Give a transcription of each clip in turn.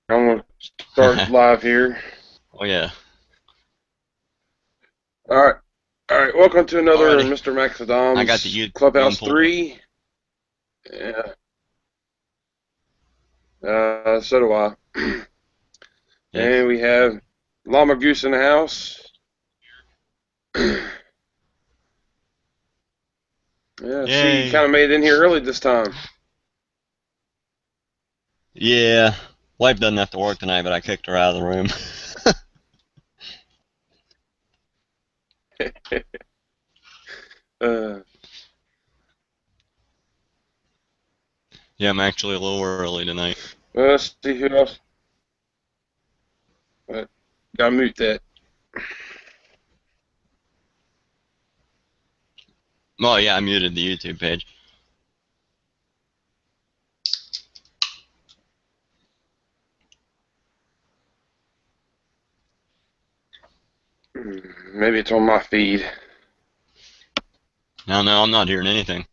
I'm gonna start live here. Oh yeah. All right, all right. Welcome to another Alrighty. Mr. I got the Maxodom's YouTube one Clubhouse pulled up. 3. So do I. Yeah. And we have Llama Goose in the house. Yeah, see, you kind Yay. of made it in here early this time. Yeah. Wife doesn't have to work tonight, but I kicked her out of the room. uh, Yeah, I'm actually a little early tonight. let's see who else. Gotta mute that. Well, yeah, I muted the YouTube page. Maybe it's on my feed. No, I'm not hearing anything.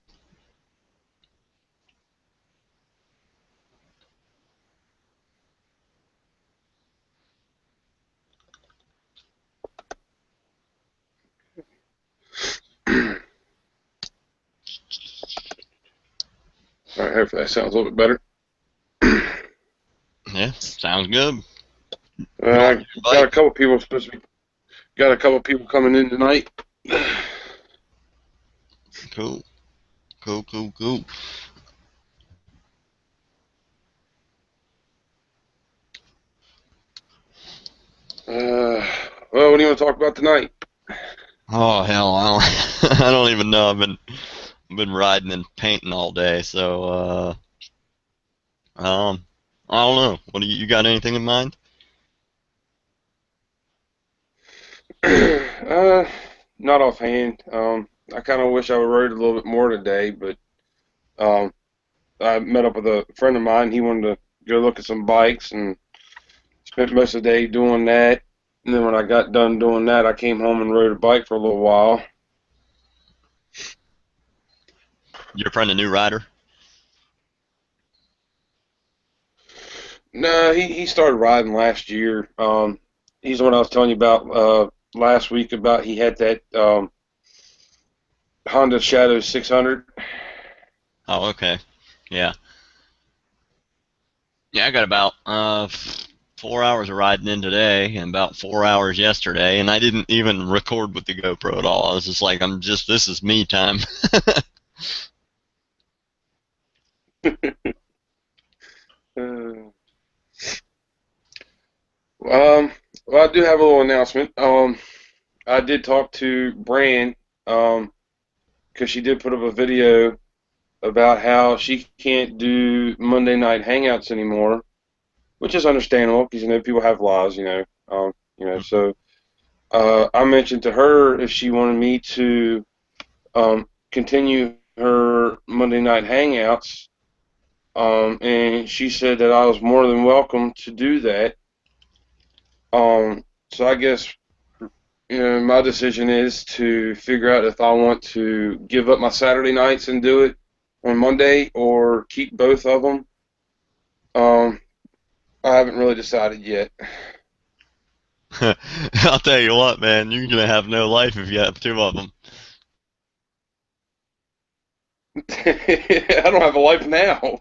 All right, hopefully that sounds a little bit better. Yeah, sounds good. Who all Uh, did you got a invite? couple people supposed to be. Got a couple people coming in tonight. Cool. Cool. Uh, well, what do you want to talk about tonight? Oh hell, I don't, I don't even know. I've been riding and painting all day, so I don't know. What do you got anything in mind? uh, Not offhand. I kind of wish I would rode a little bit more today, but um, I met up with a friend of mine. He wanted to go look at some bikes and spent most of the day doing that. And then when I got done doing that, I came home and rode a bike for a little while. Your friend a new rider? No, he started riding last year. He's the one I was telling you about last week about he had that Honda Shadow 600. Oh, okay. Yeah. Yeah, I got about 4 hours of riding in today and about 4 hours yesterday, and I didn't even record with the GoPro at all. I was just like, this is me time. Uh, um, well, I do have a little announcement. I did talk to Bran, because she did put up a video about how she can't do Monday night hangouts anymore, which is understandable because people have lives, So I mentioned to her if she wanted me to continue her Monday night hangouts, and she said that I was more than welcome to do that. So I guess my decision is to figure out if I want to give up my Saturday nights and do it on Monday or keep both of them. Um, I haven't really decided yet. I'll tell you what, man, you're gonna have no life if you have two of them. I don't have a life now.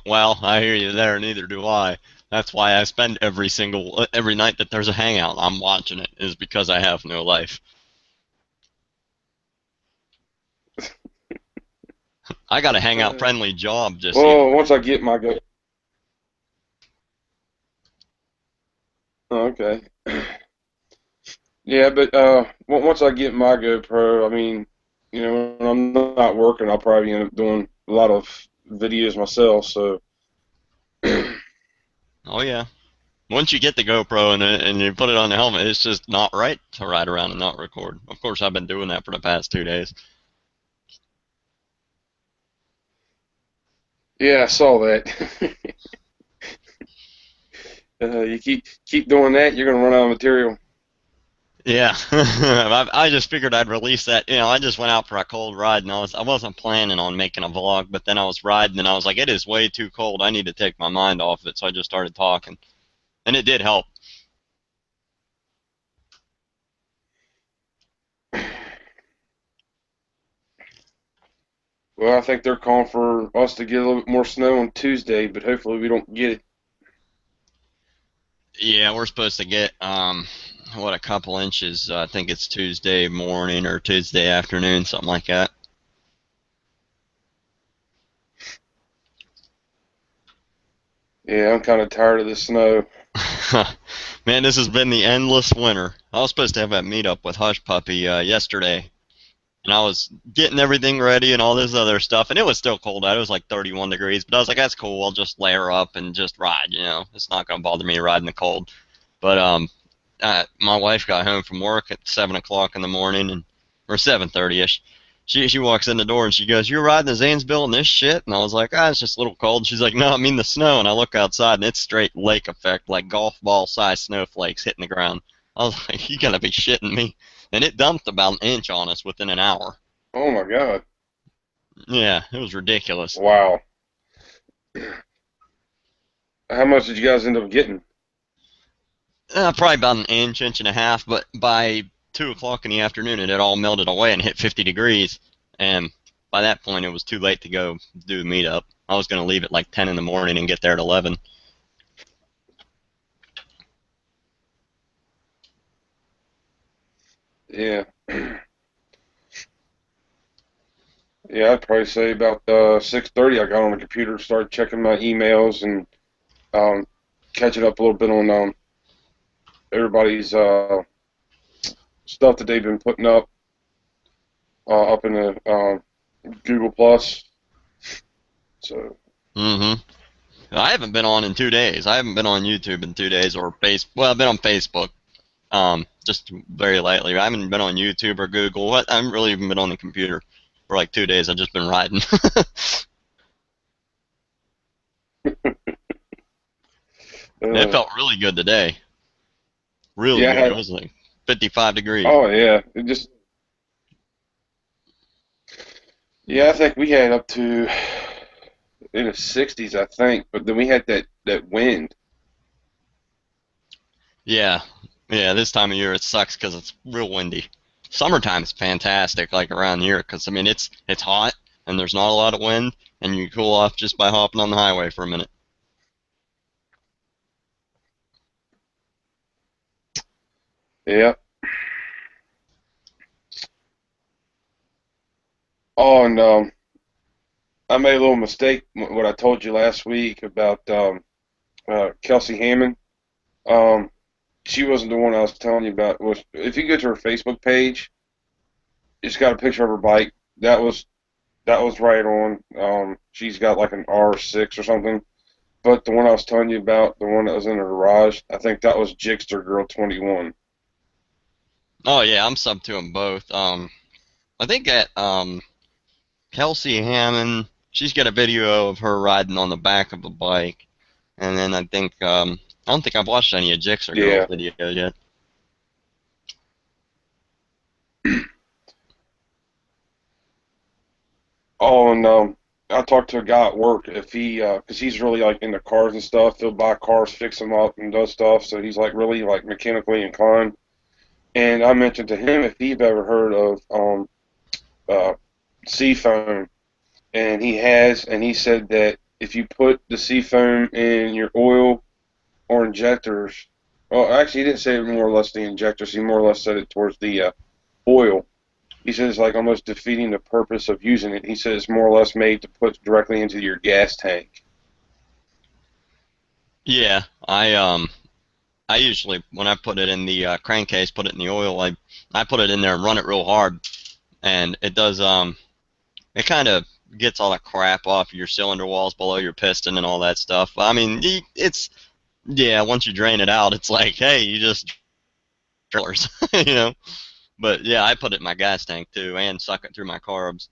Well, I hear you there. Neither do I. That's why I spend every night that there's a hangout, I'm watching it. Is because I have no life. I got a hangout Uh, friendly job just so you know. well, once I get my go. Oh, okay. Yeah, but once I get my GoPro, I mean, when I'm not working, I'll probably end up doing a lot of videos myself. So, Oh yeah. Once you get the GoPro and you put it on the helmet, it's just not right to ride around and not record. Of course, I've been doing that for the past 2 days. yeah, I saw that. You keep doing that, you're gonna run out of material. Yeah, I just figured I'd release that. I just went out for a cold ride, and I wasn't planning on making a vlog, but then I was riding, and I was like, it is way too cold. I need to take my mind off it, so I just started talking, and it did help. Well, I think they're calling for us to get a little bit more snow on Tuesday, but hopefully we don't get it. Yeah, we're supposed to get what, a couple inches. I think it's Tuesday morning or Tuesday afternoon, something like that. Yeah, I'm kind of tired of the snow. Man, this has been the endless winter. I was supposed to have that meetup with Hush Puppy yesterday, and I was getting everything ready and all this other stuff, and it was still cold out. It was like 31 degrees, but I was like, that's cool. I'll just layer up and just ride. It's not gonna bother me to ride in the cold. But my wife got home from work at 7 o'clock in the morning, or 7:30 ish. She walks in the door and she goes, "You're riding the Zanesville in this shit?" And I was like, "Ah, it's just a little cold." She's like, "No, I mean the snow." And I look outside and it's straight lake effect, like golf ball size snowflakes hitting the ground. I was like, "You gotta be shitting me!" And it dumped about an inch on us within an hour. Oh my God. Yeah, it was ridiculous. Wow. How much did you guys end up getting? Probably about an inch, inch and a half, but by 2 o'clock in the afternoon, it had all melted away and hit 50 degrees. And by that point, it was too late to go do the meetup. I was going to leave at like 10 in the morning and get there at 11. Yeah. Yeah, I'd probably say about 6:30. I got on the computer, started checking my emails, and um, catching up a little bit on everybody's stuff that they've been putting up in the Google Plus. So Mm-hmm. I haven't been on in 2 days. I haven't been on YouTube in 2 days or Well, I've been on Facebook, just very lightly. I haven't been on YouTube or Google. I haven't really even been on the computer for like 2 days. I've just been riding. It uh, felt really good today. Really yeah, good. It was like 55 degrees. oh yeah, it just yeah. I think we had up to in the 60s, I think, but then we had that wind. Yeah, yeah. This time of year it sucks because it's real windy. Summertime is fantastic, like around here, because I mean it's hot and there's not a lot of wind, and you cool off just by hopping on the highway for a minute. Yeah. Oh, and I made a little mistake. What I told you last week about Kelsey Hammond. Um, she wasn't the one I was telling you about. Was if you go to her Facebook page, it's got a picture of her bike. That was right on. She's got like an R6 or something. But the one I was telling you about, the one that was in her garage, I think that was Jigster Girl 21. Oh yeah, I'm sub to them both. I think that Kelsey Hammond, she's got a video of her riding on the back of a bike, and then I think I don't think I've watched any of Jixer Girl's Yeah. videos yet. Oh, and I talked to a guy at work if because he's really like into cars and stuff. He'll buy cars, fix them up, and does stuff. So he's like really like mechanically inclined. And I mentioned to him if he'd ever heard of uh, seafoam, and he has, and he said that if you put the seafoam in your oil or injectors, well, actually, he didn't say more or less the injectors. He more or less said it towards the oil. He says it's like almost defeating the purpose of using it. He says it's more or less made to put directly into your gas tank. Yeah, I usually when I put it in the crankcase, put it in the oil, I put it in there and run it real hard, and it does it kind of gets all the crap off your cylinder walls below your piston and all that stuff. I mean, it's yeah, once you drain it out, it's like, hey, you just drillers, you know. But yeah, I put it in my gas tank too and suck it through my carbs.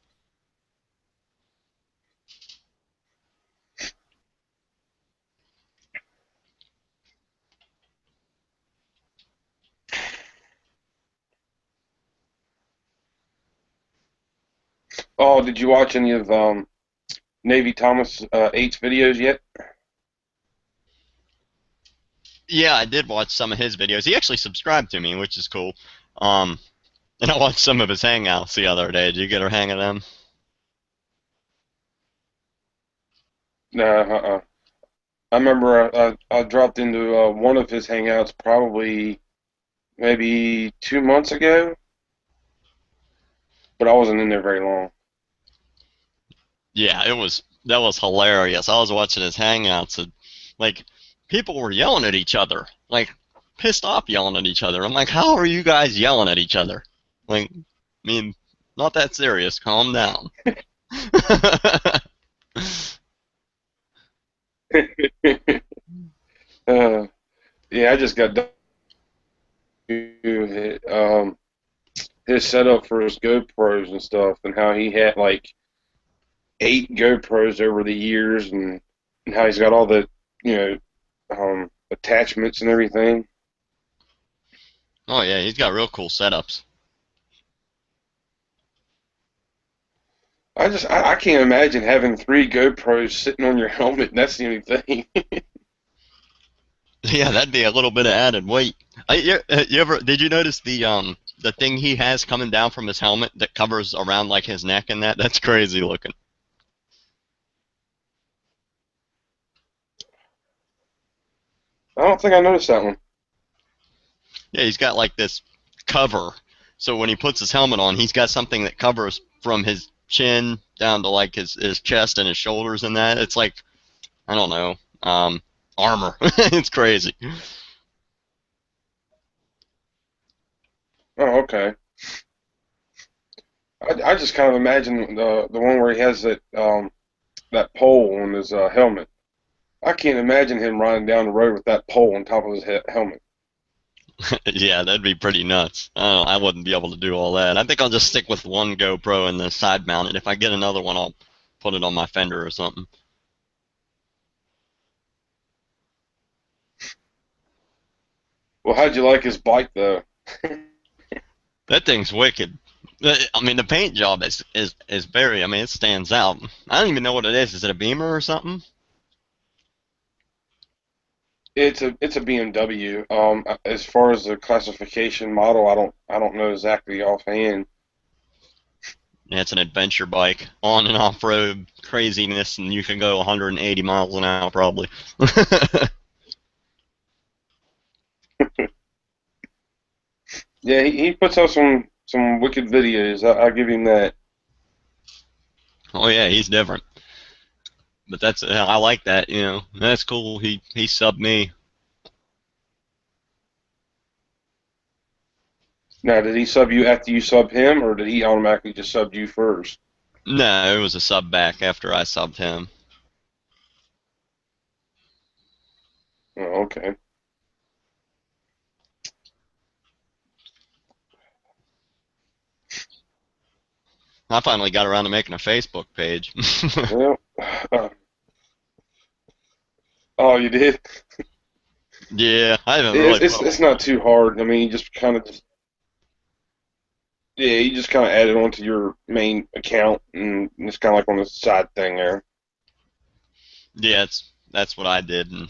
Oh, did you watch any of Navy Thomas 8's videos yet? Yeah, I did watch some of his videos. He actually subscribed to me, which is cool. Um, and I watched some of his hangouts the other day. Did you get a hang of them? Nah, I remember I dropped into one of his hangouts probably maybe 2 months ago, but I wasn't in there very long. Yeah, that was hilarious. I was watching his hangouts and like people were yelling at each other, like pissed off yelling at each other. I'm like, how are you guys yelling at each other? Like, I mean, not that serious. Calm down. uh, yeah, I just got done with, his setup for his GoPros and stuff, and how he had like 8 GoPros over the years, and how he's got all the you know attachments and everything. Oh yeah, he's got real cool setups. I can't imagine having 3 GoPros sitting on your helmet. That's the only thing. Yeah, that'd be a little bit of added weight. You ever did you notice the thing he has coming down from his helmet that covers around like his neck and that? That's crazy looking. I don't think I noticed that one. Yeah, he's got like this cover. So when he puts his helmet on, he's got something that covers from his chin down to like his chest and his shoulders and that. It's like, I don't know, armor. It's crazy. Oh, okay. I just kind of imagine the one where he has that pole on his helmet. I can't imagine him riding down the road with that pole on top of his helmet. Yeah, that'd be pretty nuts. I don't know, I wouldn't be able to do all that. I think I'll just stick with one GoPro and the side mounted. If I get another one, I'll put it on my fender or something. Well, how'd you like his bike though? That thing's wicked. I mean, the paint job is very. I mean, it stands out. I don't even know what it is. Is it a Beamer or something? It's a BMW. As far as the classification model, I don't know exactly offhand. Yeah, it's an adventure bike, on and off road craziness, and you can go 180 miles an hour probably. Yeah, he puts out some wicked videos. I'll give him that. Oh yeah, he's different. But that's I like that. You know, that's cool. He subbed me. Now, did he sub you after you sub him, or did he automatically just sub you first? No, it was a sub back after I subbed him. Oh, okay. I finally got around to making a Facebook page. Well, oh, you did. Yeah, I haven't really put a It's whole not bunch. too hard. I mean, you just kind of just yeah, you just kind of add it onto your main account, and it's kind of like on the side thing there. Yeah, that's what I did, and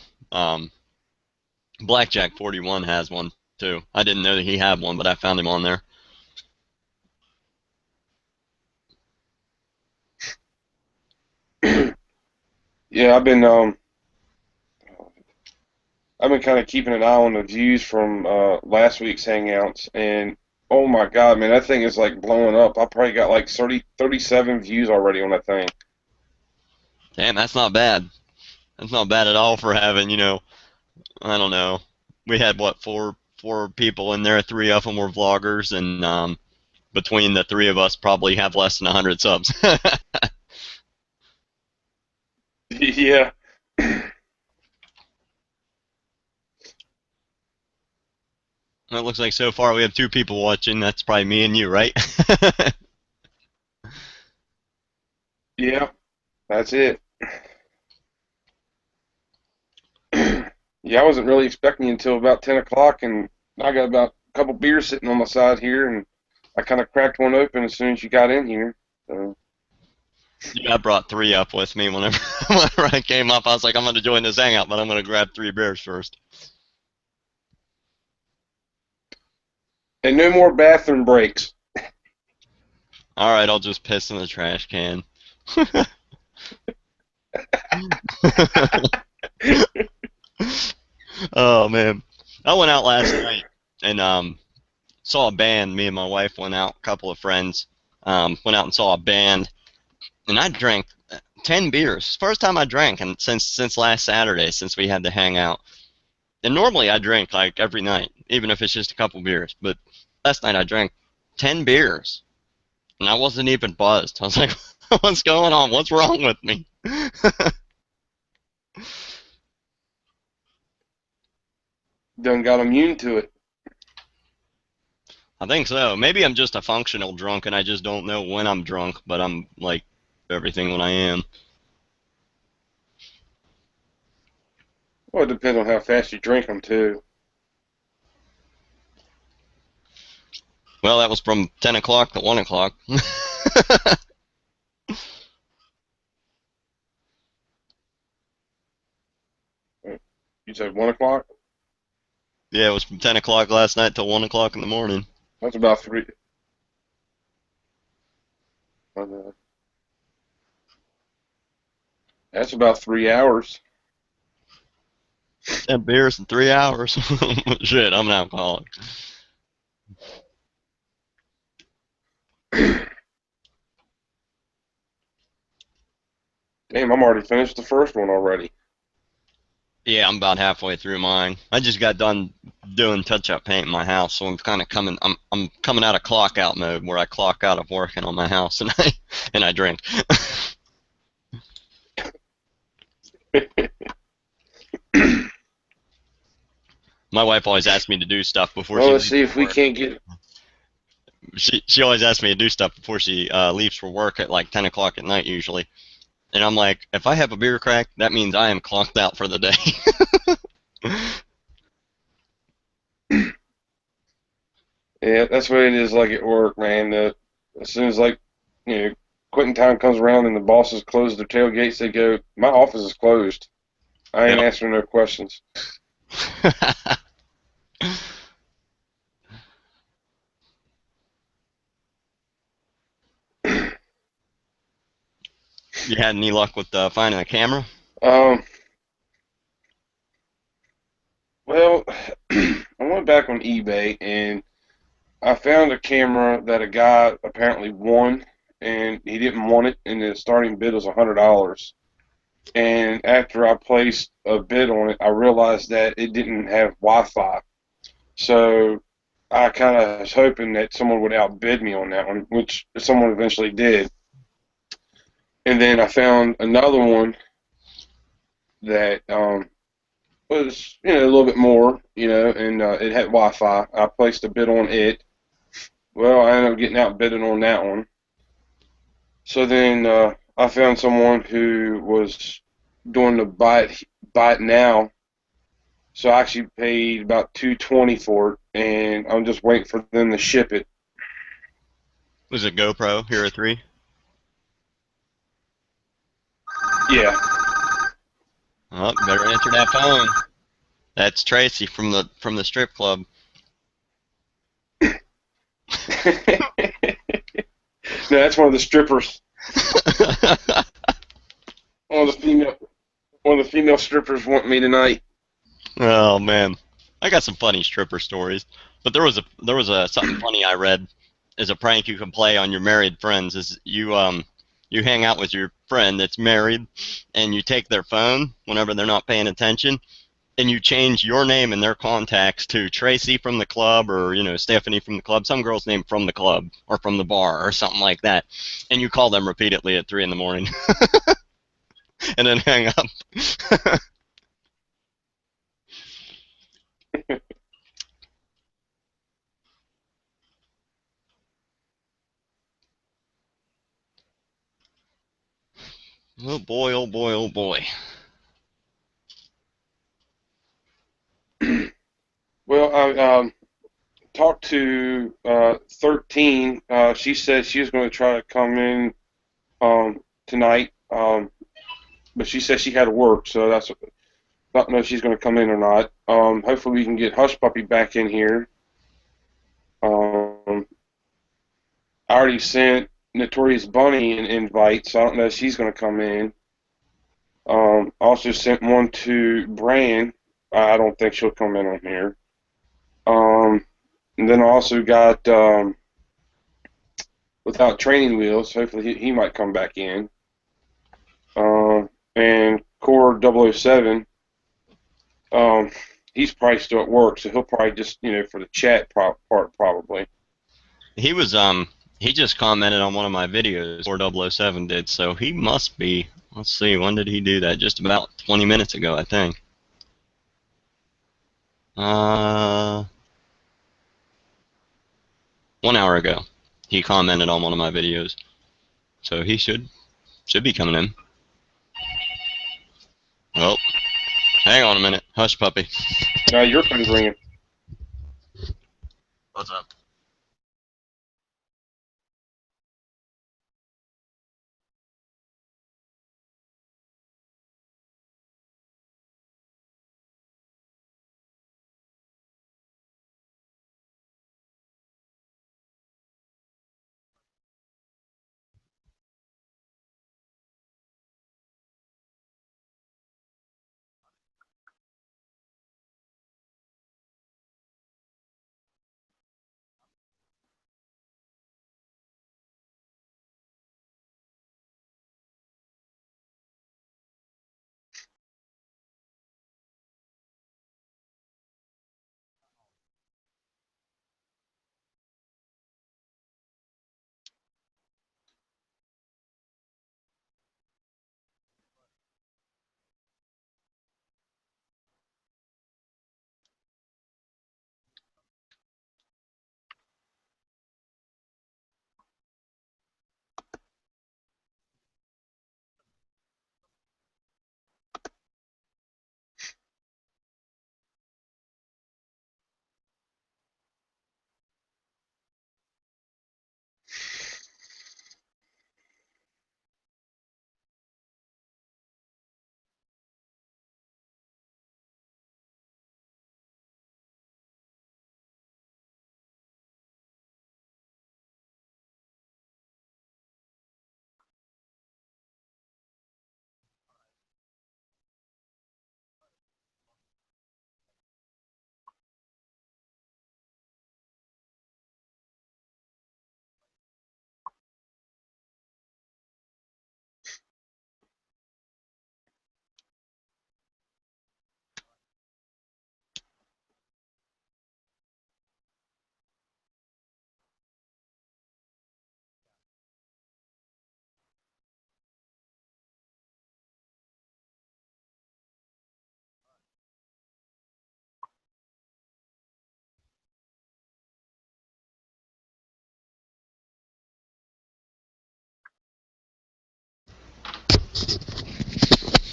Blackjack 41 has one too. I didn't know that he had one, but I found him on there. Yeah, I've been kind of keeping an eye on the views from last week's Hangouts, and oh my God, man, that thing is like blowing up. I probably got like 37 views already on that thing. Damn, that's not bad. That's not bad at all for having, I don't know. We had what four people in there. Three of them were vloggers, and between the three of us, probably have less than 100 subs. Yeah. It looks like so far we have two people watching. That's probably me and you, right? Yeah, that's it. Yeah, I wasn't really expecting you until about 10 o'clock, and I got about a couple beers sitting on my side here, and I kind of cracked one open as soon as you got in here. So. Yeah, I brought 3 up with me whenever whenever I came up. I was like, I'm going to join this hangout, but I'm going to grab 3 beers first. And no more bathroom breaks. All right, I'll just piss in the trash can. Oh man, I went out last night and saw a band. Me and my wife went out. A couple of friends went out and saw a band, and I drank 10 beers. First time I drank, and since last Saturday, since we had to hang out. And normally I drink like every night, even if it's just a couple beers. But last night I drank 10 beers, and I wasn't even buzzed. I was like, "What's going on? What's wrong with me?" Done got immune to it. I think so. Maybe I'm just a functional drunk, and I just don't know when I'm drunk, but I'm like everything when I am. Well, it depends on how fast you drink them, too. Well, that was from 10 o'clock to 1 o'clock. You said 1 o'clock? Yeah, it was from 10 o'clock last night till 1 o'clock in the morning. That's about three. uh, That's about 3 hours. 10 beers in 3 hours. Shit, I'm an alcoholic. Damn, I'm already finished the first one already. Yeah, I'm about halfway through mine. I just got done doing touch-up paint in my house, so I'm kind of coming. I'm coming out of clock out mode where I clock out of working on my house and I drink. My wife always asks me to do stuff before Well, she let's leaves see for if we work. can't get. She always asks me to do stuff before she leaves for work at like 10 o'clock at night usually. And I'm like, if I have a beer crack, that means I am clocked out for the day. Yeah, that's what it is like at work, man. As soon as like, quitting time comes around and the bosses close their tailgates, they go, "My office is closed. I ain't Yep. answering no questions." You had any luck with finding a camera? Um, well, I went back on eBay and I found a camera that a guy apparently won, and he didn't want it, and the starting bid was $100. And after I placed a bid on it, I realized that it didn't have Wi-Fi. So I kind of was hoping that someone would outbid me on that one, which someone eventually did. And then I found another one that was, a little bit more, and it had Wi-Fi. I placed a bid on it. Well, I ended up getting outbidded on that one. So then I found someone who was doing the buy it now. So I actually paid about 220 for it, and I'm just waiting for them to ship it. Was it GoPro Hero 3? Yeah. Oh, better answer that phone. That's Tracy from the strip club. No, that's one of the strippers. One of the female, one of the female strippers want me tonight. Oh man, I got some funny stripper stories. But there was a something funny I read as a prank you can play on your married friends is you hang out with your friend that's married and you take their phone whenever they're not paying attention and you change your name and their contacts to Tracy from the club or Stephanie from the club, some girl's name from the club or from the bar or something like that, and you call them repeatedly at 3 in the morning and then hang up. Oh boy, oh boy, oh boy. Well, I talked to 13. She said she was going to try to come in tonight. But she said she had to work, so that's not know if she's going to come in or not. Hopefully we can get Hush Puppy back in here. I already sent Notorious Bunny an invite, so I don't know if she's going to come in. Also sent one to Bran. I don't think she'll come in on here. And then I also got Without Training Wheels. Hopefully he might come back in. And Core 007. He's probably still at work, so he'll probably just, for the chat part probably. He was he just commented on one of my videos, or 007 did, so he must be. Let's see, when did he do that? Just about 20 minutes ago, I think. 1 hour ago, he commented on one of my videos, so he should be coming in. Oh, hang on a minute, Hush Puppy. Your phone's ringing. What's up?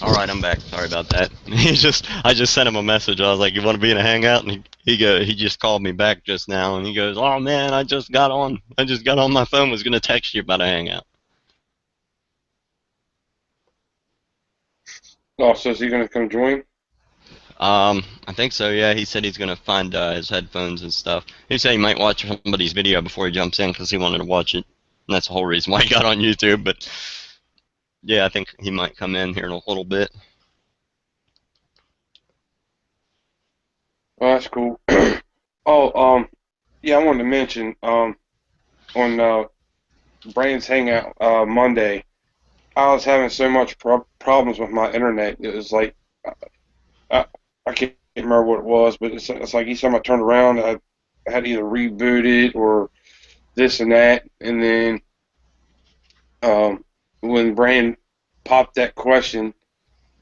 All right, I'm back. Sorry about that. I just sent him a message. I was like, "You want to be in a hangout?" And he just called me back just now, and he goes, "Oh man, I just got on my phone. Was gonna text you about a hangout." Oh, so is he going to come join? I think so. Yeah, he said he's gonna find his headphones and stuff. He said he might watch somebody's video before he jumps in because he wanted to watch it, and that's the whole reason why he got on YouTube. But yeah, I think he might come in here in a little bit. Oh, that's cool. Yeah, I wanted to mention on Brand's Hangout Monday, I was having so much problems with my internet. It was like I, I can't remember what it was, but it's like each time I turned around, I had to either reboot it or this and that. And then when Brand popped that question,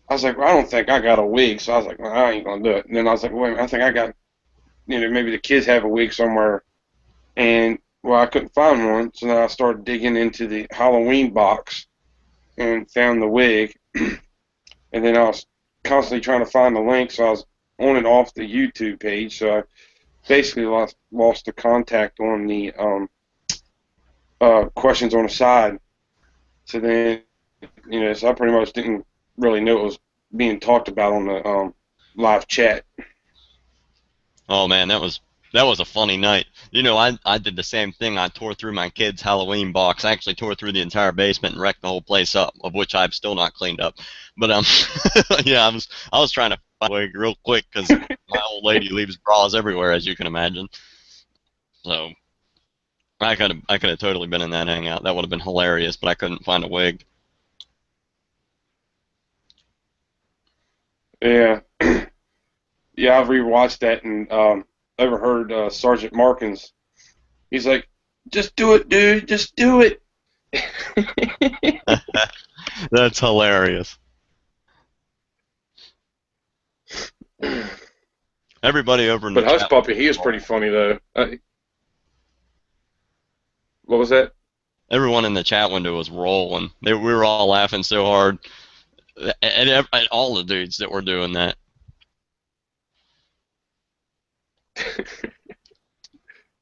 I was like, well, I don't think I got a wig. So I was like, well, I ain't gonna do it. And then I was like, wait, I think I got, maybe the kids have a wig somewhere. And well, I couldn't find one, so then I started digging into the Halloween box and found the wig. And then I was constantly trying to find the link, so I was on and off the YouTube page. So I basically lost the contact on the questions on the side. So then So I pretty much didn't really know what was being talked about on the live chat. Oh man, that was a funny night. I did the same thing. I tore through my kid's Halloween box. I actually tore through the entire basement and wrecked the whole place up, of which I've still not cleaned up. But yeah, I was trying to find a way real quick because my old lady leaves bras everywhere, as you can imagine. So I could have totally been in that hangout. That would have been hilarious, but I couldn't find a wig. Yeah, yeah, I've rewatched that and overheard Sergeant Markins. He's like, "Just do it, dude. Just do it." That's hilarious. Everybody over in the But Hush chat. Puppy, he was pretty funny though. What was that? Everyone in the chat window was rolling. We were all laughing so hard at all the dudes that were doing that.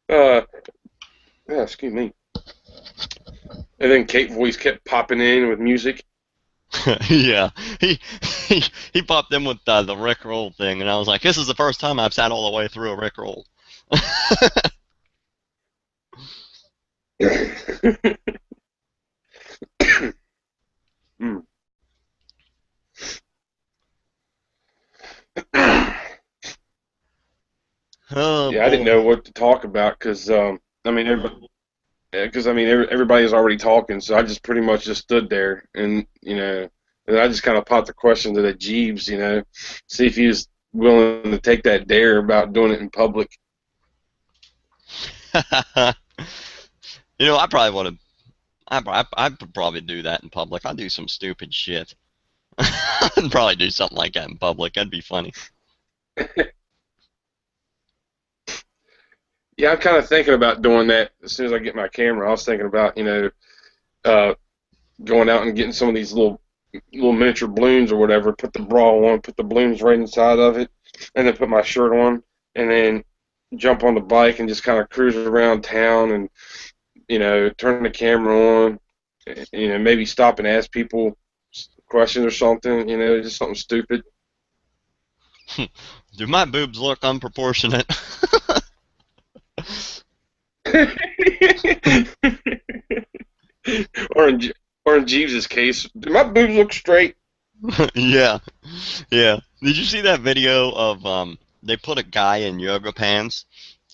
Uh, yeah, excuse me. And then Kate voice kept popping in with music. Yeah, he, he he popped in with the Rick roll thing, and I was like, "This is the first time I've sat all the way through a Rick roll." Mm. Oh Yeah, I didn't boy. know what to talk about because I mean, everybody was already talking, so I just pretty much just stood there and and I just kind of popped the question to that Jeeves, see if he was willing to take that dare about doing it in public. I probably would have. I'd probably do that in public. I'd do some stupid shit. I'd probably do something like that in public. That'd be funny. Yeah, I'm kind of thinking about doing that as soon as I get my camera. I was thinking about uh, going out and getting some of these little miniature balloons or whatever. Put the bra on, put the balloons right inside of it, and then put my shirt on, and then jump on the bike and just kind of cruise around town and turn the camera on, maybe stop and ask people questions or something, just something stupid. Do my boobs look unproportionate? or in or in Jeeves' case, do my boobs look straight? Yeah, yeah. Did you see that video of they put a guy in yoga pants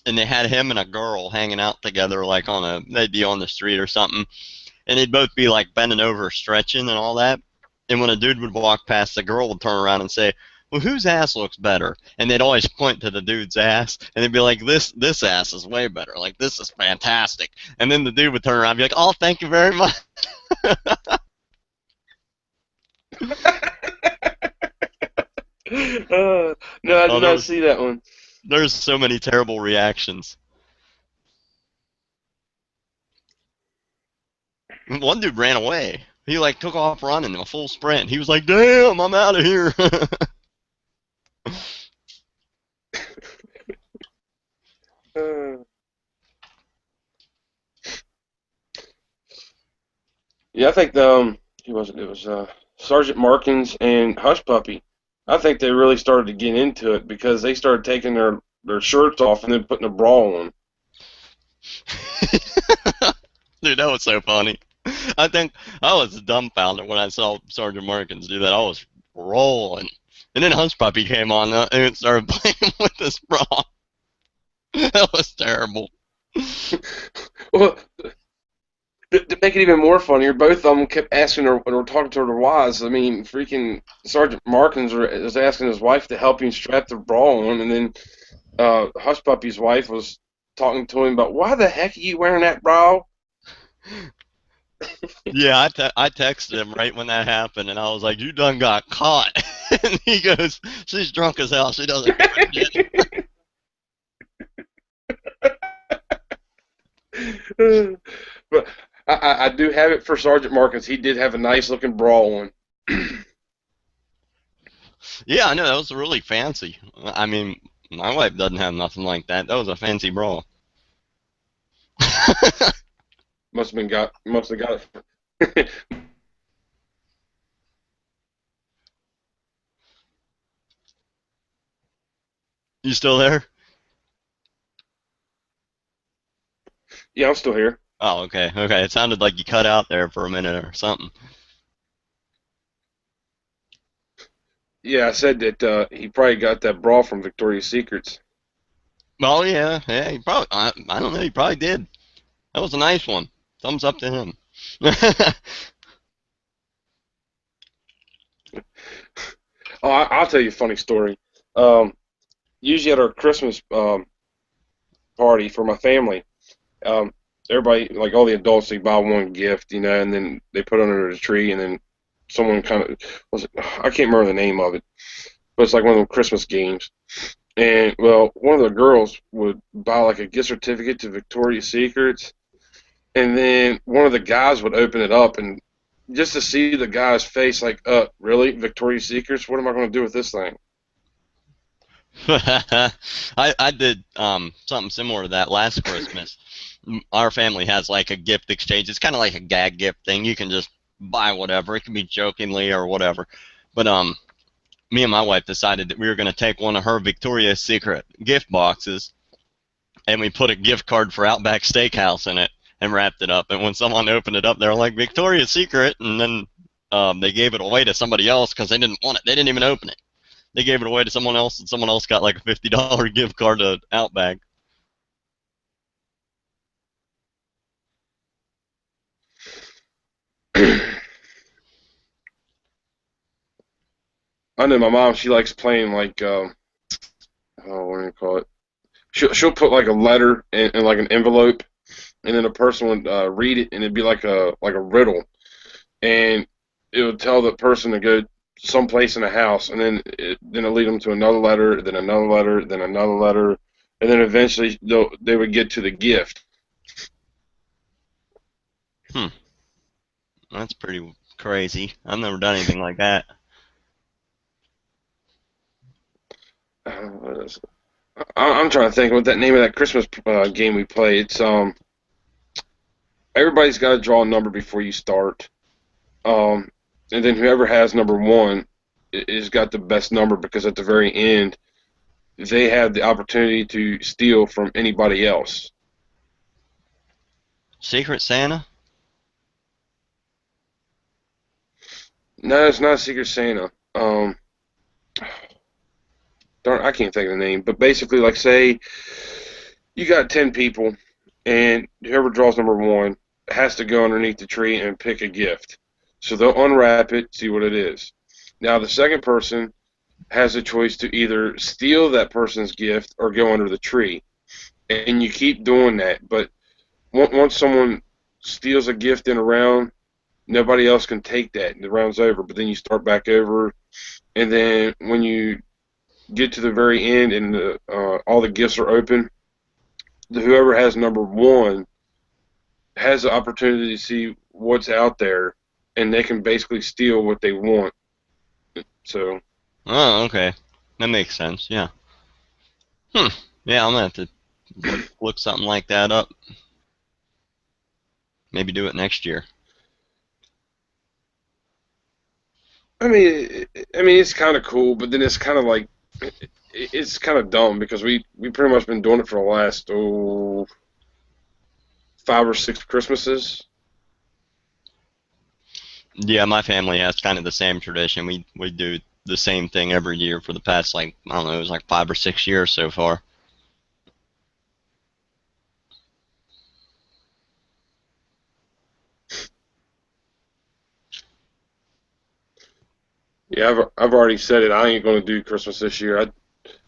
and they had him and a girl hanging out together like they'd be on the street or something, and they'd both be like bending over stretching and all that. And when a dude would walk past, the girl would turn around and say, "Well, whose ass looks better?" And they'd always point to the dude's ass, and they'd be like, "This ass is way better. Like this is fantastic." And then the dude would turn around and be like, "Oh, thank you very much." No, I Oh, did not see that one. there's so many terrible reactions. One dude ran away. He like took off running a full sprint. He was like, "Damn, I'm out of here." Uh, yeah, I think who was it? It was Sergeant Markins and Hush Puppy. I think they really started to get into it because they started taking their shirts off and then putting a bra on. Dude, that was so funny. I think I was dumbfounded when I saw Sergeant Markins do that. I was rolling. And then Hush Puppy came on and it started playing with this bra. That was terrible. Well, to make it even more funnier, both of them kept asking her or talking to their wives. I mean, freaking Sergeant Markins was asking his wife to help him strap the bra on, and then Hush Puppy's wife was talking to him about why the heck are you wearing that bra? Yeah, I texted him right when that happened, and I was like, "You done got caught." And he goes, "She's drunk as hell. She doesn't give a shit." But I do have it for Sergeant Markins. He did have a nice looking bra on. Yeah, I know that was really fancy. I mean, my wife doesn't have nothing like that. That was a fancy bra. Must have got it. You still there? Yeah, I'm still here. Oh, okay. Okay. It sounded like you cut out there for a minute or something. Yeah, I said that he probably got that bra from Victoria's Secrets. Well, yeah, yeah. He probably. I don't know. He probably did. That was a nice one. Thumbs up to him. Oh, I'll tell you a funny story. Um, Usually at our Christmas party for my family, um, everybody, like all the adults, they buy one gift, and then they put it under the tree, and then someone kind of was it, I can't remember the name of it, but it's like one of the Christmas games. And well, one of the girls would buy like a gift certificate to Victoria's Secrets, and then one of the guys would open it up and just to see the guy's face, like, really, Victoria's Secrets? What am I going to do with this thing? I did something similar to that last Christmas. Our family has like a gift exchange. It's kind of like a gag gift thing. You can just buy whatever. It can be jokingly or whatever. But me and my wife decided that we were going to take one of her Victoria's Secret gift boxes and we put a gift card for Outback Steakhouse in it and wrapped it up. And when someone opened it up, they were like, Victoria's Secret, and then they gave it away to somebody else because they didn't want it. They didn't even open it. They gave it away to someone else, and someone else got like a $50 gift card to Outback. I know my mom, she likes playing like, oh, what do you call it? She'll put like a letter in like an envelope, and then a person would read it, and it'd be like a riddle, and it would tell the person to go someplace in the house, and then it'll lead them to another letter, then another letter, then another letter, and then eventually they would get to the gift. Hmm, that's pretty crazy. I've never done anything like that. Uh, I'm trying to think what that name of that Christmas game we play. It's everybody's got to draw a number before you start, um, and then whoever has number one is got the best number because at the very end they have the opportunity to steal from anybody else. Secret Santa? No, it's not Secret Santa. Darn, I can't think of the name, but basically, like, say you got 10 people, and whoever draws number one has to go underneath the tree and pick a gift. So they'll unwrap it, see what it is. Now the second person has a choice to either steal that person's gift or go under the tree, and you keep doing that. But once someone steals a gift in a round, nobody else can take that. The round's over, but then you start back over, and then when you get to the very end and all the gifts are open, whoever has number one has the opportunity to see what's out there, and they can basically steal what they want. So, Oh, okay. That makes sense. Yeah. Hmm. Yeah, I'm gonna have to look something like that up. Maybe do it next year. I mean, it's kind of cool, but then it's kind of like it's kind of dumb because we pretty much been doing it for the last 5 or 6 Christmases. Yeah, my family has kind of the same tradition. We do the same thing every year for the past like I don't know, it was like 5 or 6 years so far. Yeah, I've already said it. I ain't gonna do Christmas this year.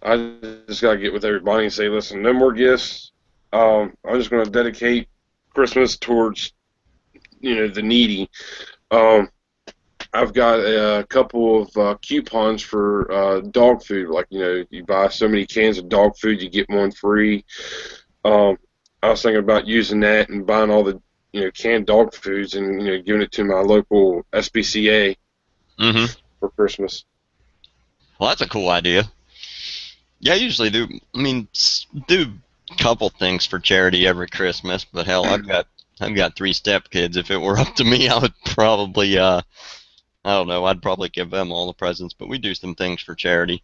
I just gotta get with everybody and say, listen, no more gifts. I'm just gonna dedicate Christmas towards the needy. Um, I've got a couple of coupons for dog food. Like you buy so many cans of dog food, you get one free. Um, I was thinking about using that and buying all the canned dog foods and giving it to my local SPCA Mm-hmm. for Christmas. Well, that's a cool idea. Yeah, I usually do. I mean, do a couple things for charity every Christmas, but hell, I've got three stepkids. If it were up to me, I would probably I don't know, I'd probably give them all the presents. But we do some things for charity.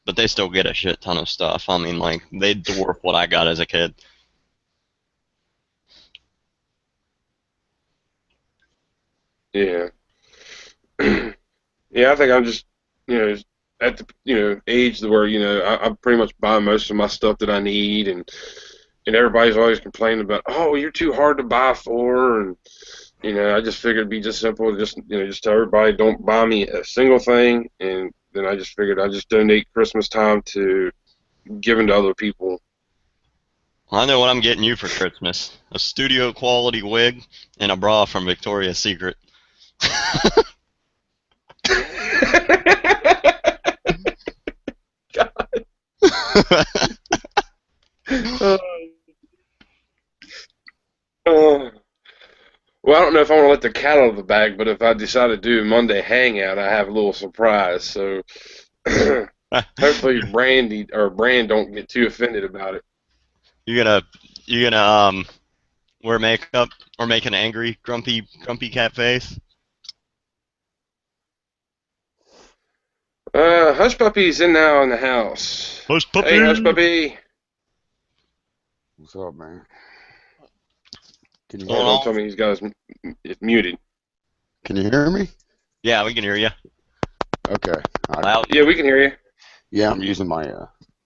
but they still get a shit ton of stuff. I mean, like, they dwarf what I got as a kid. Yeah. Yeah, I think I'm just, at the, age where, I pretty much buy most of my stuff that I need, and everybody's always complaining about, oh, you're too hard to buy for, and, I just figured it'd be just simple, just tell everybody don't buy me a single thing, and then I just figured I'd just donate Christmas time to giving to other people. I know what I'm getting you for Christmas. A studio quality wig and a bra from Victoria's Secret. Uh, uh, well, I don't know if I want to let the cat out of the bag, but if I decide to do Monday Hangout, I have a little surprise. So hopefully Brand don't get too offended about it. You gonna wear makeup or make an angry, grumpy cat face? Hush Puppy's in now in the house. Hush puppy. Hey, Hush Puppy. What's up, man? Can you Oh, hear don't me? tell me he's got it's muted. Can you hear me? Yeah, we can hear you. Okay. Loud. Yeah, we can hear you. Yeah, I'm using my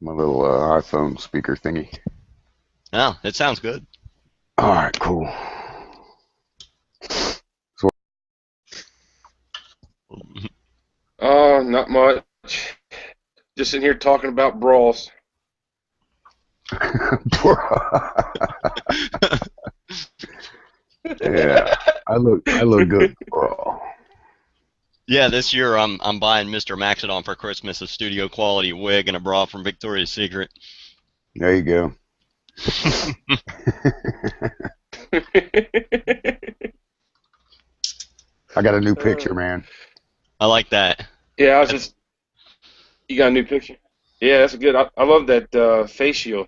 my little iPhone speaker thingy. Oh, it sounds good. All right, cool. So, Oh, not much. Just sitting here talking about brawls. yeah, I look good, bro. Yeah, this year I'm buying MrMaxodom for Christmas, a studio quality wig and a bra from Victoria's Secret. There you go. I got a new picture, man. I like that. Yeah, you got a new picture? Yeah, that's good. I love that face shield.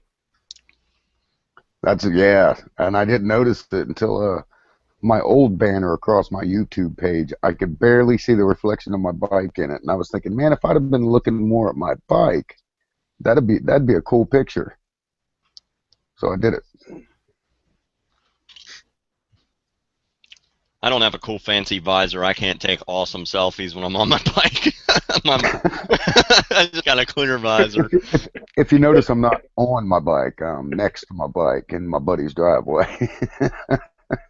Yeah, and I didn't notice it until my old banner across my YouTube page. I could barely see the reflection of my bike in it, and I was thinking, man, if I'd have been looking more at my bike, that'd be a cool picture. So I did it. I don't have a cool fancy visor. I can't take awesome selfies when I'm on my bike. I just got a clear visor. If you notice, I'm not on my bike. I'm next to my bike in my buddy's driveway.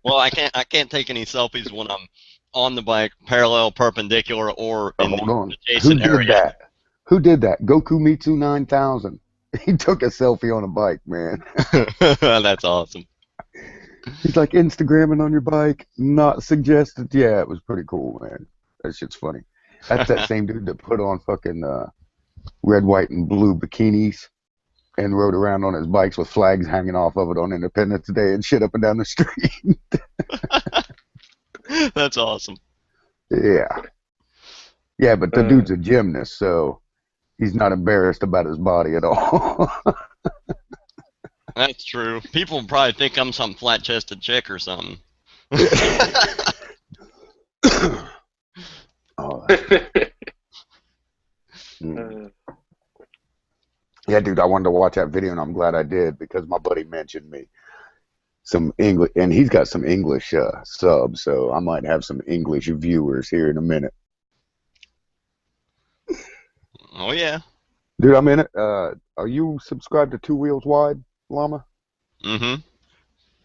Well, I can't take any selfies when I'm on the bike, parallel, perpendicular, or in Hold on. the adjacent Who did area. that? Who did that? Goku Mitsu 9000. He took a selfie on a bike, man. That's awesome. He's like, Instagramming on your bike, not suggested. Yeah, it was pretty cool, man. That shit's funny. That's that same dude that put on fucking red, white, and blue bikinis and rode around on his bikes with flags hanging off of it on Independence Day and shit up and down the street. That's awesome. Yeah. Yeah, but the dude's a gymnast, so he's not embarrassed about his body at all. That's true. People probably think I'm some flat-chested chick or something. Oh. Yeah, dude, I wanted to watch that video, and I'm glad I did because my buddy mentioned me some English, and he's got some English subs, so I might have some English viewers here in a minute. Oh yeah. Dude, I'm in it. Are you subscribed to Two Wheels Wide, Llama? Mm-hmm.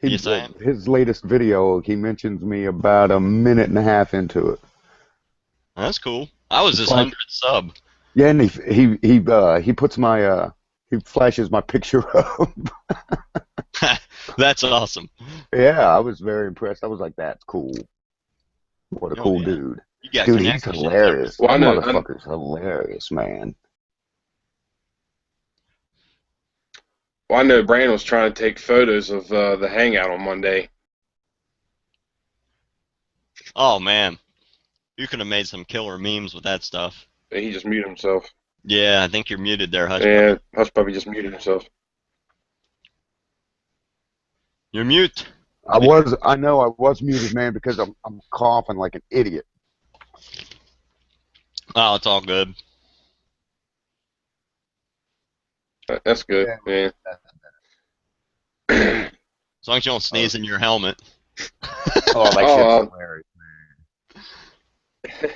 Yes, I am. His latest video, he mentions me about a minute and a half into it. That's cool. I was his 100th sub. Yeah, and he puts my he flashes my picture up. That's awesome. Yeah, I was very impressed. I was like, that's cool. What a cool dude. You got Dude, he's hilarious. Well, That motherfucker's hilarious, man. Well, I know Brandon was trying to take photos of the hangout on Monday. Oh man, you could have made some killer memes with that stuff. He just muted himself. Yeah, I think you're muted there, Hush. Yeah, Hush Puppy just muted himself. You're mute. I know I was muted, man, because I'm coughing like an idiot. Oh, it's all good. That's good, Yeah. man. As long as you don't sneeze in your helmet. Oh, that shit's Oh, hilarious.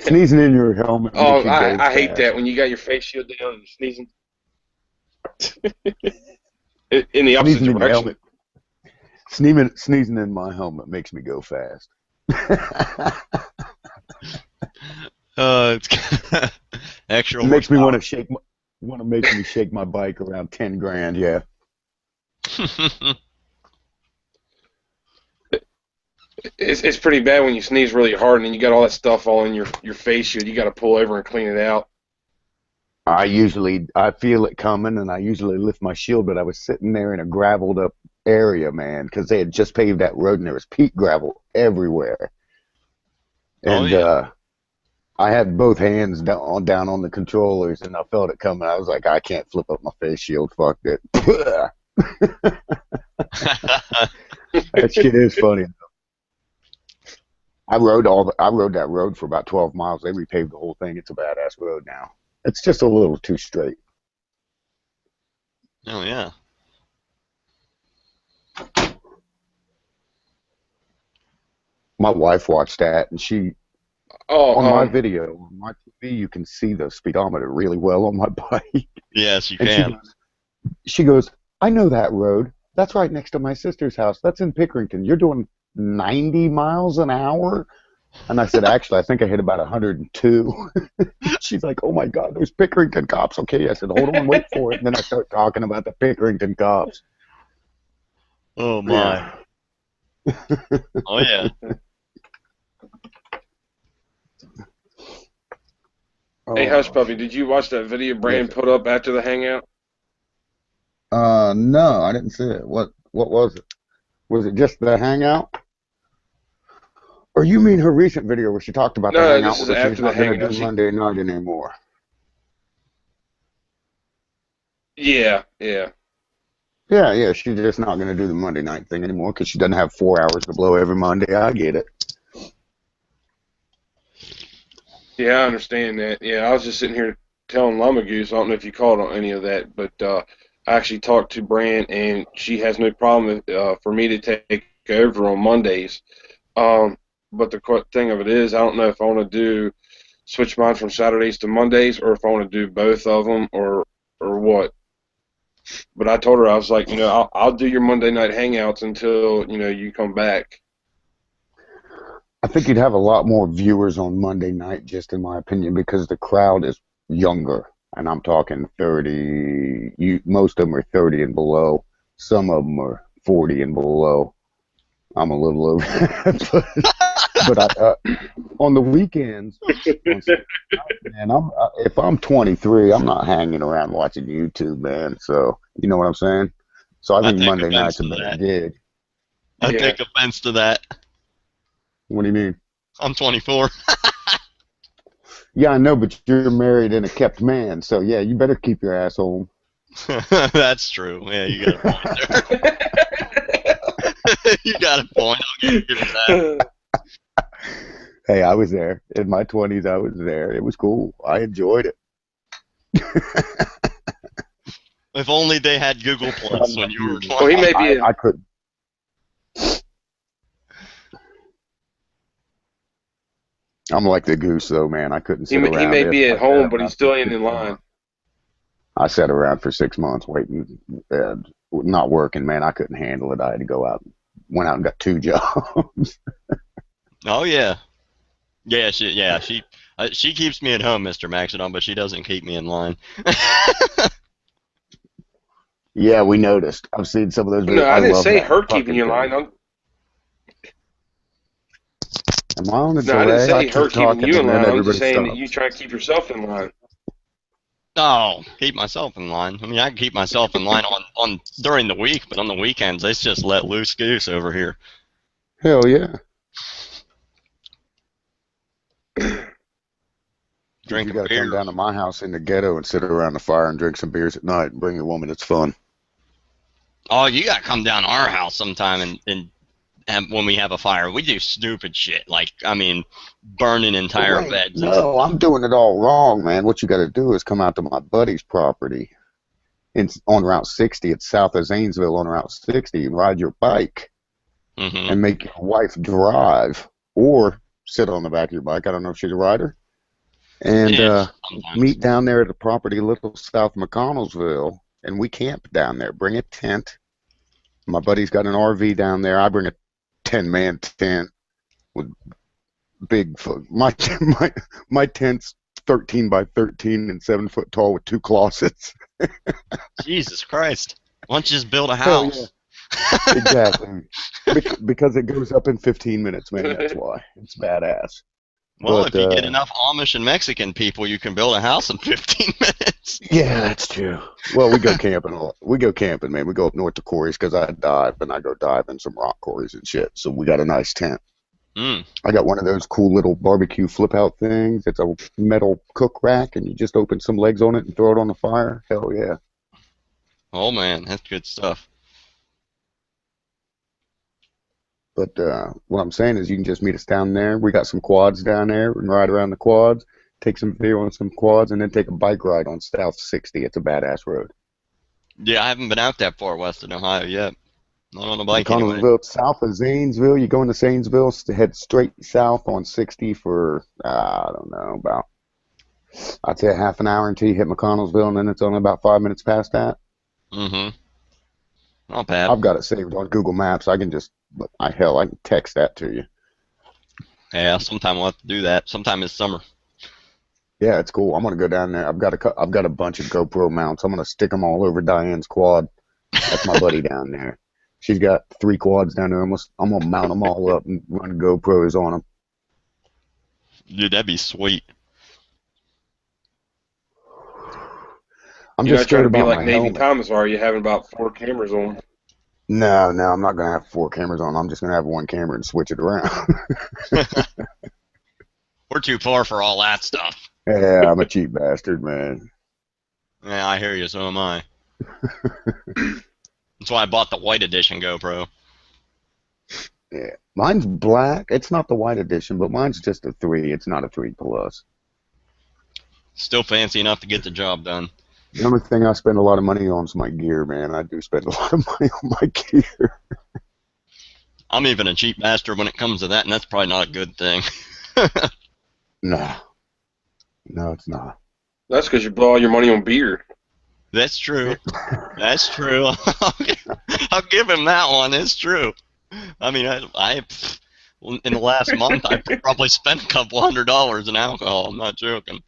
Sneezing in your helmet oh, makes you go I hate fast. that when you got your face shield down and you're sneezing in the opposite Sneezing in your direction. helmet. Sneezing in my helmet makes me go fast. It's extra Makes me want horsepower. to make me shake my bike around 10 grand. Yeah. It's pretty bad when you sneeze really hard and then you got all that stuff all in your face shield. You got to pull over and clean it out. I feel it coming, and I usually lift my shield, but I was sitting there in a graveled up area, man, because they had just paved that road and there was peat gravel everywhere. Oh And yeah. I had both hands down on the controllers, and I felt it coming. I was like, I can't flip up my face shield. Fuck it. That shit is funny. I rode that road for about 12 miles. They repaved the whole thing. It's a badass road now. It's just a little too straight. Oh yeah. My wife watched that, and Oh, on my video, on my TV, you can see the speedometer really well on my bike. Yes, you And can. she goes, I know that road. That's right next to my sister's house. That's in Pickerington. You're doing 90 miles an hour? And I said, actually, I think I hit about 102. She's like, oh my God, there's Pickerington cops. Okay. I said, hold on, wait for it. And then I start talking about the Pickerington cops. Oh my. Yeah. Oh yeah. hey, Hush Oh, Puppy, did you watch that video yes. Brand put up after the hangout? No, I didn't see it. What was it? Was it just the hangout? Or you mean her recent video where she talked about the No, hangout this is where she's after the not going to hangout. do Monday night anymore? Yeah. Yeah, she's just not going to do the Monday night thing anymore because she doesn't have 4 hours to blow every Monday. I get it. Yeah, I understand that. Yeah, I was just sitting here telling Llama Goose. I don't know if you called on any of that, but I actually talked to Brand, and she has no problem for me to take over on Mondays. Um, but the thing of it is, I don't know if I want to do switch mine from Saturdays to Mondays, or if I want to do both of them, or what. But I told her I was like, I'll do your Monday night hangouts until you come back. I think you'd have a lot more viewers on Monday night, just in my opinion, because the crowd is younger. And I'm talking 30. Most of them are 30 and below. Some of them are 40 and below. I'm a little over that. But on the weekends, on Saturday night, man, if I'm 23, I'm not hanging around watching YouTube, man. So, you know what I'm saying? So I I think take Monday offense night's a to better that. gig. I Yeah. take offense to that. What do you mean? I'm 24. Yeah, I know, but you're married and a kept man, so yeah, you better keep your ass home. That's true. Yeah, you got a point there. You got a point. I'll give you that. Hey, I was there. In my 20s, I was there. It was cool. I enjoyed it. If only they had Google Plus I'm when like you were you. 20. Well, he may be I couldn't. I'm like the goose, though, man. I couldn't sit he around may it. be I at sat home, but around he's for still ain't six in line. months. I sat around for 6 months waiting and not working, man. I couldn't handle it. I had to go out. Went out and got 2 jobs. Oh yeah, she keeps me at home, Mr. Maxodom, but she doesn't keep me in line. Yeah, we noticed. I've seen some of those No, videos. I I didn't love say that her keeping fucking you in line. thing. Am I on a No, I didn't delay? I say her keep keeping talking you in and then line. I'm just everybody saying that you stops. try to keep yourself in line. Oh, keep myself in line. I mean, I can keep myself in line on during the week, but on the weekends, it's just let loose goose over here. Hell yeah. Dude, you Drinking got to come beer. down to my house in the ghetto and sit around the fire and drink some beers at night and bring your woman. It's fun. Oh, you gotta come down to our house sometime and when we have a fire. We do stupid shit, like, I mean, burning entire Wait, beds and no, stuff. I'm doing it all wrong, man. What you got to do is come out to my buddy's property on Route 60. It's south of Zanesville on Route 60, and ride your bike Mm-hmm. and make your wife drive or sit on the back of your bike. I don't know if she's a rider. And Yeah, sometimes. meet down there at the property a little south of McConnellsville, and we camp down there. Bring a tent. My buddy's got an RV down there. I bring a 10-man tent with big. My tent's 13 by 13 and 7 foot tall with 2 closets. Jesus Christ. Why don't you just build a Hell yeah. house? Exactly. Because it goes up in 15 minutes, man. That's why. It's badass. Well, But if you get enough Amish and Mexican people, you can build a house in 15 minutes. yeah, that's true. Well, we go camping. We go camping, man. We go up north to quarries because I dive, and I go dive in some rock quarries and shit. So we got a nice tent. Mm. I got one of those cool little barbecue flip-out things. It's a metal cook rack, and you just open some legs on it and throw it on the fire. Hell yeah. Oh, man, that's good stuff. But what I'm saying is you can just meet us down there. We got some quads down there and ride around the quads, take some video on some quads, and then take a bike ride on South 60. It's a badass road. Yeah, I haven't been out that far west in Ohio yet. Not on a bike anyway. McConnellsville, south of Zanesville. You go into Zanesville, head straight south on 60 for, I don't know, about, I'd say a half an hour until you hit McConnellsville, and then it's only about 5 minutes past that. Mm-hmm. Not bad. I've got it saved on Google Maps. I can just, I can text that to you. Yeah, sometime we'll have to do that. Sometime this summer. Yeah, it's cool. I'm gonna go down there. I've got a bunch of GoPro mounts. I'm gonna stick them all over Diane's quad. That's my buddy down there. She's got 3 quads down there. I'm gonna mount them all up and run GoPros on them. Dude, that'd be sweet. I'm You're just not trying scared to be about like my Navy helmet. Thomas, are you? Having about 4 cameras on. No, I'm not gonna have 4 cameras on. I'm just gonna have 1 camera and switch it around. We're too far for all that stuff. Yeah, I'm a cheap bastard, man. Yeah, I hear you, so am I. That's why I bought the white edition GoPro. Yeah, mine's black. It's not the white edition, but mine's just a 3. It's not a 3 Plus. Still fancy enough to get the job done. The only thing I spend a lot of money on is my gear, man. I do spend a lot of money on my gear. I'm even a cheap bastard when it comes to that, and that's probably not a good thing. No, it's not. That's because you blow all your money on beer. That's true. That's true. I'll give him that one. It's true. I mean, in the last month, I probably spent a couple $100 in alcohol. I'm not joking.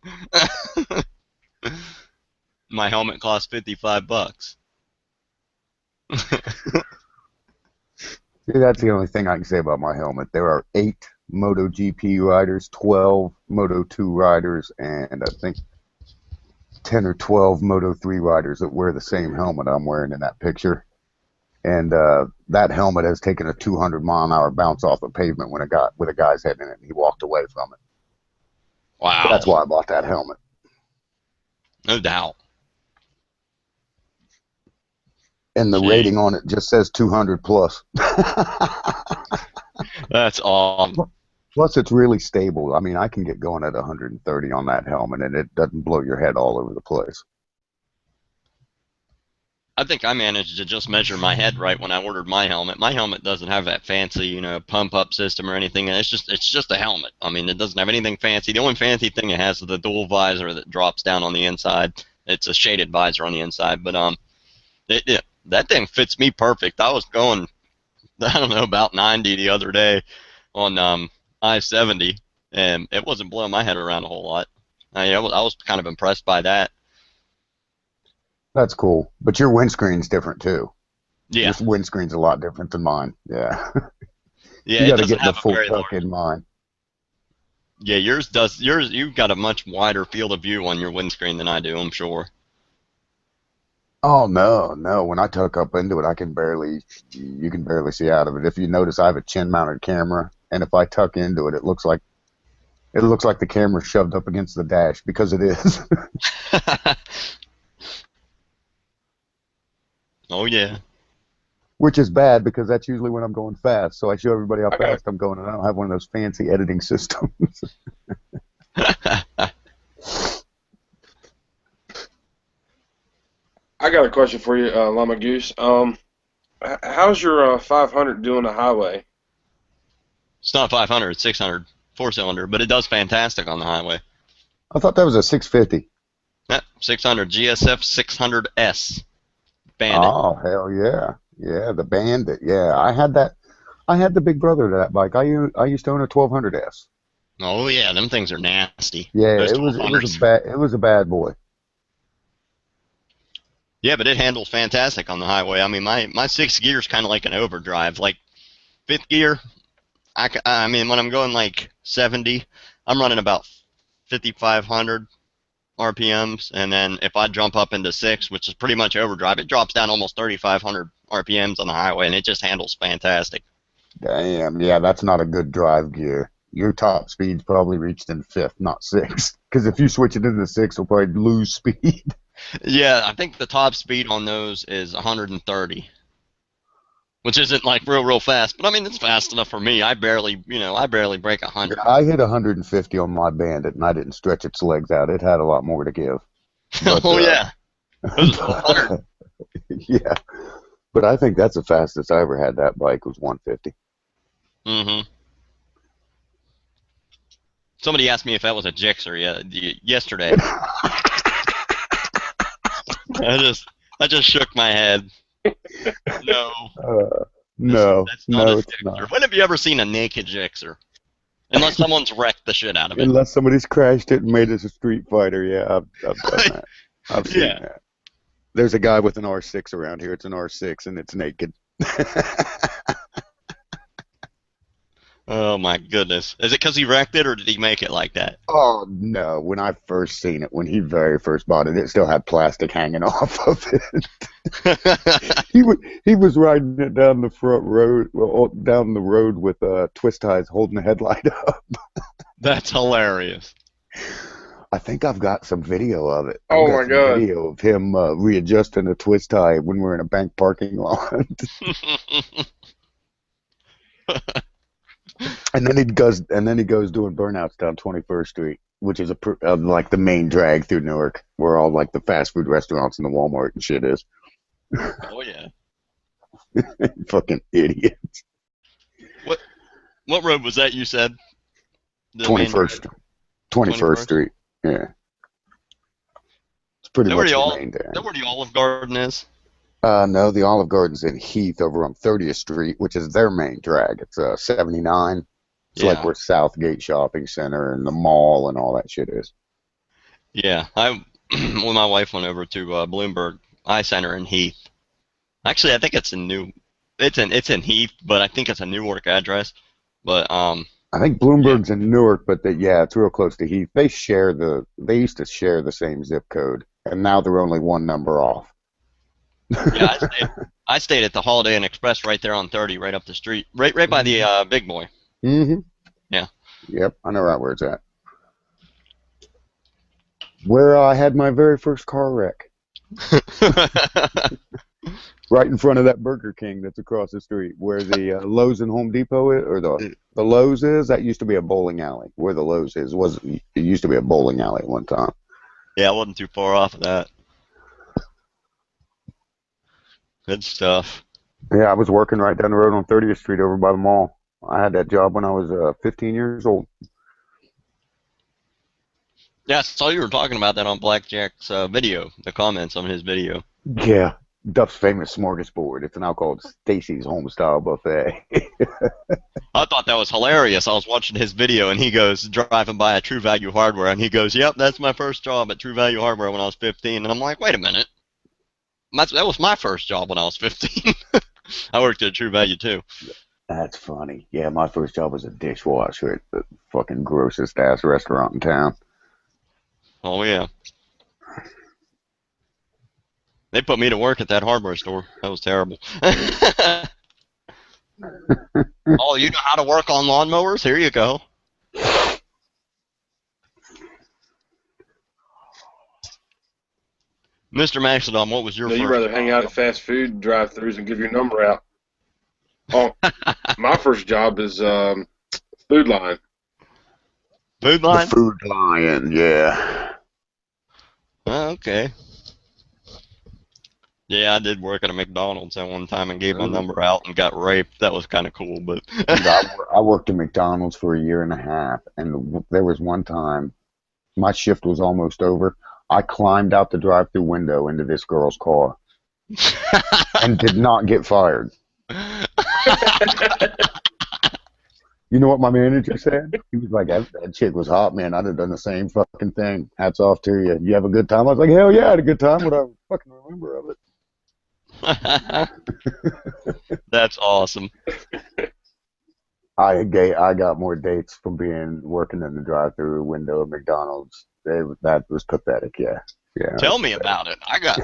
My helmet cost $55. See, that's the only thing I can say about my helmet. There are 8 MotoGP riders, 12 Moto2 riders, and I think 10 or 12 Moto3 riders that wear the same helmet I'm wearing in that picture. And that helmet has taken a 200-mile-an-hour bounce off the pavement with a guy's head in it, and he walked away from it. Wow. That's why I bought that helmet. No doubt. And the Gee. rating on it just says 200 plus. That's awesome. Plus, it's really stable. I mean, I can get going at 130 on that helmet, and it doesn't blow your head all over the place. I think I managed to just measure my head right when I ordered my helmet. My helmet doesn't have that fancy, pump-up system or anything. It's just a helmet. I mean, it doesn't have anything fancy. The only fancy thing it has is the dual visor that drops down on the inside. It's a shaded visor on the inside, but that thing fits me perfect. I was going, I don't know, about 90 the other day on I-70, and it wasn't blowing my head around a whole lot. I was kind of impressed by that. That's cool. But your windscreen's different, too. Yeah. Your windscreen's a lot different than mine. Yeah. Yeah, You it got to doesn't get the have a full very tuck large. in mine. Yeah, you've got a much wider field of view on your windscreen than I do, I'm sure. Oh, no. When I tuck up into it, you can barely see out of it. If you notice, I have a chin-mounted camera, and if I tuck into it, it looks like the camera's shoved up against the dash, because it is. Oh, yeah. Which is bad, because that's usually when I'm going fast. So I show everybody how Okay. fast I'm going, and I don't have one of those fancy editing systems. I got a question for you, Llama Goose. How's your 500 doing the highway? It's not 500, it's 600, four-cylinder, but it does fantastic on the highway. I thought that was a 650. Yep, 600, GSF 600S Bandit. Oh, hell yeah. Yeah, the Bandit. Yeah, I had that. I had the big brother to that bike. I used to own a 1200S. Oh yeah, them things are nasty. Yeah, Those it was a 1200s. bad boy. Yeah, but it handles fantastic on the highway. I mean, my sixth gear is kind of like an overdrive. Like fifth gear, I mean, when I'm going like 70, I'm running about 5,500 RPMs, and then if I jump up into six, which is pretty much overdrive, it drops down almost 3,500 RPMs on the highway, and it just handles fantastic. Damn, yeah, that's not a good drive gear. Your top speed's probably reached in fifth, not six. Because if you switch it into six, you'll probably lose speed. Yeah, I think the top speed on those is 130, which isn't like real fast, but I mean it's fast enough for me. I barely break 100. I hit 150 on my Bandit, and I didn't stretch its legs out. It had a lot more to give. But Oh yeah, it was 100. yeah, but I think that's the fastest I ever had. That bike was 150. Mm-hmm. Somebody asked me if that was a Gixxer yesterday. I just shook my head. No, No, that's not a no, it's Gixxer. not. When have you ever seen a naked Gixxer? Unless someone's wrecked the shit out of it. Unless somebody's crashed it and made it a Street Fighter. Yeah, I've done that. I've seen Yeah. that. There's a guy with an R6 around here. It's an R6 and it's naked. Oh my goodness. Is it because he wrecked it, or did he make it like that? Oh no! When I first seen it, when he very first bought it, it still had plastic hanging off of it. He was riding it down the front road, well, down the road with twist ties holding the headlight up. That's hilarious. I think I've got some video of it. I've Oh got my some God. video of him readjusting a twist tie when we're in a bank parking lot. And then he goes doing burnouts down 21st Street, which is like the main drag through Newark, where all like the fast food restaurants and the Walmart and shit is. Oh yeah. Fucking idiot. What road was that you said? The main 21st, road? 21st 21st? Is Street. Yeah, it's pretty that where much the the Olive, main is that drag. where the Olive Garden is? No, the Olive Garden's in Heath over on 30th Street, which is their main drag. It's 79. It's like Yeah. where Southgate Shopping Center and the mall and all that shit is. Yeah. I when my wife went over to Bloomberg Eye Center in Heath. Actually, I think it's in Heath, but I think it's a Newark address. But I think yeah. Bloomberg's in Newark, but yeah, it's real close to Heath. They used to share the same zip code, and now they're only one number off. Yeah, I stayed at the Holiday Inn Express right there on 30, right up the street, right by the Big Boy. Mm-hmm. Yeah. Yep, I know right where it's at. Where I had my very first car wreck, right in front of that Burger King that's across the street, where the Lowe's and Home Depot is, or the Lowe's is. That used to be a bowling alley. Where the Lowe's is it used to be a bowling alley at one time. Yeah, I wasn't too far off of that. Good stuff. Yeah, I was working right down the road on 30th Street over by the mall. I had that job when I was 15 years old. Yeah, I saw you were talking about that on Blackjack's video, the comments on his video. Yeah, Duff's famous smorgasbord. It's now called Stacy's Homestyle Buffet. I thought that was hilarious. I was watching his video, and he goes driving by a True Value Hardware, and he goes, "Yep, that's my first job at True Value Hardware when I was 15." And I'm like, "Wait a minute, that was my first job when I was 15." I worked at True Value too. That's funny. Yeah, my first job was a dishwasher at the fucking grossest ass restaurant in town. Oh yeah, they put me to work at that hardware store. That was terrible. Oh, you know how to work on lawnmowers? Here you go. Mr. Maxodom, what was your No, you'd first rather hang job? out at fast food drive-thrus and give your number out. Oh, my first job is Food Line. Food The line? Food Lion, yeah. Oh, okay. Yeah, I did work at a McDonald's at one time and gave my number out and got raped. That was kind of cool, but Dude, I worked at McDonald's for a year and a half, and there was one time my shift was almost over. I climbed out the drive-through window into this girl's car and did not get fired. You know what my manager said? He was like, that chick was hot, man. I'd have done the same fucking thing. Hats off to you. You have a good time? I was like, hell yeah, I had a good time. What I fucking remember of it. That's awesome. I got more dates from working in the drive-through window at McDonald's. That was pathetic, yeah. Yeah. Tell me about it. I got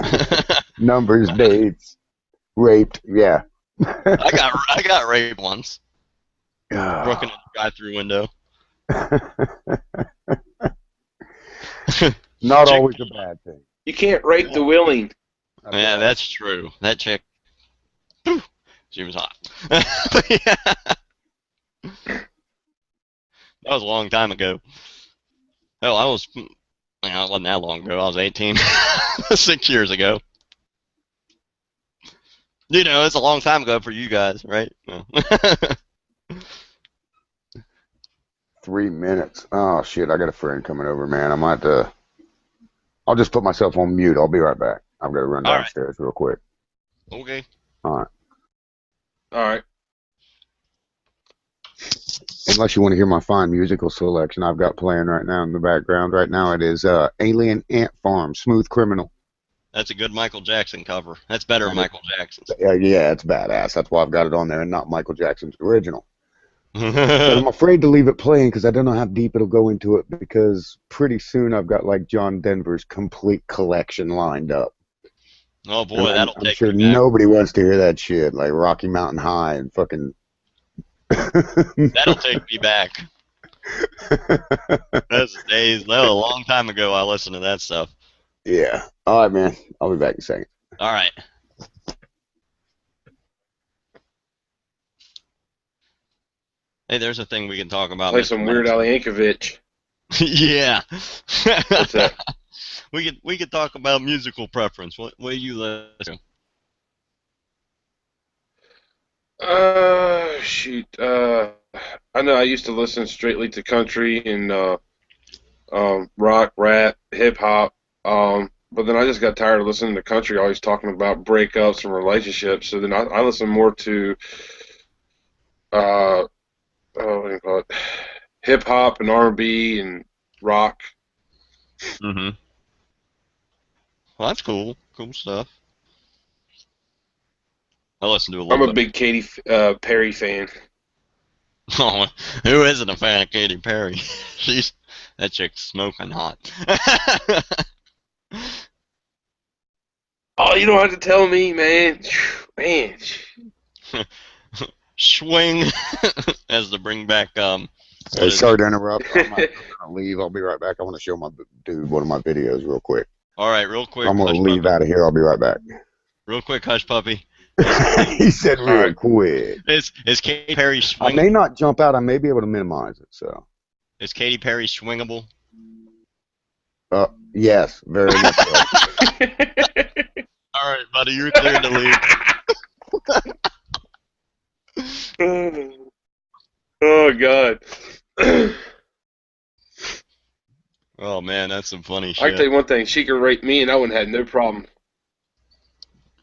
numbers, dates, raped, yeah. I got raped once. Working in the drive-through window. Not always a bad thing. You can't rape the willing. Yeah, that's true. That chick, she was hot. That was a long time ago. Hell, it wasn't that long ago. I was 18. 6 years ago. You know, it's a long time ago for you guys, right? 3 minutes. Oh, shit, I got a friend coming over, man. I might I'll just put myself on mute. I'll be right back. I've got to run downstairs real quick. Okay. All right. All right. Unless you want to hear my fine musical selection I've got playing right now in the background. Right now it is Alien Ant Farm, Smooth Criminal. That's a good Michael Jackson cover. That's better than Michael Jackson's. Yeah, it's badass. That's why I've got it on there and not Michael Jackson's original. But I'm afraid to leave it playing because I don't know how deep it'll go into it because pretty soon I've got like John Denver's complete collection lined up. Oh boy, that'll I'm take sure me back. Nobody wants to hear that shit, like Rocky Mountain High and fucking... That'll take me back. Those days, that was a long time ago I listened to that stuff. Yeah. All right, man. I'll be back in a second. All right. Hey, there's a thing we can talk about. Play some Weird Al Yankovic. Yeah. What's that? We could talk about musical preference. What do you listen to? Shoot. I know I used to listen straightly to country and rock, rap, hip hop. But then I just got tired of listening to country, always talking about breakups and relationships. So then I listen more to what do you call it? Hip hop and R&B and rock. Mm-hmm. Well, that's cool. Cool stuff. I listen to a little I'm a bit. big Katy Perry fan. Oh, who isn't a fan of Katy Perry? That chick's smoking hot. Oh, you don't have to tell me, man. Man. Swing as to bring back Hey, sorry to interrupt. I'm gonna leave. I'll be right back. I want to show my dude one of my videos real quick. All right, real quick. I'm gonna leave out of here. I'll be right back. Real quick, hush puppy. He said real quick. Is Katy Perry swingable? I may not jump out. I may be able to minimize it. So. Is Katy Perry swingable? Yes, very much so. All right, buddy, you're clear to leave. Oh God. Oh man, that's some funny shit. I can tell you one thing: she could rape me, and I wouldn't have no problem.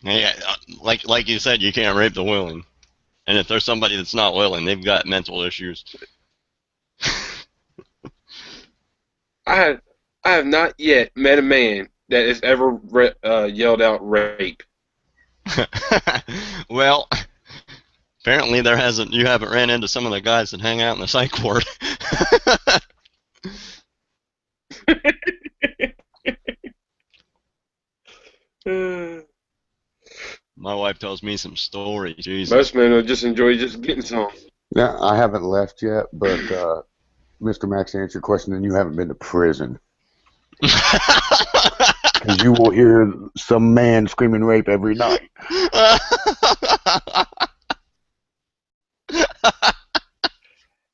Yeah, like you said, you can't rape the willing, and if there's somebody that's not willing, they've got mental issues. I have not yet met a man that has ever yelled out rape. Well, apparently you haven't ran into some of the guys that hang out in the psych ward. My wife tells me some stories. Jesus. Most men will just enjoy just getting some. Yeah, I haven't left yet, but Mr. Max, to answer your question, then you haven't been to prison. Because you will hear some man screaming rape every night.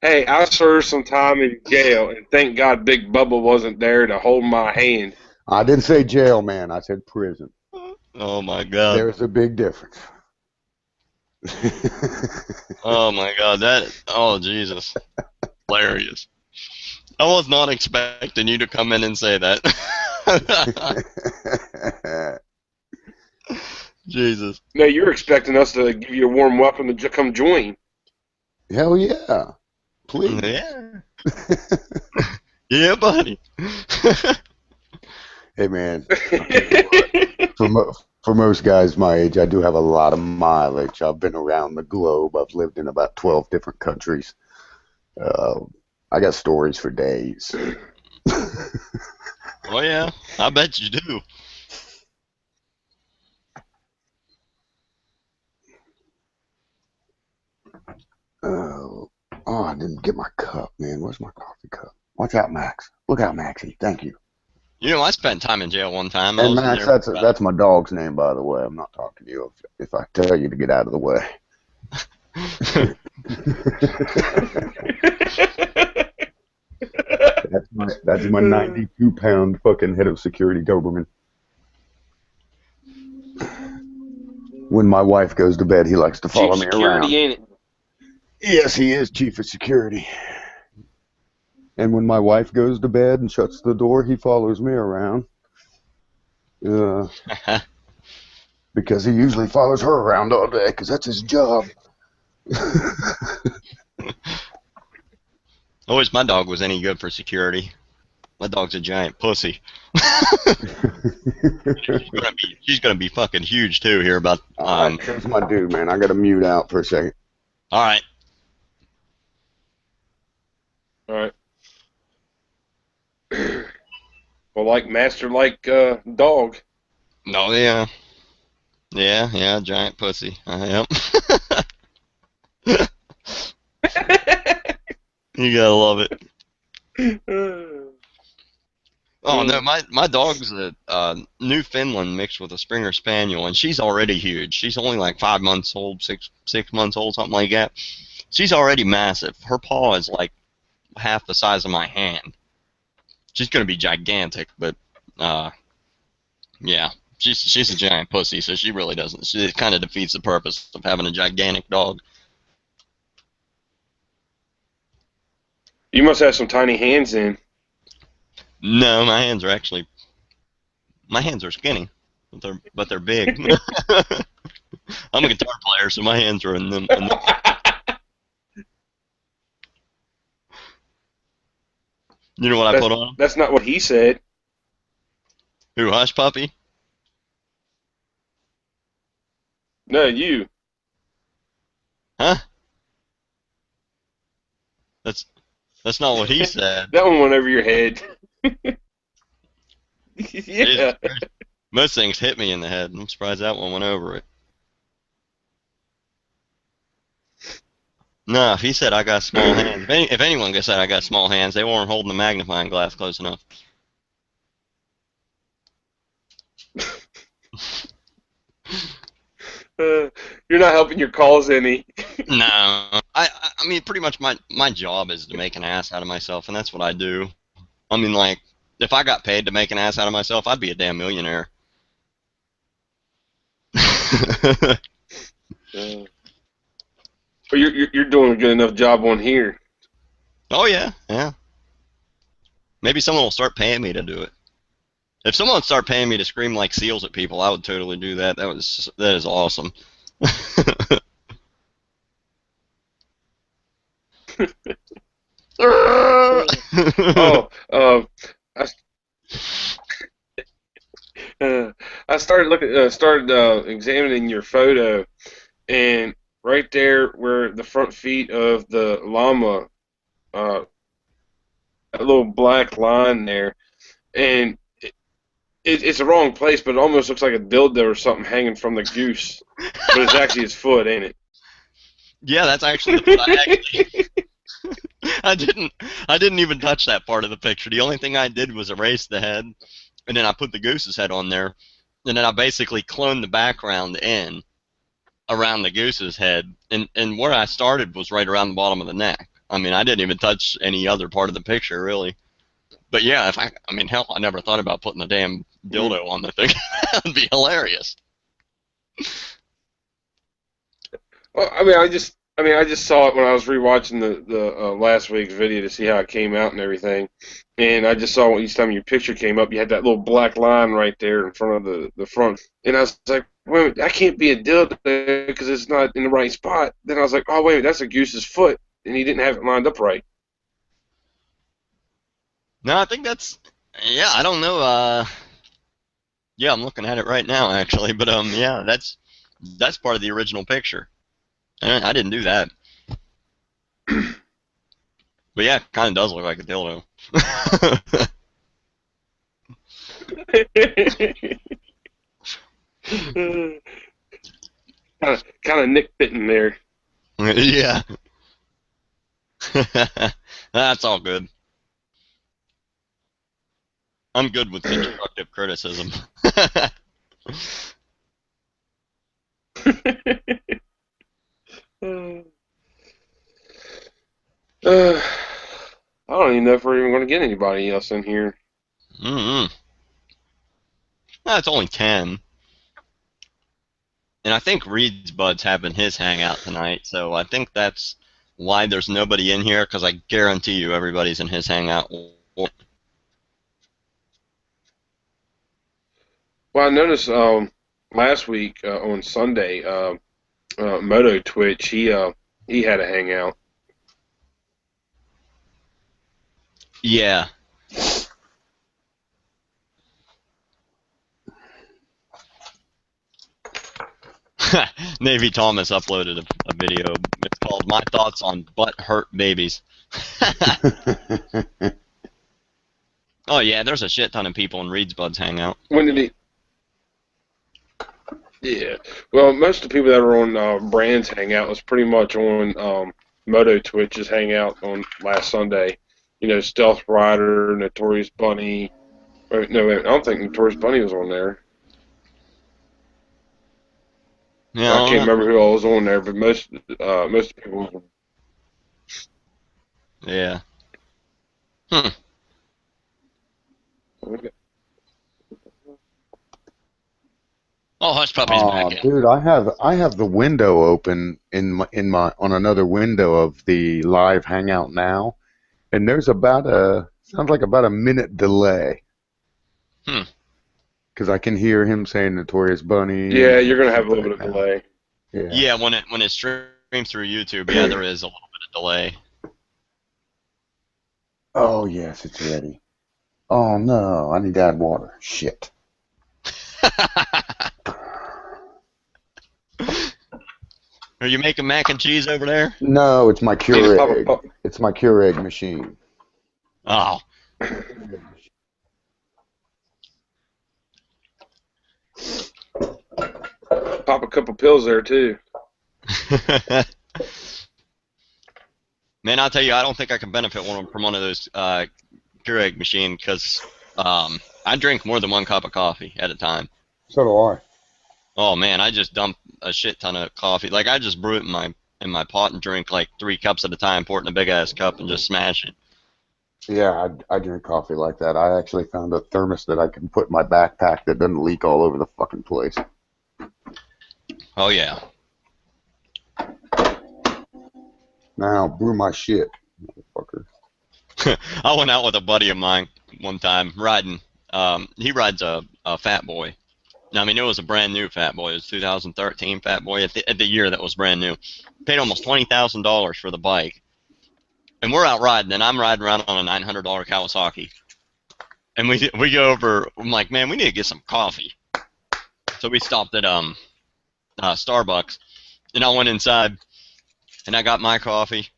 Hey, I served some time in jail, and thank God Big Bubba wasn't there to hold my hand. I didn't say jail, man. I said prison. Oh my God. There's a big difference. Oh my God. Oh Jesus. Hilarious. I was not expecting you to come in and say that. Jesus. No, you're expecting us to give you a warm welcome to come join. Hell yeah. Please. Yeah. Yeah, buddy. Hey, man. For most guys my age, I do have a lot of mileage. I've been around the globe. I've lived in about 12 different countries. I got stories for days. Oh yeah, I bet you do. I didn't get my cup, man. Where's my coffee cup? Watch out, Max. Look out, Maxie. Thank you. You know, I spent time in jail one time. I And was in Max, there. that's my dog's name, by the way. I'm not talking to you if I tell you to get out of the way. That's my 92-pound fucking head of security Doberman. When my wife goes to bed, he likes to follow me around. Security, ain't it? Yes, he is chief of security. And when my wife goes to bed and shuts the door, he follows me around. Because he usually follows her around all day, because that's his job. I wish my dog was any good for security. My dog's a giant pussy. She's gonna be fucking huge too here about. Here's my dude, man. I gotta mute out for a second. All right. All right. Well, like master, like dog. No, yeah. Yeah, giant pussy. I am. You gotta love it. Oh no, my dog's a Newfoundland mixed with a Springer Spaniel, and she's already huge. She's only like 5 months old, six months old, something like that. She's already massive. Her paw is like half the size of my hand. She's gonna be gigantic, but yeah, she's a giant pussy, so she really doesn't. It kind of defeats the purpose of having a gigantic dog. You must have some tiny hands then. No, my hands are skinny, but they're big. I'm a guitar player, so my hands are in them. You know what I put on them? That's not what he said. Who, Hush Puppy? No, you. Huh? That's not what he said. That one went over your head. Yeah. Most things hit me in the head. I'm surprised that one went over it. No, if he said I got small hands, if anyone said I got small hands, they weren't holding the magnifying glass close enough. You're not helping your cause any. No, I mean, pretty much my job is to make an ass out of myself, and that's what I do. I mean, like, if I got paid to make an ass out of myself, I'd be a damn millionaire. But you're doing a good enough job on here. Oh yeah. Maybe someone will start paying me to do it. If someone would start paying me to scream like seals at people, I would totally do that. That is awesome. I started examining your photo, and right there where the front feet of the llama, a little black line there, and it's the wrong place, but it almost looks like a dildo or something hanging from the goose, but it's actually his foot, ain't it? Yeah, that's actually the foot. I didn't even touch that part of the picture. The only thing I did was erase the head, and then I put the goose's head on there, and then I basically cloned the background in around the goose's head, and where I started was right around the bottom of the neck. I mean, I didn't even touch any other part of the picture, really. But yeah, I mean, hell, I never thought about putting the damn dildo on the thing. That would be hilarious. Well, I just saw it when I was rewatching the last week's video to see how it came out and everything, and I just saw each time your picture came up, you had that little black line right there in front of the front, and I was like, wait a minute, that can't be a dildo because it's not in the right spot. Then I was like, oh wait, that's a goose's foot, and he didn't have it lined up right. No, I think that's. Yeah, I don't know. Yeah, I'm looking at it right now actually, but yeah, that's part of the original picture. I didn't do that. But yeah, it kind of does look like a dildo. kind of nick fitting there. Yeah. That's all good. I'm good with constructive criticism. I don't even know if we're even going to get anybody else in here. Mm-hmm. It's only 10. And I think Reed's Bud's having his hangout tonight, so I think that's why there's nobody in here, because I guarantee you everybody's in his hangout. Well, I noticed last week on Sunday, Moto Twitch, he had a hangout. Yeah. Navy Thomas uploaded a video. It's called My Thoughts on Butt Hurt Babies. Oh yeah, there's a shit ton of people in Reed's Bud's hangout. When did he? Yeah. Well, most of the people that were on Brand's hangout was pretty much on Moto Twitch's hangout on last Sunday. You know, Stealth Rider, Notorious Bunny. No, wait, I don't think Notorious Bunny was on there. Yeah, I can't remember who all was on there, but most people. Yeah. Oh, Hush Puppy's back in. Dude, I have the window open in my on another window of the live hangout now, and there's sounds like about a minute delay. Because I can hear him saying Notorious Bunny. Yeah, you're gonna have a little bit of delay. Yeah, when it streams through YouTube, yeah, there is a little bit of delay. Oh yes, it's ready. Oh no, I need to add water. Shit. Are you making mac and cheese over there? No, it's my Keurig. It's my Keurig machine. Oh. Pop a couple pills there too. Man, I'll tell you, I don't think I can benefit from one of those Keurig machines because I drink more than one cup of coffee at a time. So do I. Oh man, I just dump a shit ton of coffee. Like I just brew it in my pot and drink like 3 cups at a time, pour it in a big ass cup and just smash it. Yeah, I drink coffee like that. I actually found a thermos that I can put in my backpack that doesn't leak all over the fucking place. Oh yeah. Now brew my shit, motherfucker. I went out with a buddy of mine one time riding. He rides a Fat Boy. I mean, it was a brand new Fat Boy. It was 2013 Fat Boy at the year that was brand new. Paid almost $20,000 for the bike. And we're out riding, and I'm riding around on a $900 Kawasaki. And we go over. I'm like, man, we need to get some coffee. So we stopped at Starbucks, and I went inside, and I got my coffee.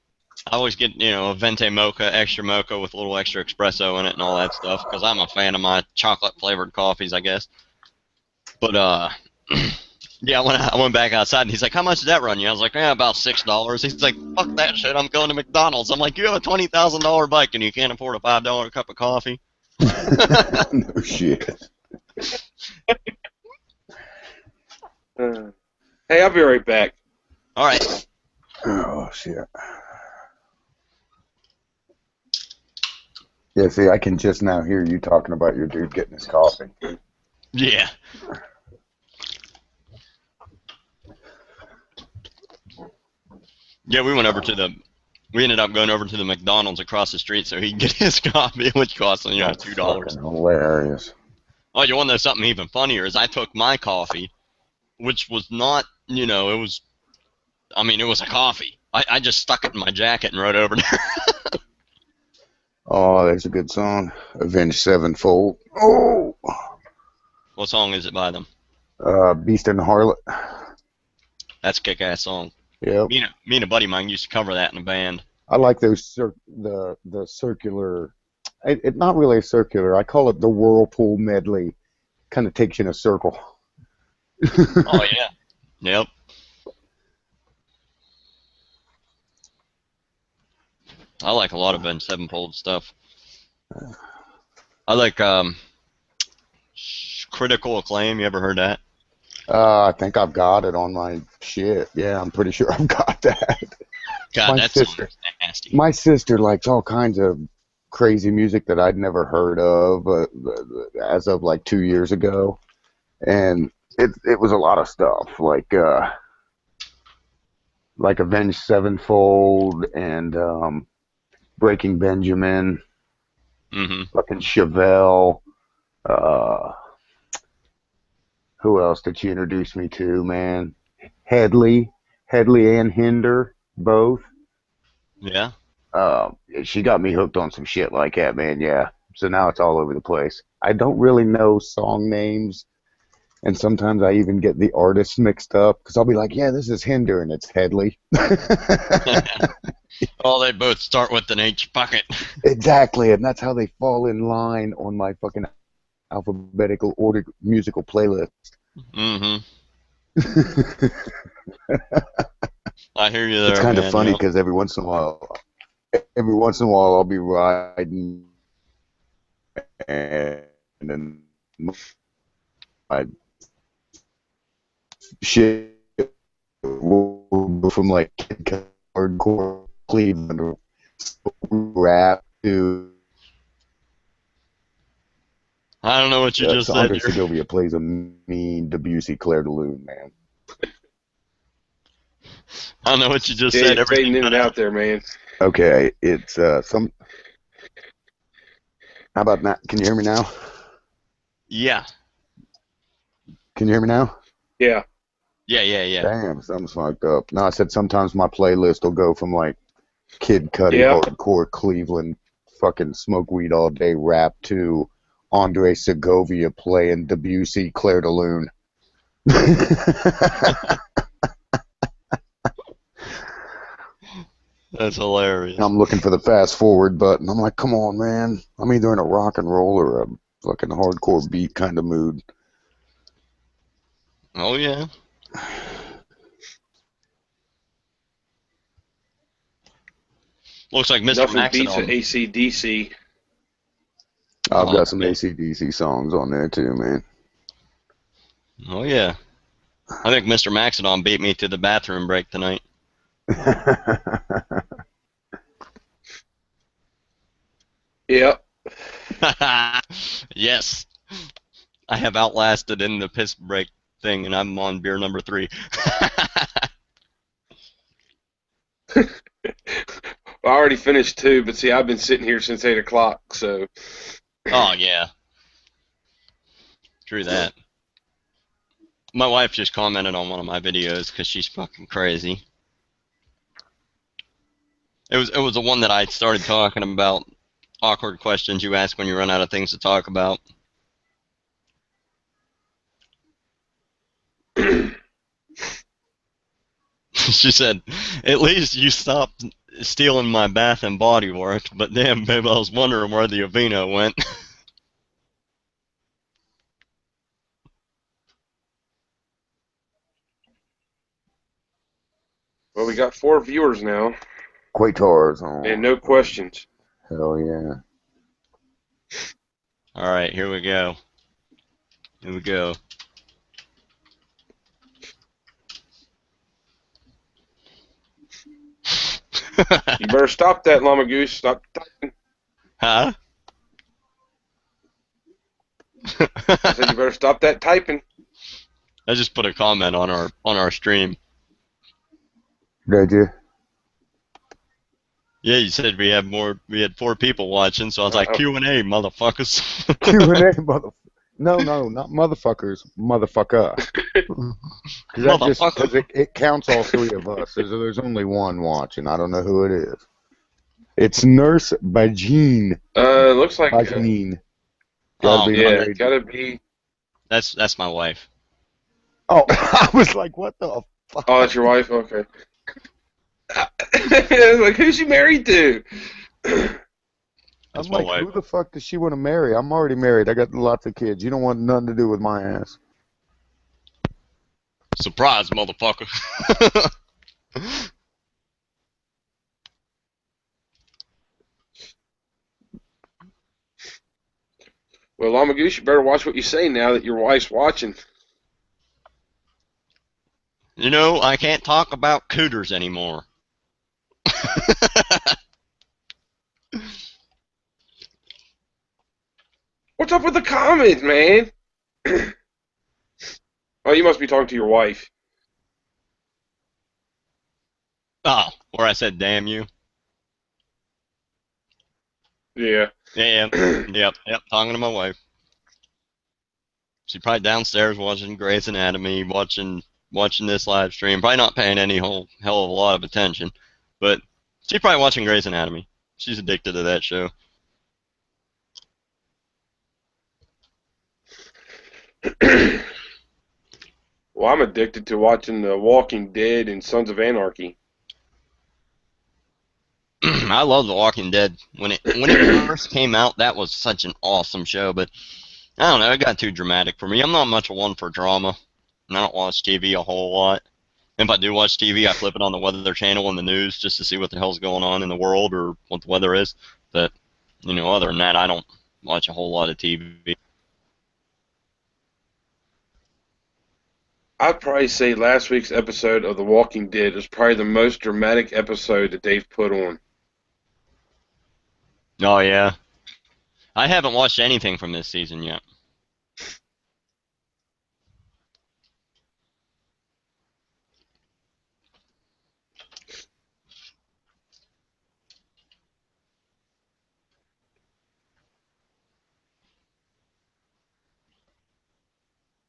I always get, a venti mocha, extra mocha with a little extra espresso in it and all that stuff, because I'm a fan of my chocolate-flavored coffees, I guess. But, yeah, I went back outside, and he's like, how much did that run you? I was like, yeah, about $6. He's like, fuck that shit, I'm going to McDonald's. I'm like, you have a $20,000 bike, and you can't afford a $5 cup of coffee? No shit. Hey, I'll be right back. All right. Oh, shit. Yeah, see, I can just now hear you talking about your dude getting his coffee. Yeah. Yeah, we went over to the. We ended up going over to the McDonald's across the street so he could get his coffee, which cost him, That's $2. fucking hilarious. Oh, you want to know something even funnier? Is I took my coffee, which was not, it was. I mean, it was a coffee. I just stuck it in my jacket and rode over there. Oh, there's a good song. Avenged Sevenfold. Oh! What song is it by them? Beast and Harlot. That's a kick-ass song. Yep. Me and a buddy of mine used to cover that in a band. I like those the circular. It's not really a circular. I call it the whirlpool medley. Kind of takes you in a circle. Oh yeah. Yep. I like a lot of Ben Sevenfold stuff. I like Critical Acclaim. You ever heard that? I think I've got it on my shit. Yeah, I'm pretty sure I've got that. God, that song is nasty. My sister likes all kinds of crazy music that I'd never heard of as of like 2 years ago, and it was a lot of stuff like Avenged Sevenfold and Breaking Benjamin, fucking Chevelle. Who else did she introduce me to, man? Headley and Hinder, both. Yeah. She got me hooked on some shit like that, man. Yeah. So now it's all over the place. I don't really know song names, and sometimes I even get the artists mixed up because I'll be like, "Yeah, this is Hinder," and it's Headley. Oh, they both start with an H bucket. Exactly, and that's how they fall in line on my fucking alphabetical order musical playlist. I hear you there. It's kind of funny because because every once in a while I'll be riding and then my shit will go from like hardcore Cleveland rap to I don't know what you just said. Andre Segovia plays a mean Debussy Claire de Lune, man. I don't know what you just said. Everything in and out there, man. Okay, it's some. How about that? Can you hear me now? Yeah. Can you hear me now? Yeah. Yeah. Damn, something's fucked up. No, I said sometimes my playlist will go from like Kid Cudi, hardcore Cleveland, fucking smoke weed all day rap to Andre Segovia playing Debussy Claire de Lune. That's hilarious. I'm looking for the fast forward button. I'm like, come on, man. I'm either in a rock and roll or a fucking hardcore beat kind of mood. Oh, yeah. Looks like Mr. Nothing beats an Maxodom. AC/DC. I've got some AC/DC songs on there too, man. Oh, yeah. I think Mr. Maxodom beat me to the bathroom break tonight. Yep. Yes. I have outlasted in the piss break thing, and I'm on beer number 3. I already finished 2, but see, I've been sitting here since 8 o'clock, so. Oh, yeah. True that. My wife just commented on one of my videos because she's fucking crazy. It was the one that I started talking about awkward questions you ask when you run out of things to talk about. She said, "At least you stopped stealing my Bath and Body Works, but damn, babe, I was wondering where the Aveeno went." Well, we got 4 viewers now. Quatars on. And no questions. Hell yeah. All right, here we go. Here we go. You better stop that, Llama Goose. Stop typing. Huh? I said you better stop that typing. I just put a comment on our stream. Did you? Yeah, you said we had 4 people watching, so I was like, Q&A, motherfuckers. Q&A, No, not motherfuckers, motherfucker. Because it counts all 3 of us. There's only one watching. I don't know who it is. It's Nurse Bajeen. Looks like. Bajeen. Gotta be. That's my wife. Oh, I was like, what the fuck? Oh, that's your wife? Okay. Like, who's she married to? I'm like, who the fuck does she want to marry? I'm already married. I got lots of kids. You don't want nothing to do with my ass. Surprise, motherfucker. Well, Llama Goose, you better watch what you say now that your wife's watching. You know, I can't talk about cooters anymore. What's up with the comments, man? Oh, you must be talking to your wife. Oh, where I said, damn you. Yeah. Yeah, yep, talking to my wife. She's probably downstairs watching Grey's Anatomy, watching this live stream, probably not paying any hell of a lot of attention, but she's probably watching Grey's Anatomy. She's addicted to that show. Well, I'm addicted to watching The Walking Dead and Sons of Anarchy. I love The Walking Dead. When it first came out, that was such an awesome show, but I don't know, it got too dramatic for me. I'm not much of one for drama, and I don't watch TV a whole lot. If I do watch TV, I flip it on the Weather Channel and the news just to see what the hell's going on in the world or what the weather is. But, you know, other than that, I don't watch a whole lot of TV. I'd probably say last week's episode of The Walking Dead is probably the most dramatic episode that they've put on. Oh, yeah. I haven't watched anything from this season yet.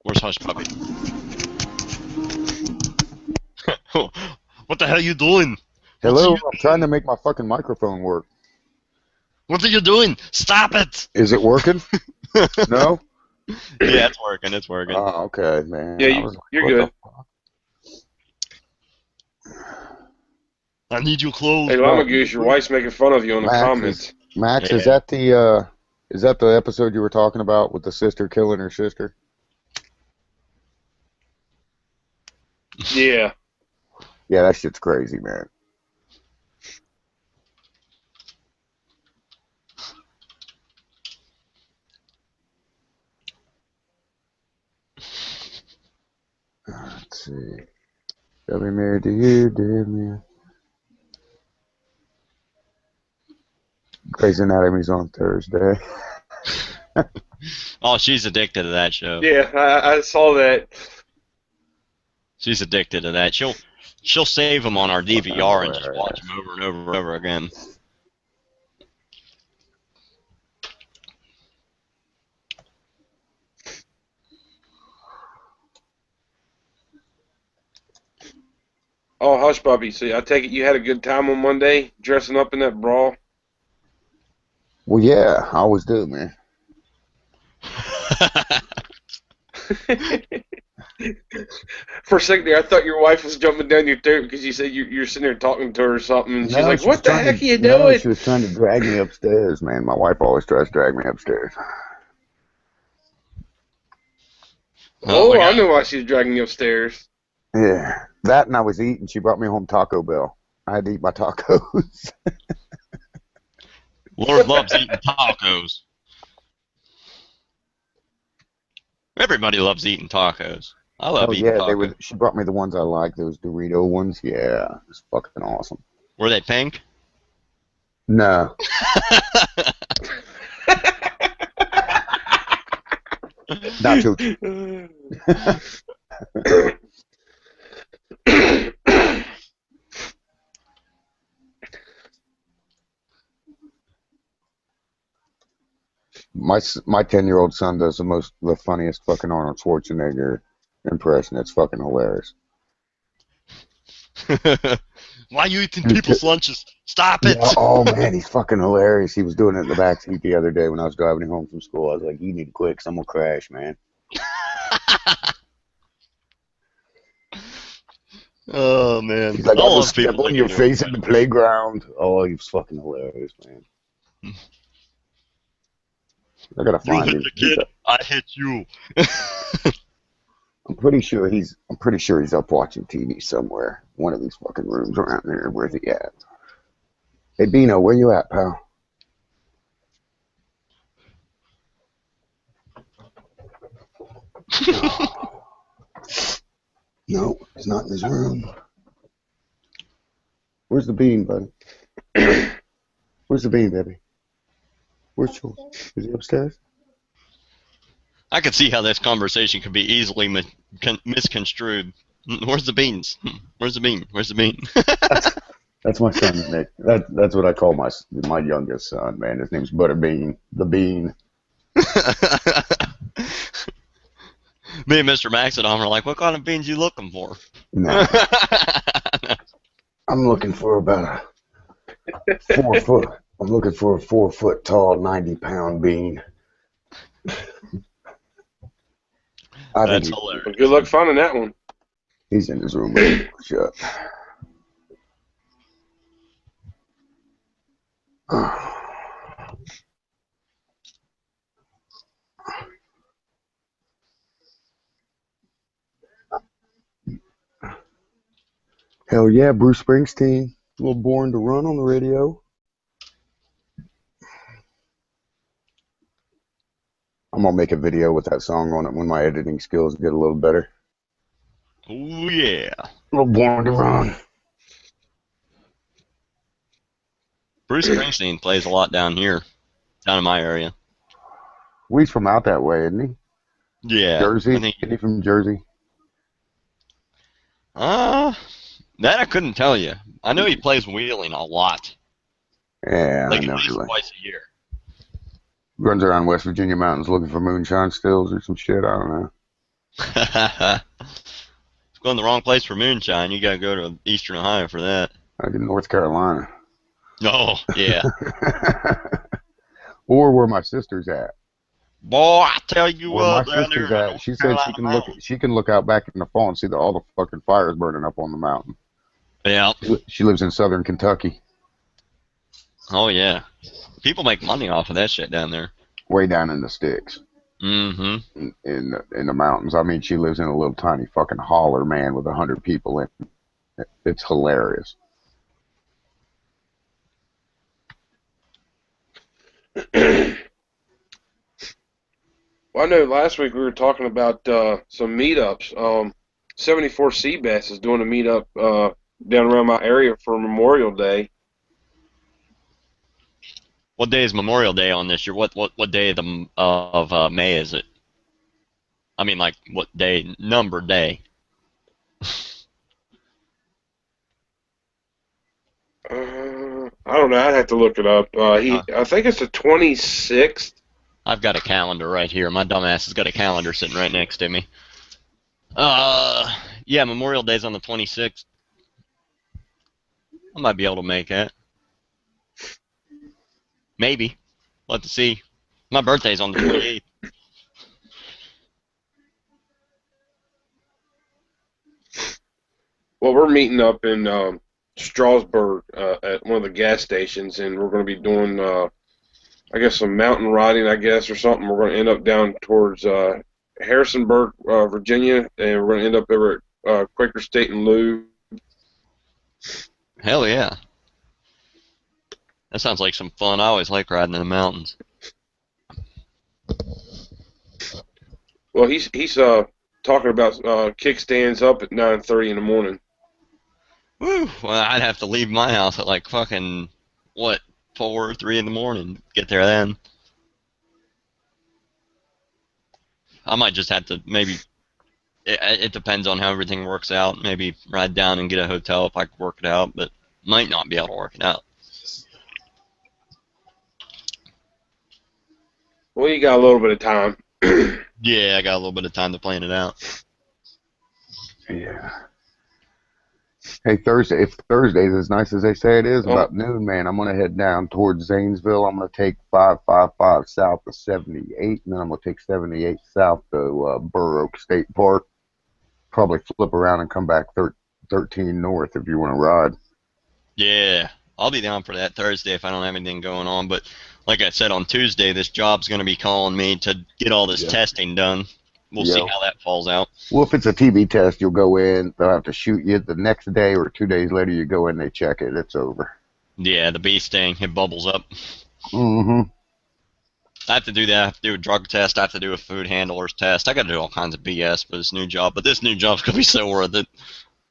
Where's Hush Puppy? What the hell are you doing? Hello, I'm trying to make my fucking microphone work. What are you doing? Stop it! Is it working? No? Yeah, it's working. It's working. Oh, okay, man. Yeah, you're good. I need you clothes. Hey, Llama Goose, your wife's making fun of you on the comments. Max, is that the episode you were talking about with the sister killing her sister? Yeah. Yeah, that shit's crazy, man. Let's see. Shall be married to you, dear man. Grey's Anatomy's on Thursday. Oh, she's addicted to that show. Yeah, I saw that. She's addicted to that. She'll save them on our DVR and just watch them over and over and over again. Oh, Hush Puppy, so I take it you had a good time on Monday dressing up in that bra? Well, yeah, I always do, man. For a second there, I thought your wife was jumping down your throat because you said you're sitting there talking to her or something, and she's like, "What the heck are you doing?" No, she was trying to drag me upstairs, man. My wife always tries to drag me upstairs. Oh, I know why she's dragging you upstairs. Yeah, that and I was eating. She brought me home Taco Bell. I had to eat my tacos. Lord loves eating tacos. Everybody loves eating tacos. I love eating tacos. She brought me the ones I like, those Dorito ones. Yeah, it's fucking awesome. Were they pink? No. Nacho. my 10-year-old son does the funniest fucking Arnold Schwarzenegger impression. It's fucking hilarious. Why are you eating people's lunches? Stop it! Yeah, oh man, he's fucking hilarious. He was doing it in the backseat the other day when I was driving him home from school. I was like, "You need to quit, 'cause I'm gonna crash, man." Oh man, He's like, I "I'm gonna love step people that on can your do face it. in the playground." Oh, he was fucking hilarious, man. I gotta You find hit him. the kid, I hit you. I'm pretty sure he's up watching TV somewhere. One of these fucking rooms around there. Where's he at? Hey Bino, where you at, pal? No, he's not in his room. Where's the bean, buddy? Where's the bean, baby? Where's Jules? Is he upstairs? I could see how this conversation could be easily misconstrued. Where's the beans? Where's the bean? Where's the bean? That's my son, Nick. That's what I call my youngest son, man. His name's Butterbean, the Bean. Me and Mr. Maxodom are like, what kind of beans you looking for? Nah, I'm looking for about a 4 foot. I'm looking for a 4 foot tall, 90-pound bean. That's hilarious. Well, good luck finding that one. He's in his room. Shut. Hell yeah, Bruce Springsteen. A little Born to Run on the radio. I'm gonna make a video with that song on it when my editing skills get a little better. Oh yeah. A little Born to Run. Bruce Springsteen plays a lot down here, down in my area. Well, he's from out that way, isn't he? Yeah. Jersey? I think, Isn't he from Jersey? that I couldn't tell you. I know he plays Wheeling a lot. Yeah, Like I at know. least Really. twice a year. Runs around West Virginia mountains looking for moonshine stills or some shit. I don't know. It's going the wrong place for moonshine. You gotta go to Eastern Ohio for that. Like in North Carolina. Oh, yeah. Or where my sister's at. Boy, I tell you Where my what, down sister's there in at, North she said Carolina she can look out back in the fall and see all the fucking fires burning up on the mountain. Yeah. She lives in southern Kentucky. Oh, yeah. People make money off of that shit down there. Way down in the sticks. Mm-hmm. In the mountains. I mean, she lives in a little tiny fucking holler, man, with 100 people in it. It's hilarious. Well, I know last week we were talking about some meetups. 74 Seabass is doing a meetup down around my area for Memorial Day. What day is Memorial Day on this year? What day of May is it? I mean, like, what day? Number day. I don't know. I'd have to look it up. I think it's the 26th. I've got a calendar right here. My dumbass has got a calendar sitting right next to me. Yeah, Memorial Day's on the 26th. I might be able to make that. Maybe. We'll have to see. My birthday's on the 28th. Well, we're meeting up in Strasburg at one of the gas stations, and we're going to be doing, I guess, some mountain riding, I guess, or something. We're going to end up down towards Harrisonburg, Virginia, and we're going to end up over at Quaker State and Lou. Hell yeah. That sounds like some fun. I always like riding in the mountains. Well, he's talking about kickstands up at 9:30 in the morning. Woo! Well, I'd have to leave my house at like fucking, what, 4, 3 in the morning. Get there then. I might just have to maybe, it depends on how everything works out. Maybe ride down and get a hotel if I can work it out, but might not be able to work it out. Well, you got a little bit of time. Yeah, I got a little bit of time to plan it out. Yeah. Hey, Thursday, if Thursday's as nice as they say it is, Um, about noon, man, I'm going to head down towards Zanesville. I'm going to take 555 south to 78, and then I'm going to take 78 south to Burr Oak State Park. Probably flip around and come back 13 north if you want to ride. Yeah, I'll be down for that Thursday if I don't have anything going on. But like I said, on Tuesday, this job's going to be calling me to get all this testing done. We'll see how that falls out. Well, if it's a TB test, you'll go in. They'll have to shoot you the next day or 2 days later. You go in, they check it. It's over. Yeah, the bee sting, it bubbles up. Mm-hmm. I have to do that. I have to do a drug test. I have to do a food handler's test. I got to do all kinds of BS for this new job. But this new job's going to be so worth it.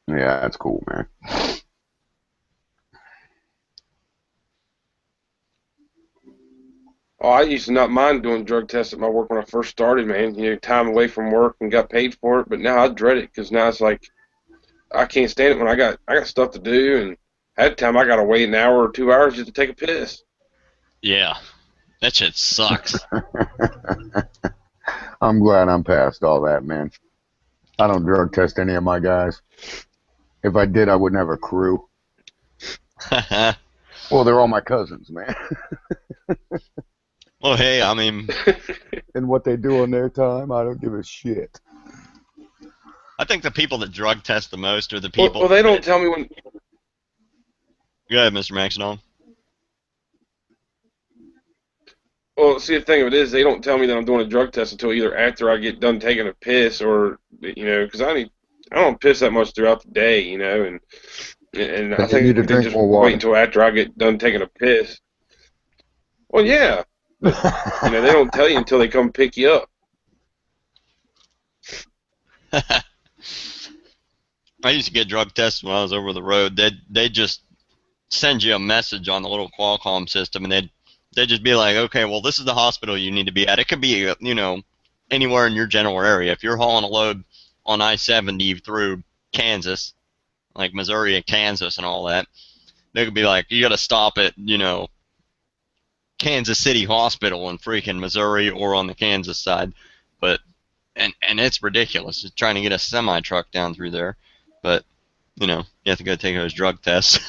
Yeah, that's cool, man. Oh, I used to not mind doing drug tests at my work when I first started, man. You know, time away from work and got paid for it. But now I dread it because now it's like I can't stand it when I got stuff to do, and at the time I got to wait an hour or 2 hours just to take a piss. Yeah, that shit sucks. I'm glad I'm past all that, man. I don't drug test any of my guys. If I did, I wouldn't have a crew. Well, they're all my cousins, man. Well, hey, I mean... And what they do on their time, I don't give a shit. I think the people that drug test the most are the people... Well, they don't tell me when... Go ahead, Mr. Maxodom. Well, see, the thing of it is, they don't tell me that I'm doing a drug test until either after I get done taking a piss or, you know, because I don't piss that much throughout the day, you know, and I think need to they drink just more water. wait until after I get done taking a piss. Well, yeah. But, you know, they don't tell you until they come pick you up. I used to get drug tests when I was over the road. They'd just send you a message on the little Qualcomm system, and they'd just be like, okay, well, this is the hospital you need to be at. It could be, you know, anywhere in your general area. If you're hauling a load on I-70 through Kansas, like Missouri and Kansas and all that, they could be like, you got to stop at, you know, Kansas City Hospital in freaking Missouri or on the Kansas side. But and it's ridiculous just trying to get a semi truck down through there. But you know, you have to go take those drug tests.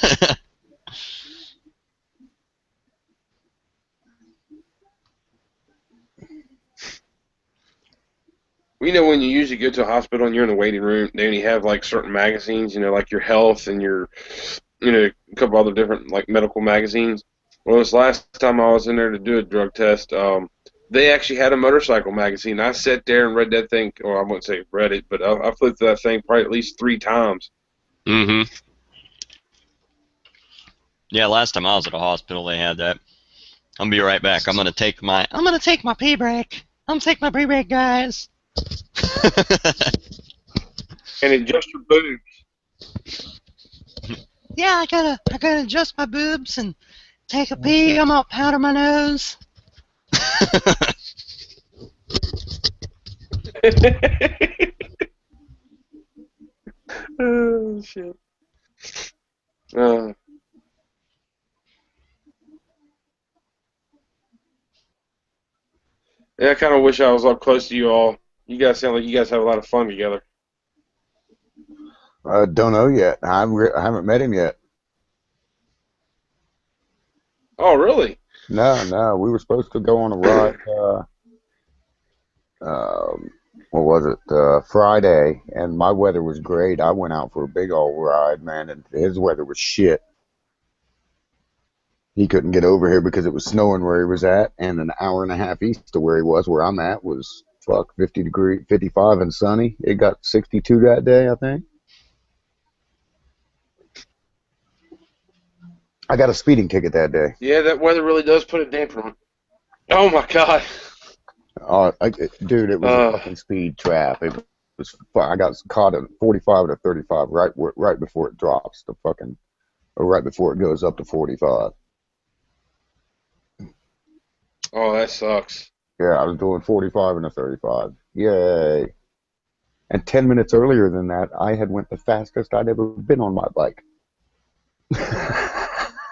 We know when you usually go to a hospital and you're in the waiting room, they only have like certain magazines, you know, like your health and your, you know, a couple other different like medical magazines. Well, this last time I was in there to do a drug test, they actually had a motorcycle magazine. I sat there and read that thing, or I wouldn't say read it, but I flipped through that thing probably at least 3 times. Mm-hmm. Yeah, last time I was at a hospital, they had that. I'll be right back. I'm gonna take my pee break. I'm gonna take my pee break, guys. And adjust your boobs. Yeah, I gotta adjust my boobs and take a pee. I'm gonna powder my nose. Oh shit. Yeah, I kind of wish I was up close to you all. You guys sound like you guys have a lot of fun together. Don't know yet. I haven't met him yet. Oh, really? No. We were supposed to go on a ride. What was it? Friday, and my weather was great. I went out for a big old ride, man, and his weather was shit. He couldn't get over here because it was snowing where he was at, and an hour and a half east of where he was, where I'm at, was 55 and sunny. It got 62 that day, I think. I got a speeding ticket that day. Yeah, that weather really does put a damper on it. Oh my God. Dude, it was a fucking speed trap. I got caught at 45 to 35 right before it drops or right before it goes up to 45. Oh, that sucks. Yeah, I was doing 45 and a 35. Yay. And 10 minutes earlier than that, I had went the fastest I'd ever been on my bike.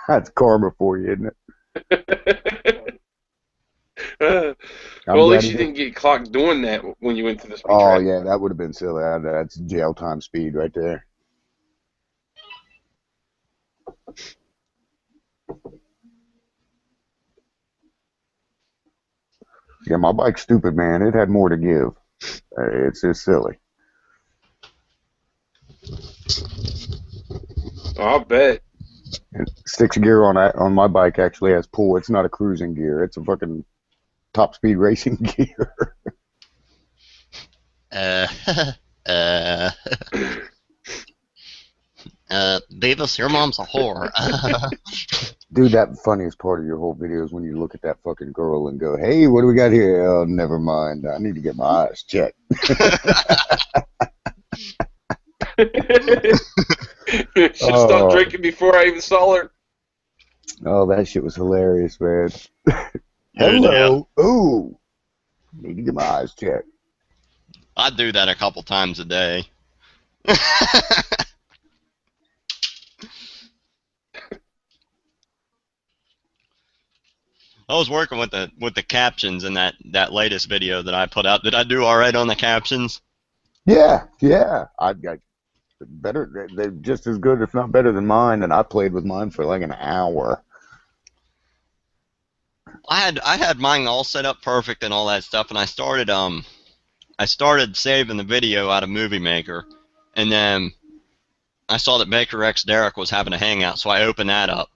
That's karma for you, isn't it? Well, I'm at glad least he you did. didn't get clocked doing that when you went to the speed Oh trap. yeah, that would have been silly. That's jail time speed right there. Yeah, my bike's stupid, man. It had more to give. It's just silly. Oh, I bet. And six gear on my bike actually has pull. It's not a cruising gear. It's a fucking top speed racing gear. Uh, uh, Davis, your mom's a whore. Dude, that funniest part of your whole video is when you look at that fucking girl and go, "Hey, what do we got here?" Oh, never mind. I need to get my eyes checked. Should have stopped Oh, drinking before I even saw her. oh, that shit was hilarious, man. Dude, yeah. Hello. Ooh, need to get my eyes checked. I do that a couple times a day. I was working with the captions in that latest video that I put out. Did I do all right on the captions? Yeah, yeah. I got better. They're just as good, if not better, than mine. And I played with mine for like an hour. I had mine all set up perfect and all that stuff, and I started saving the video out of Movie Maker, and then I saw that Baker X Derek was having a hangout, so I opened that up,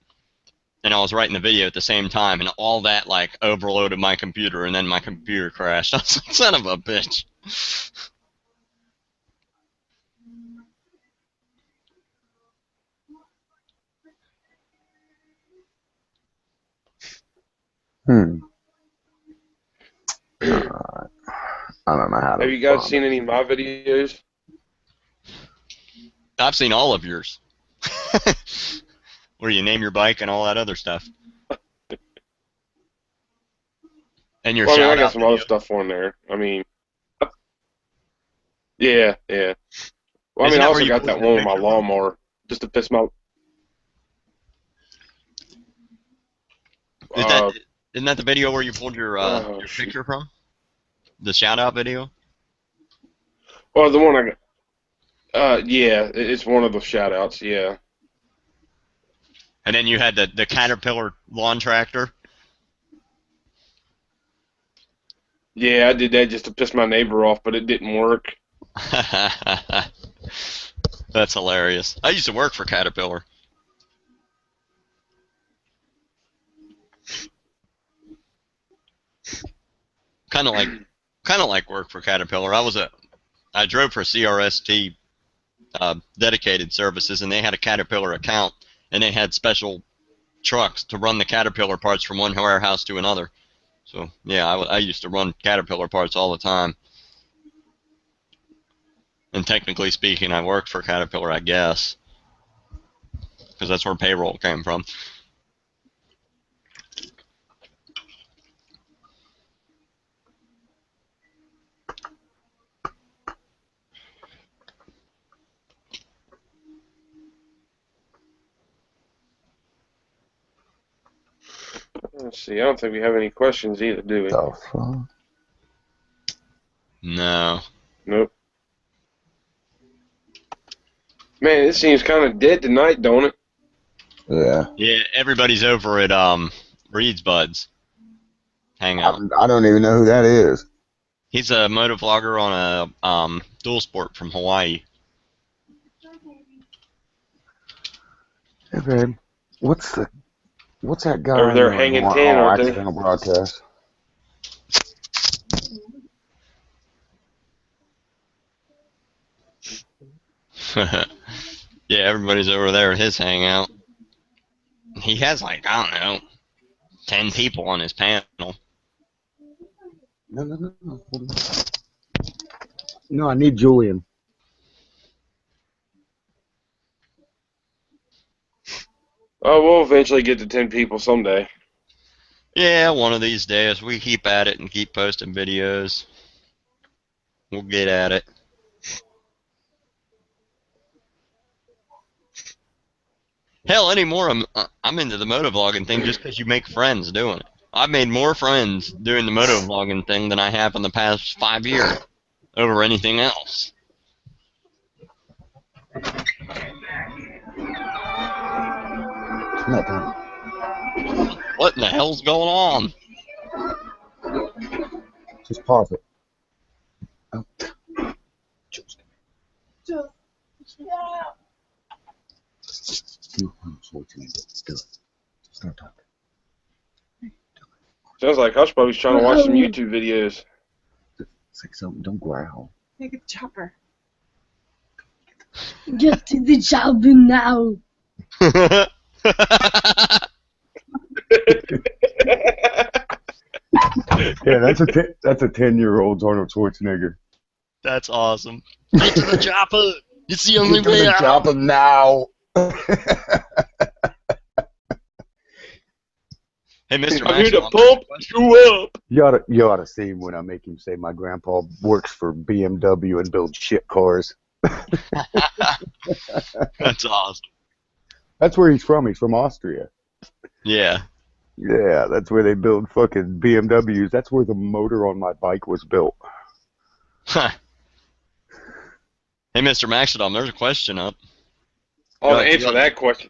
and I was writing the video at the same time, and all that like overloaded my computer, and then my computer crashed. I was like, son of a bitch. Hmm. I don't know how Have to you guys vomit. seen any of my videos? I've seen all of yours, where you name your bike and all that other stuff, and your Well, I mean, I shout got out some other video. stuff on there. I mean, yeah, yeah. Well, I Isn't mean, I that where also you got pulled that your one with my picture from? lawnmower just to piss my. Is that Uh, isn't that the video where you pulled oh your shoot. picture from? The shout out video? Well, the one I got. Yeah, it's one of the shout outs. Yeah, And then you had the Caterpillar lawn tractor. yeah. I did that just to piss my neighbor off, but it didn't work. That's hilarious. I used to work for Caterpillar. Kind of like work for Caterpillar. I drove for CRST dedicated services, and they had a Caterpillar account, and they had special trucks to run the Caterpillar parts from one warehouse to another. So yeah, I used to run Caterpillar parts all the time. And technically speaking, I worked for Caterpillar, I guess, because that's where payroll came from. Let's see. I don't think we have any questions either, do we? The fuck? No. Nope. Man, it seems kind of dead tonight, don't it? Yeah. Yeah, everybody's over at Reed's Buds Hangout. I don't even know who that is. He's a motovlogger on a dual sport from Hawaii. Hey, babe. What's that Over guy there doing hanging tan, on aren't they? accidental broadcast? Yeah, everybody's over there at his hangout. He has like, I don't know, 10 people on his panel. No, no, no, no. Hold on. No, I need Julian. Oh, we'll eventually get to 10 people someday. Yeah, one of these days we keep at it and keep posting videos. We'll get at it. Hell, anymore I'm into the motovlogging thing just because you make friends doing it. I've made more friends doing the moto vlogging thing than I have in the past 5 years over anything else. Not done. What in the hell's going on? Just pause it. Oh. Just Do Schwarzenegger. Do it. Start talking. Sounds like Hush Puppy's trying to watch some YouTube videos. Say something. Don't growl. take a chopper. Get to the job now. Yeah, that's a 10-year-old Arnold Schwarzenegger. That's awesome. Get to the chopper. It's the only Get to way the out. chopper now. Hey, Mr. I'm here to Maxwell, pump you up. You ought to see him when I make him say my grandpa works for BMW and builds shit cars. That's awesome. That's where he's from. He's from Austria. Yeah. Yeah, that's where they build fucking BMWs. That's where the motor on my bike was built. Huh. Hey, Mr. Maxodom, there's a question up. Oh, Go to answer that question,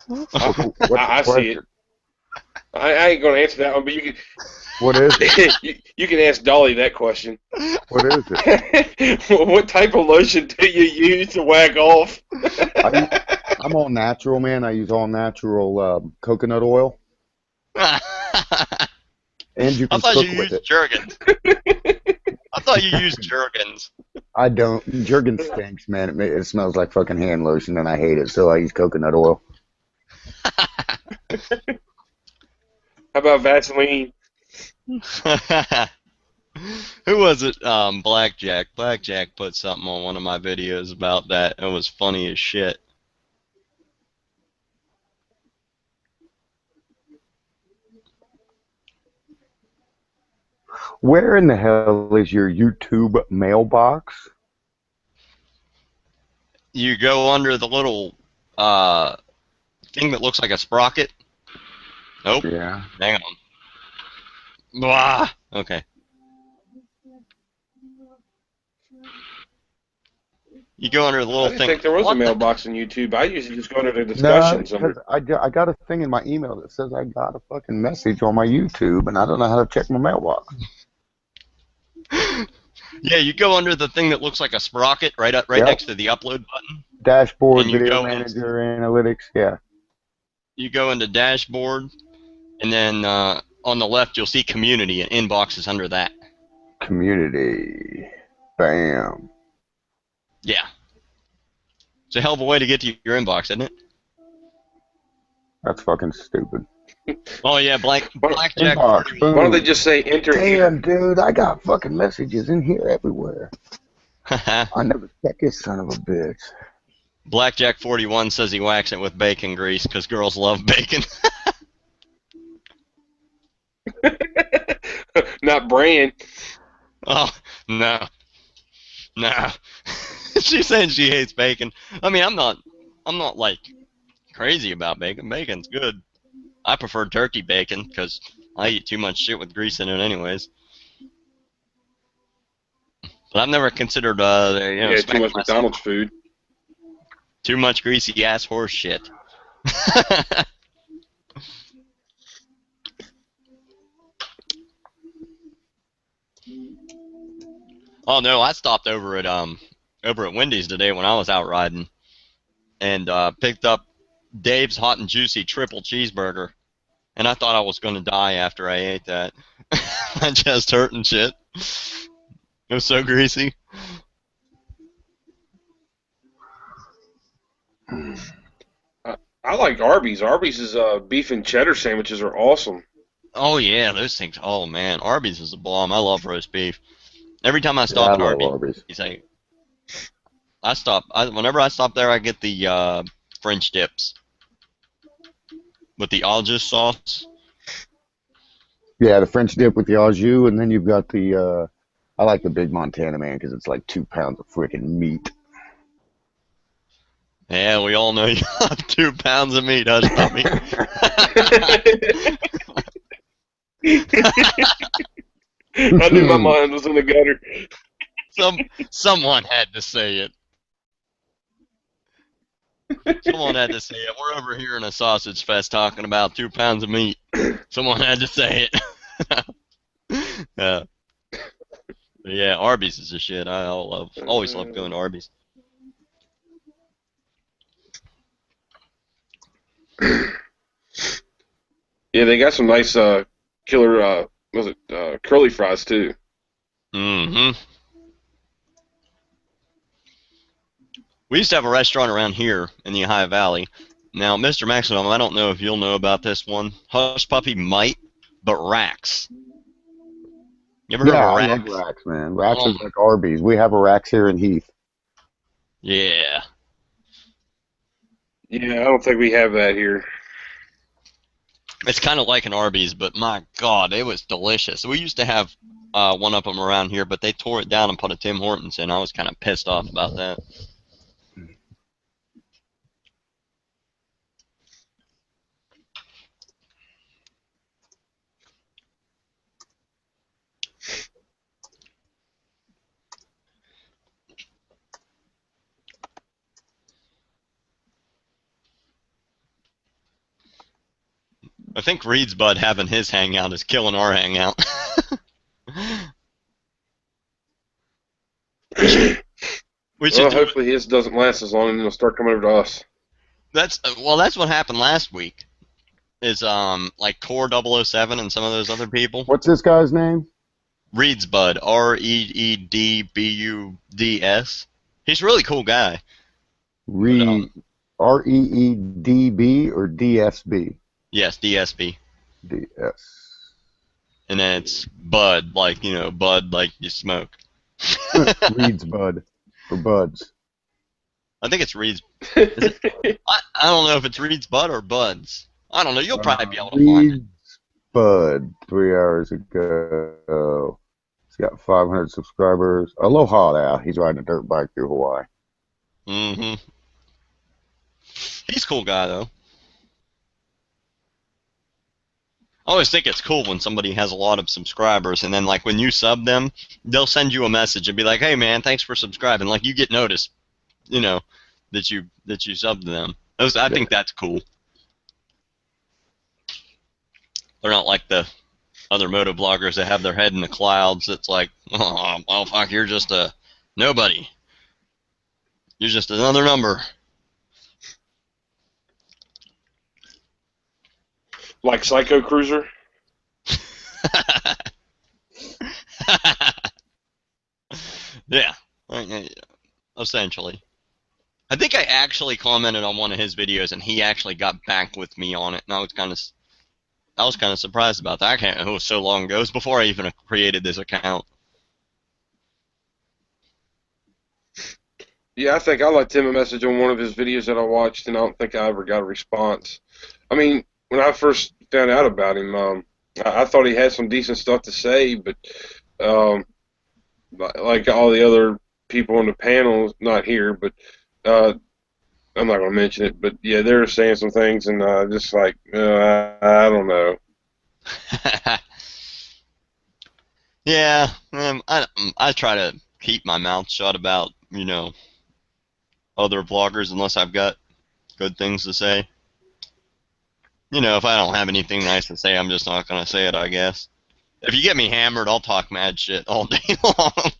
What's the I see question? it. I ain't gonna answer that one, but you can. What is it? you can ask Dolly that question. What is it? What type of lotion do you use to whack off? I'm all natural, man. I use all natural coconut oil. And you I can thought cook you with used it. Jergens. I thought you used Jergens. I don't. Jergens stinks, man. It smells like fucking hand lotion, and I hate it, so I use coconut oil. How about Vaseline? Who was it? Blackjack. Blackjack put something on one of my videos about that. It was funny as shit. Where in the hell is your YouTube mailbox? You go under the little thing that looks like a sprocket. Nope. Yeah. Hang on. Blah. Okay. You go under the I little didn't thing. think there was a What the- mailbox on YouTube. I usually just go under the No, discussions. because I got a thing in my email that says I got a fucking message on my YouTube, and I don't know how to check my mailbox. Yeah, you go under the thing that looks like a sprocket right up, right Yep. next to the upload button. Dashboard, And you video go in- manager, analytics, yeah. You go into dashboard, and then on the left you'll see community, and inbox is under that. Community. Bam. Yeah. It's a hell of a way to get to your inbox, isn't it? That's fucking stupid. Oh yeah, blackjack. Inbox, boom. Why don't they just say enter here? Damn, dude, I got fucking messages in here everywhere. I never check this son of a bitch. Blackjack 41 says he whacks it with bacon grease because girls love bacon. Not brand. Oh no, no. She's saying she hates bacon. I mean, I'm not like crazy about bacon. Bacon's good. I prefer turkey bacon because I eat too much shit with grease in it, anyways. But I've never considered, Yeah, too smacking much myself. McDonald's food. Too much greasy ass horse shit. Oh no, I stopped over at Wendy's today when I was out riding, and picked up Dave's Hot and Juicy triple cheeseburger, and I thought I was gonna die after I ate that. My chest hurt and shit. It was so greasy. I like Arby's. Arby's is beef and cheddar sandwiches are awesome. Oh yeah, those things. Oh man, Arby's is a bomb. I love roast beef. Every time I Yeah, stop I at love Arby's, Arby's. he's like, whenever I stop there, I get the French dips with the au jus sauce. Yeah, the French dip with the au jus, and then you've got the, I like the Big Montana, man, because it's like 2 pounds of freaking meat. Yeah, we all know you have 2 pounds of meat, Hush Puppy. I knew my mind was in the gutter. Someone had to say it. Someone had to say it. We're over here in a sausage fest talking about 2 pounds of meat. Someone had to say it. Yeah, Arby's is the shit. I always love going to Arby's. Yeah, they got some nice killer curly fries too. Mm-hmm. We used to have a restaurant around here in the Ohio Valley. Now, Mr. Maxodom, I don't know if you'll know about this one. Hush Puppy might, but Rax. You ever heard Yeah, of I Rax? love Rax, man. Rax Oh, is like Arby's. We have a Rax here in Heath. yeah. Yeah, I don't think we have that here. It's kind of like an Arby's, but my God, it was delicious. We used to have one of them around here, but they tore it down and put a Tim Hortons in. I was kind of pissed off about that. I think Reed's Bud having his hangout is killing our hangout. We should Well, do. hopefully his doesn't last as long, and he'll start coming over to us. That's what happened last week. Is like Core 007 and some of those other people. What's this guy's name? Reed's Bud, Reedbuds. He's a really cool guy. REEDB or DSB? Yes, DSB. DS. And then it's Bud, like Bud, like you smoke. Reed's Bud or Buds. I think it's Reed's. I don't know if it's Reed's Bud or Buds. I don't know. You'll probably be able to find it. Reed's Bud, 3 hours ago. He's got 500 subscribers. Aloha there. He's riding a dirt bike through Hawaii. Mm-hmm. He's a cool guy, though. I always think it's cool when somebody has a lot of subscribers, and then, like, when you sub them, they'll send you a message and be like, hey, man, thanks for subscribing. Like, you get noticed, that you subbed to them. I think that's cool. They're not like the other moto bloggers that have their head in the clouds. It's like, oh, well, fuck, you're just a nobody. You're just another number. Like Psycho Cruiser? Yeah, essentially. I think I actually commented on one of his videos, and he actually got back with me on it, and I was kind of surprised about that. It was so long ago. It was before I even created this account. Yeah, I think I left him a message on one of his videos that I watched, and I don't think I ever got a response. I mean, when I first found out about him, I thought he had some decent stuff to say, but like all the other people on the panel, not here, but I'm not going to mention it, but yeah, they were saying some things, and just like, I don't know. Yeah, I try to keep my mouth shut about, other vloggers unless I've got good things to say. If I don't have anything nice to say, I'm just not going to say it, I guess. If you get me hammered, I'll talk mad shit all day long.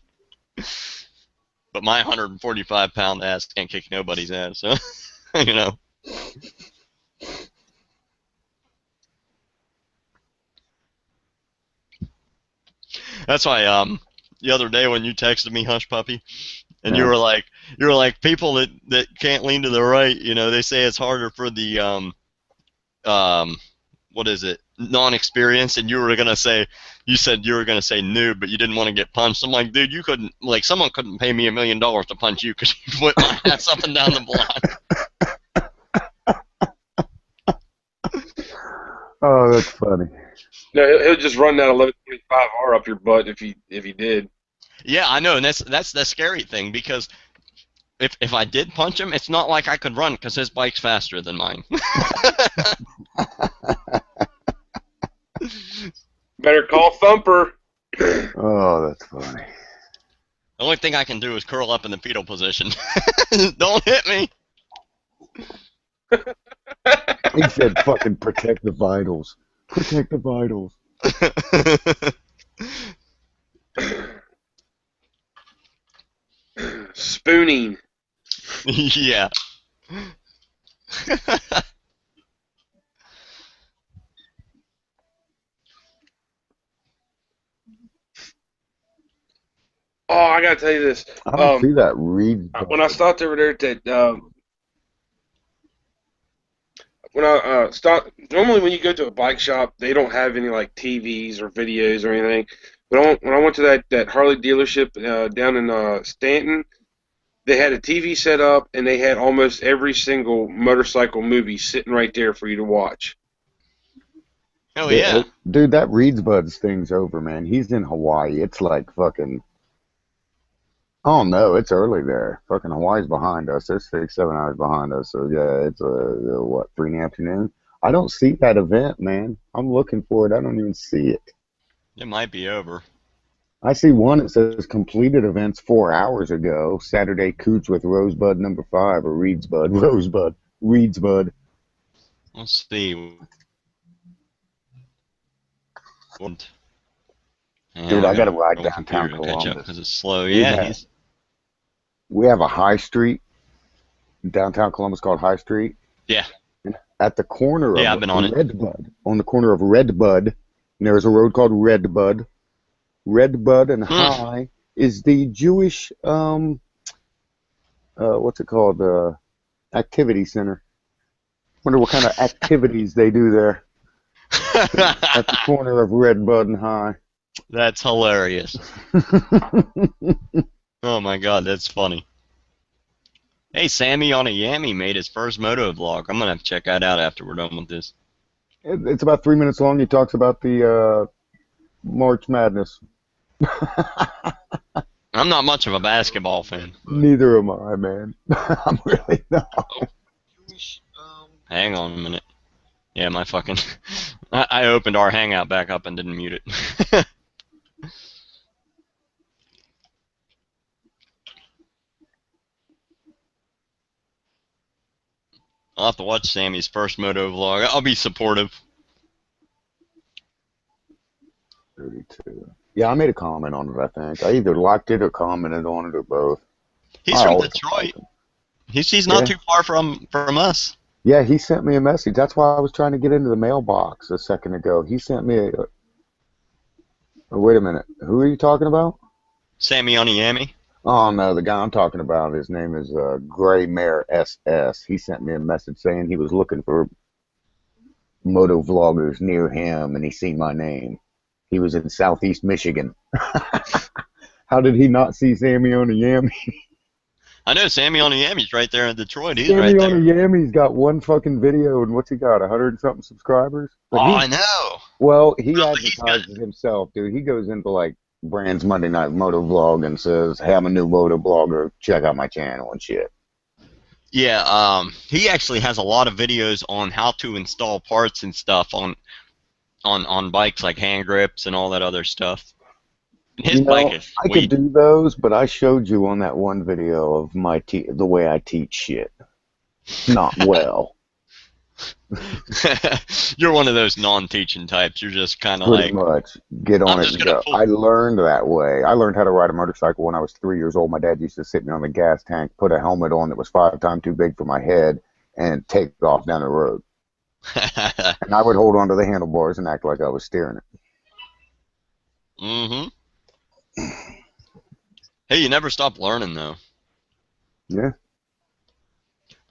But my 145-pound ass can't kick nobody's ass, so, That's why, the other day when you texted me, Hush Puppy, and you were like, people that can't lean to the right, they say it's harder for the, what is it, non-experienced, and you said you were gonna say noob, but you didn't want to get punched. I'm like, dude, you couldn't, like, someone couldn't pay me $1 million to punch you because you whipped my ass up and down the block. Oh, that's funny. No, he'll just run that 1125R up your butt if he did. Yeah, I know, and that's the scary thing, because if I did punch him, it's not like I could run because his bike's faster than mine. better call Thumper. Oh, that's funny. The only thing I can do is curl up in the fetal position. Don't hit me. He said, "Fucking protect the vitals. Protect the vitals." Spooning. Yeah. Oh, I gotta tell you this. I don't see that read. When I stopped over there at that, when I normally when you go to a bike shop, they don't have any like TVs or videos or anything. But when I went to that Harley dealership down in Stanton, they had a TV set up and they had almost every single motorcycle movie sitting right there for you to watch. Oh yeah. Dude, that Reeds Buds thing's over, man. He's in Hawaii. It's like fucking. Oh no, it's early there. Fucking Hawaii's behind us. They're 6, 7 hours behind us. So yeah, it's what, 3 in the afternoon. I don't see that event, man. I'm looking for it. I don't even see it. It might be over. I see one that says completed events 4 hours ago. Saturday Coots with Rosebud number 5 or Reeds Bud. Rosebud. Reeds Bud. Let's see. Dude, I gotta ride downtown to catch up Columbus. because it's slow. Yeah. We have a high street in downtown Columbus called High Street. Yeah. And at the corner of I've been on it. Redbud, on the corner of Redbud, there's a road called Redbud. Redbud and High is the Jewish, what's it called? Activity center. Wonder what kind of activities they do there. At the corner of Redbud and High. That's hilarious. Oh my god, that's funny. Hey, Sammy on a Yammy made his first moto vlog. I'm gonna have to check that out after we're done with this. It's about 3 minutes long. He talks about the March Madness. I'm not much of a basketball fan. Neither am I, man. I'm really not. Hang on a minute. Yeah, my fucking... I opened our Hangout back up and didn't mute it. I'll have to watch Sammy's first moto vlog. I'll be supportive. 32. Yeah, I made a comment on it, I think. I either liked it or commented on it or both. He's from Detroit. He's not too far from us. Yeah, he sent me a message. That's why I was trying to get into the mailbox a second ago. He sent me a... Oh, wait a minute. Who are you talking about? Sammy on a Yammy. Oh, no, the guy I'm talking about, his name is Gray Mare SS. He sent me a message saying he was looking for moto vloggers near him, and he seen my name. He was in Southeast Michigan. How did he not see Sammy on a Yammy? I know Sammy on a Yammy's right there in Detroit. He's Sammy right there. on a Yammy's got one fucking video, and what's he got, 100-something subscribers? But I know. Well, he advertises himself, dude. He goes into, like, Brand's Monday Night Moto Vlog and says, hey, I'm a new moto blogger. Check out my channel and shit. Yeah, he actually has a lot of videos on how to install parts and stuff on bikes, like hand grips and all that other stuff. And his bike is sweet. I could do those, but I showed you on that one video of the way I teach shit. Not well. You're one of those non-teaching types. You're just kind of Pretty much. Get on it and go. I learned that way. I learned how to ride a motorcycle when I was 3 years old. My dad used to sit me on the gas tank, put a helmet on that was 5 times too big for my head, and take off down the road. And I would hold on to the handlebars and act like I was steering it. Mm-hmm. Hey, you never stop learning, though. Yeah.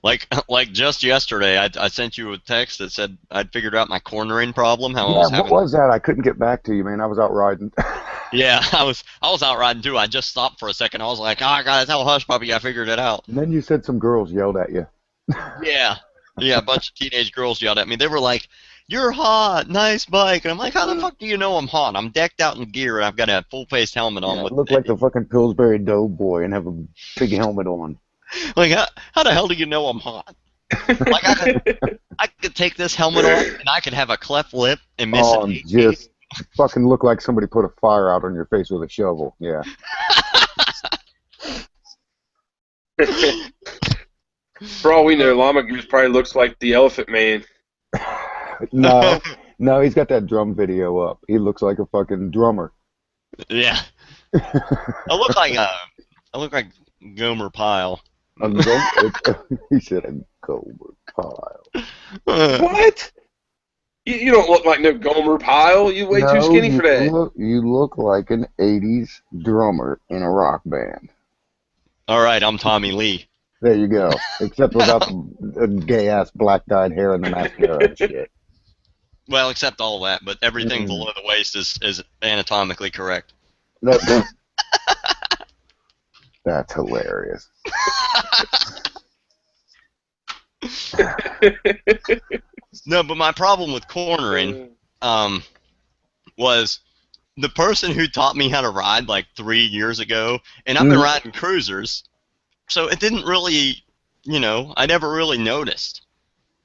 Like just yesterday, I sent you a text that said I'd figured out my cornering problem. What was that? I couldn't get back to you, man. I was out riding. Yeah, I was out riding too. I just stopped for a second. I was like, oh, I gotta tell Hush Puppy I figured it out. And then you said some girls yelled at you. Yeah, a bunch of teenage girls yelled at me. They were like, "You're hot, nice bike," and I'm like, "How the fuck do you know I'm hot? I'm decked out in gear and I've got a full-face helmet on." I look like the fucking Pillsbury Doughboy and have a big helmet on. Like, how the hell do you know I'm hot? Like, I could take this helmet off and I could have a cleft lip and miss an 18. Fucking look like somebody put a fire out on your face with a shovel. Yeah. For all we know, Llama Goose probably looks like the Elephant Man. No, no, he's got that drum video up. He looks like a fucking drummer. Yeah. I look like Gomer Pyle. He said a Gomer Pyle. What? You don't look like no Gomer Pyle. You way too skinny for that. You look like an 80s drummer in a rock band. All right, I'm Tommy Lee. There you go. Except without the gay-ass black-dyed hair and the mascara and shit. Well, except all that, but everything below the waist is anatomically correct. That's hilarious. No, but my problem with cornering was the person who taught me how to ride like 3 years ago, and I've been riding cruisers, so it didn't really, I never really noticed,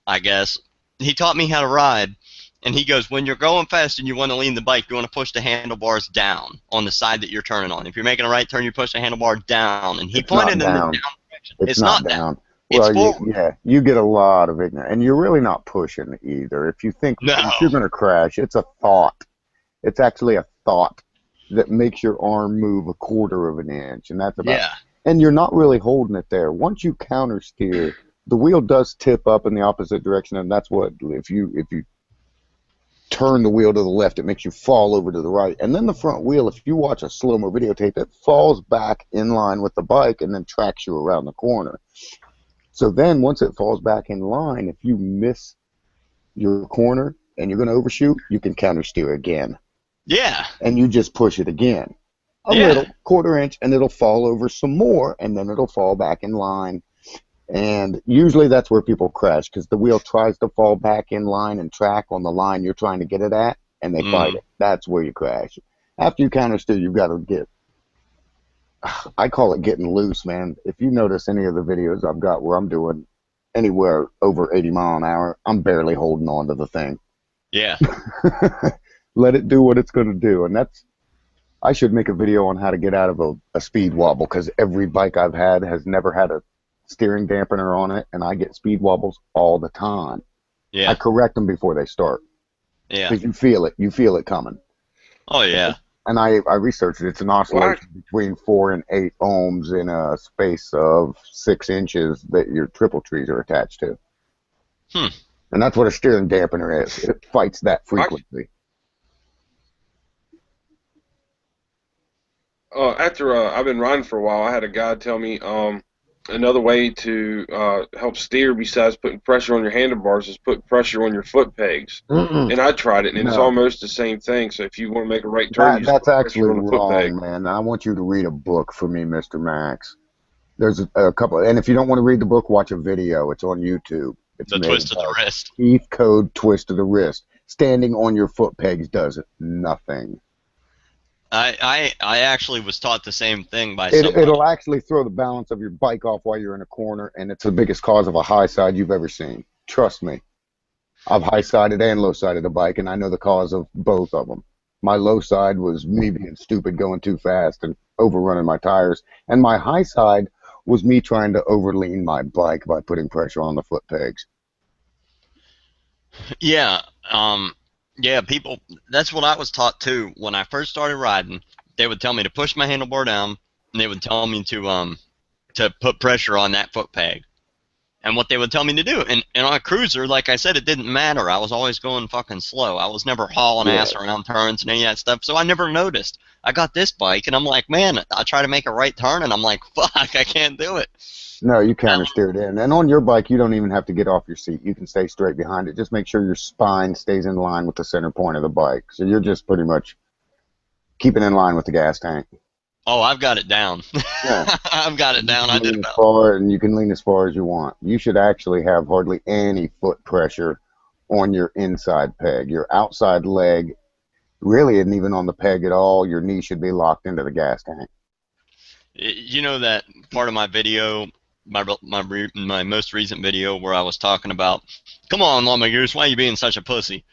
I guess. He taught me how to ride, and he goes, when you're going fast and you want to lean the bike, you want to push the handlebars down on the side that you're turning on. If you're making a right turn, you push the handlebar down, and he pointed in the down direction. It's not down. It's well, forward. you get a lot of ignorance, and you're really not pushing either. If you think if you're going to crash, it's a thought. It's actually a thought that makes your arm move 1/4 of an inch, and that's about. Yeah. And you're not really holding it there. Once you counter steer, the wheel does tip up in the opposite direction, and that's what if you turn the wheel to the left, it makes you fall over to the right. And then the front wheel, if you watch a slow-mo videotape, it falls back in line with the bike and then tracks you around the corner. So then once it falls back in line, if you miss your corner and you're going to overshoot, you can counter steer again. Yeah. And you just push it again. A little, 1/4 inch, and it'll fall over some more, and then it'll fall back in line. And usually that's where people crash, because the wheel tries to fall back in line and track on the line you're trying to get it at, and they fight it. That's where you crash. After you counter steer, you've got to get, I call it getting loose, man. If you notice any of the videos I've got where I'm doing anywhere over 80 mile an hour, I'm barely holding on to the thing. Yeah. Let it do what it's going to do. And I should make a video on how to get out of a speed wobble, because every bike I've had has never had a steering dampener on it, and I get speed wobbles all the time. Yeah. I correct them before they start. Yeah. Because you feel it coming. Oh, yeah. And I researched it. It's an oscillation between 4 and 8 ohms in a space of 6 inches that your triple trees are attached to. And that's what a steering dampener is. It fights that frequency. After I've been riding for a while, I had a guy tell me another way to help steer besides putting pressure on your handlebars is put pressure on your foot pegs. And I tried it, and it's almost the same thing. So if you want to make a right turn, you that's actually on the foot peg. wrong, man. I want you to read a book for me, Mr. Max. There's a couple, and if you don't want to read the book, watch a video. It's on YouTube. It's the twist of the wrist. Heath Code twist of the wrist. Standing on your foot pegs does nothing. I actually was taught the same thing by somebody. It'll actually throw the balance of your bike off while you're in a corner, and it's the biggest cause of a high side you've ever seen. Trust me. I've high-sided and low-sided a bike, and I know the cause of both of them. My low side was me being stupid, going too fast, and overrunning my tires. And my high side was me trying to overlean my bike by putting pressure on the foot pegs. Yeah. Yeah, people, that's what I was taught too. When I first started riding, they would tell me to push my handlebar down, and they would tell me to put pressure on that foot peg. And what they would tell me to do. And on a cruiser, like I said, it didn't matter. I was always going fucking slow. I was never hauling ass around turns and any of that stuff, so I never noticed. I got this bike, and I'm like, man, I try to make a right turn, and I'm like, fuck, I can't do it. No, you counter steer it in. And on your bike, you don't even have to get off your seat. You can stay straight behind it. Just make sure your spine stays in line with the center point of the bike. So you're just pretty much keeping in line with the gas tank. Oh, I've got it down. Yeah. I've got it down. I did it. And you can lean as far as you want. You should actually have hardly any foot pressure on your inside peg. Your outside leg really isn't even on the peg at all. Your knee should be locked into the gas tank. You know that part of my video, my most recent video where I was talking about, come on, Llama Goose, why are you being such a pussy?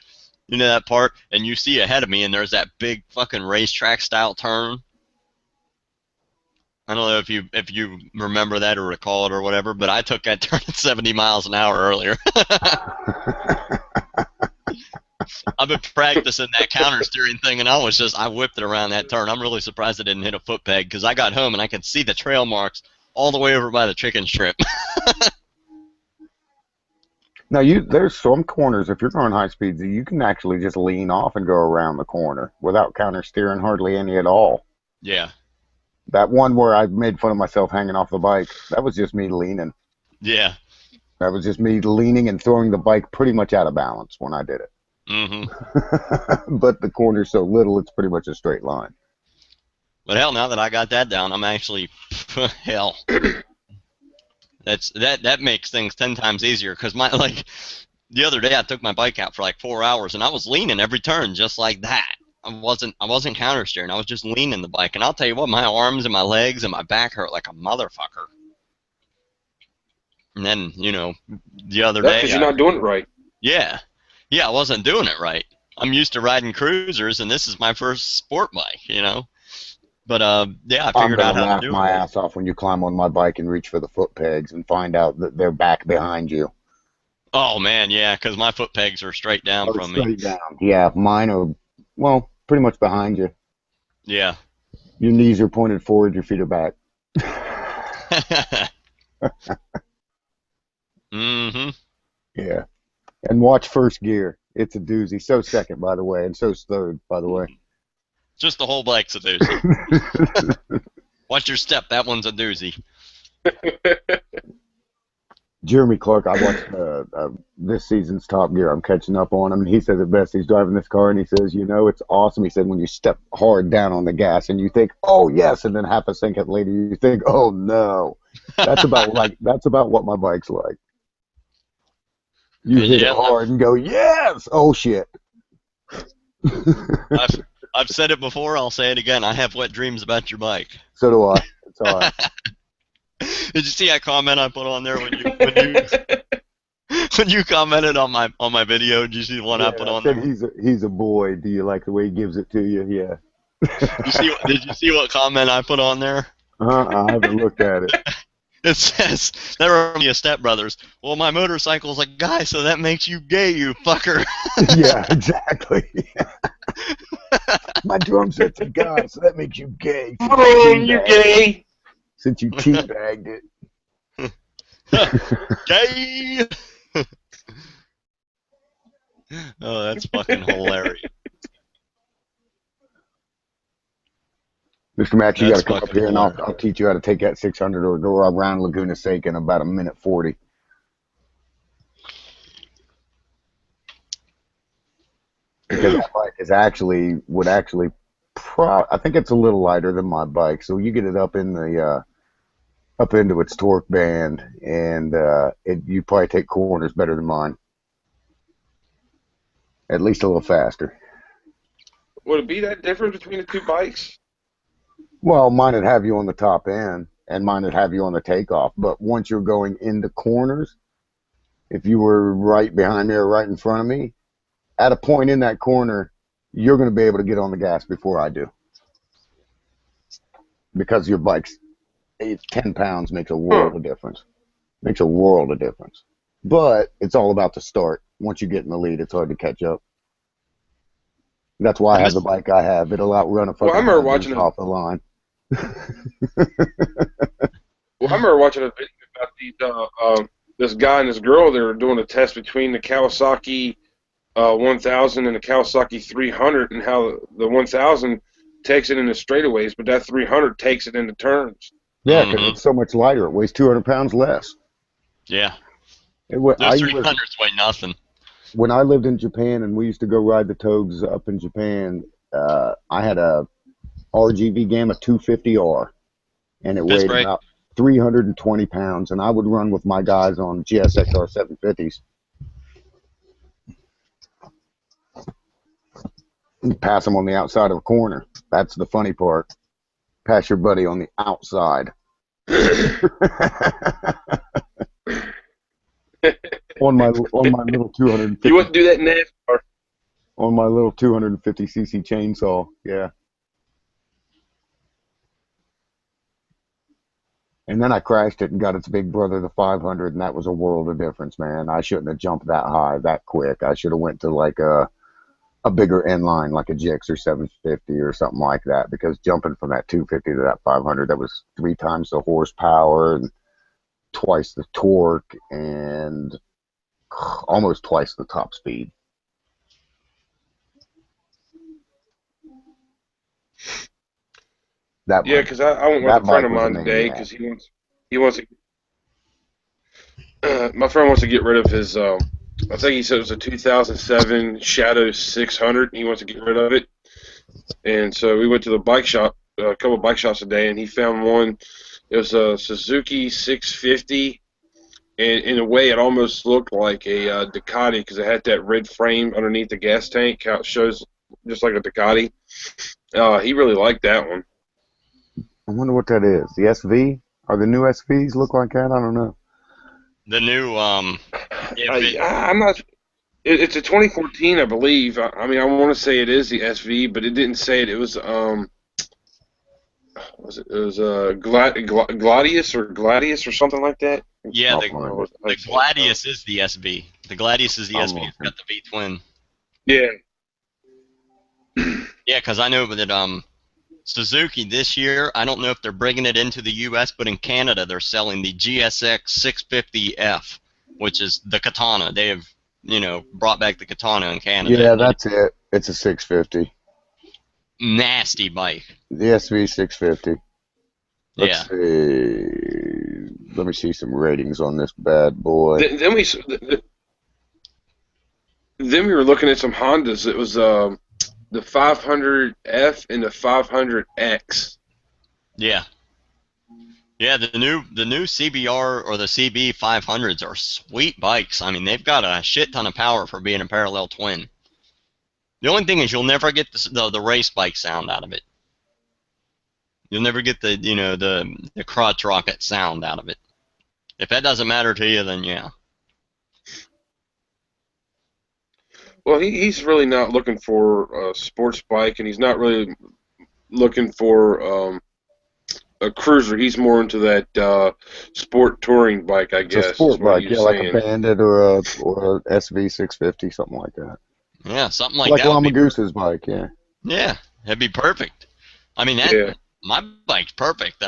You know that part? And you see ahead of me, and there's that big fucking racetrack style turn. I don't know if you remember that or recall it or whatever, but I took that turn at 70 miles an hour earlier. I've been practicing that counter steering thing, and I whipped it around that turn. I'm really surprised I didn't hit a foot peg, because I got home and I could see the trail marks all the way over by the chicken strip. Now, there's some corners, if you're going high speeds, you can actually just lean off and go around the corner without counter steering hardly any at all. Yeah. That one where I made fun of myself hanging off the bike, that was just me leaning. Yeah. That was just me leaning and throwing the bike pretty much out of balance when I did it. Mm-hmm. But the corner's so little, it's pretty much a straight line. But hell, now that I got that down, I'm actually, hell. That makes things 10 times easier, because the other day I took my bike out for like 4 hours and I was leaning every turn just like that. I wasn't counter steering. I was just leaning the bike, and I'll tell you what, my arms and my legs and my back hurt like a motherfucker. And then, the other day, because you're not doing it right. Yeah, I wasn't doing it right. I'm used to riding cruisers, and this is my first sport bike, But yeah, I figured out how to do it. I'm gonna laugh my ass off when you climb on my bike and reach for the foot pegs and find out that they're back behind you. Oh man, yeah, because my foot pegs are straight down from me. Straight down. Yeah, mine are, well, pretty much behind you. Yeah. Your knees are pointed forward, your feet are back. Mm-hmm. Yeah. And watch first gear. It's a doozy. So second, by the way, and so's third, by the way. Just the whole bike's a doozy. Watch your step. That one's a doozy. Jeremy Clark, I watched this season's Top Gear. I'm catching up on him, and he says it best. He's driving this car, and he says, it's awesome. He said, when you step hard down on the gas, and you think, oh, yes, and then half a second later, you think, oh, no. That's about what my bike's like. You hit it hard and go, yes! Oh, shit. I've said it before. I'll say it again. I have wet dreams about your bike. So do I. It's all right. Did you see that comment I put on there when you commented on my video? Did you see the one I put on there? He's a boy. Do you like the way he gives it to you? Yeah. Did you see what comment I put on there? I haven't looked at it. It says, there are only stepbrothers. Well, my motorcycle's a guy, so that makes you gay, you fucker. Yeah, exactly. My drum set's a guy, so that makes you gay. Oh, you gay. Since you teabagged it. Gay! Oh, that's fucking hilarious. Mr. Max, you got to come up here, and I'll teach you how to take that 600 or go around Laguna Seca in about 1:40. Because that bike is I think it's a little lighter than my bike, so you get it up into its torque band, and you probably take corners better than mine. At least a little faster. Would it be that difference between the two bikes? Well, mine would have you on the top end, and mine would have you on the takeoff. But once you're going into corners, if you were right behind me or right in front of me, at a point in that corner, you're going to be able to get on the gas before I do. Because your bike's 10 pounds makes a world of difference. Makes a world of difference. But it's all about the start. Once you get in the lead, it's hard to catch up. That's why I have the bike I have. It'll outrun a fucking off the line. Well, I remember watching a video about this guy and this girl. They were doing a test between the Kawasaki 1000 and the Kawasaki 300, and how the 1000 takes it in the straightaways, but that 300 takes it in the turns. Yeah, because it's so much lighter. It weighs 200 pounds less. Yeah. Those 300s weigh nothing. When I lived in Japan and we used to go ride the Togs up in Japan, I had a RGV Gamma 250R, and it weighed about 320 pounds, and I would run with my guys on GSXR 750s. And pass them on the outside of a corner. That's the funny part. Pass your buddy on the outside. on my little 250. You wouldn't do that in NASCAR. on my little 250cc chainsaw. Yeah. And then I crashed it and got its big brother, the 500, and that was a world of difference, man. I shouldn't have jumped that high that quick. I should have went to like a bigger inline, like a GX or 750 or something like that, because jumping from that 250 to that 500, that was 3 times the horsepower and twice the torque and almost twice the top speed. That Yeah, bike, because I went with that a friend bike of was a mine today maniac. because he wants to my friend wants to get rid of his I think he said it was a 2007 Shadow 600. He wants to get rid of it, and so we went to the bike shop, a couple of bike shops today, and he found one. It was a Suzuki 650, and in a way, it almost looked like a Ducati because it had that red frame underneath the gas tank. How it shows just like a Ducati. He really liked that one. I wonder what that is. The SV? Are the new SVs look like that? I don't know. The new I'm not. It's a 2014, I believe. I mean, I want to say it is the SV, but it didn't say it. It was it was Gladius or something like that. yeah, I'll the find it. the Gladius is the SV. The Gladius is the I'm SV. It's looking. got the V twin. Yeah. Yeah, because I know that Suzuki this year, I don't know if they're bringing it into the U.S., but in Canada they're selling the GSX 650F, which is the Katana. They have, brought back the Katana in Canada. Yeah, And that's it. It's a 650. nasty bike. The SV 650. Yeah. Let's see. Let me see some ratings on this bad boy. Then we were looking at some Hondas. It was the 500F and the 500X. Yeah. Yeah, the new CBR or the CB 500s are sweet bikes. I mean, they've got a shit ton of power for being a parallel twin. The only thing is you'll never get the race bike sound out of it. You'll never get the crotch rocket sound out of it. If that doesn't matter to you, then yeah. Well, he's really not looking for a sports bike, and he's not really looking for a cruiser. He's more into that sport touring bike, I It's a guess, is sport what bike, he yeah, was like a saying. Bandit or a SV 650, something like that. Yeah, something like Like that would be Lamagoose's bike, yeah. Yeah, that'd be perfect. I mean, Yeah. my bike's perfect.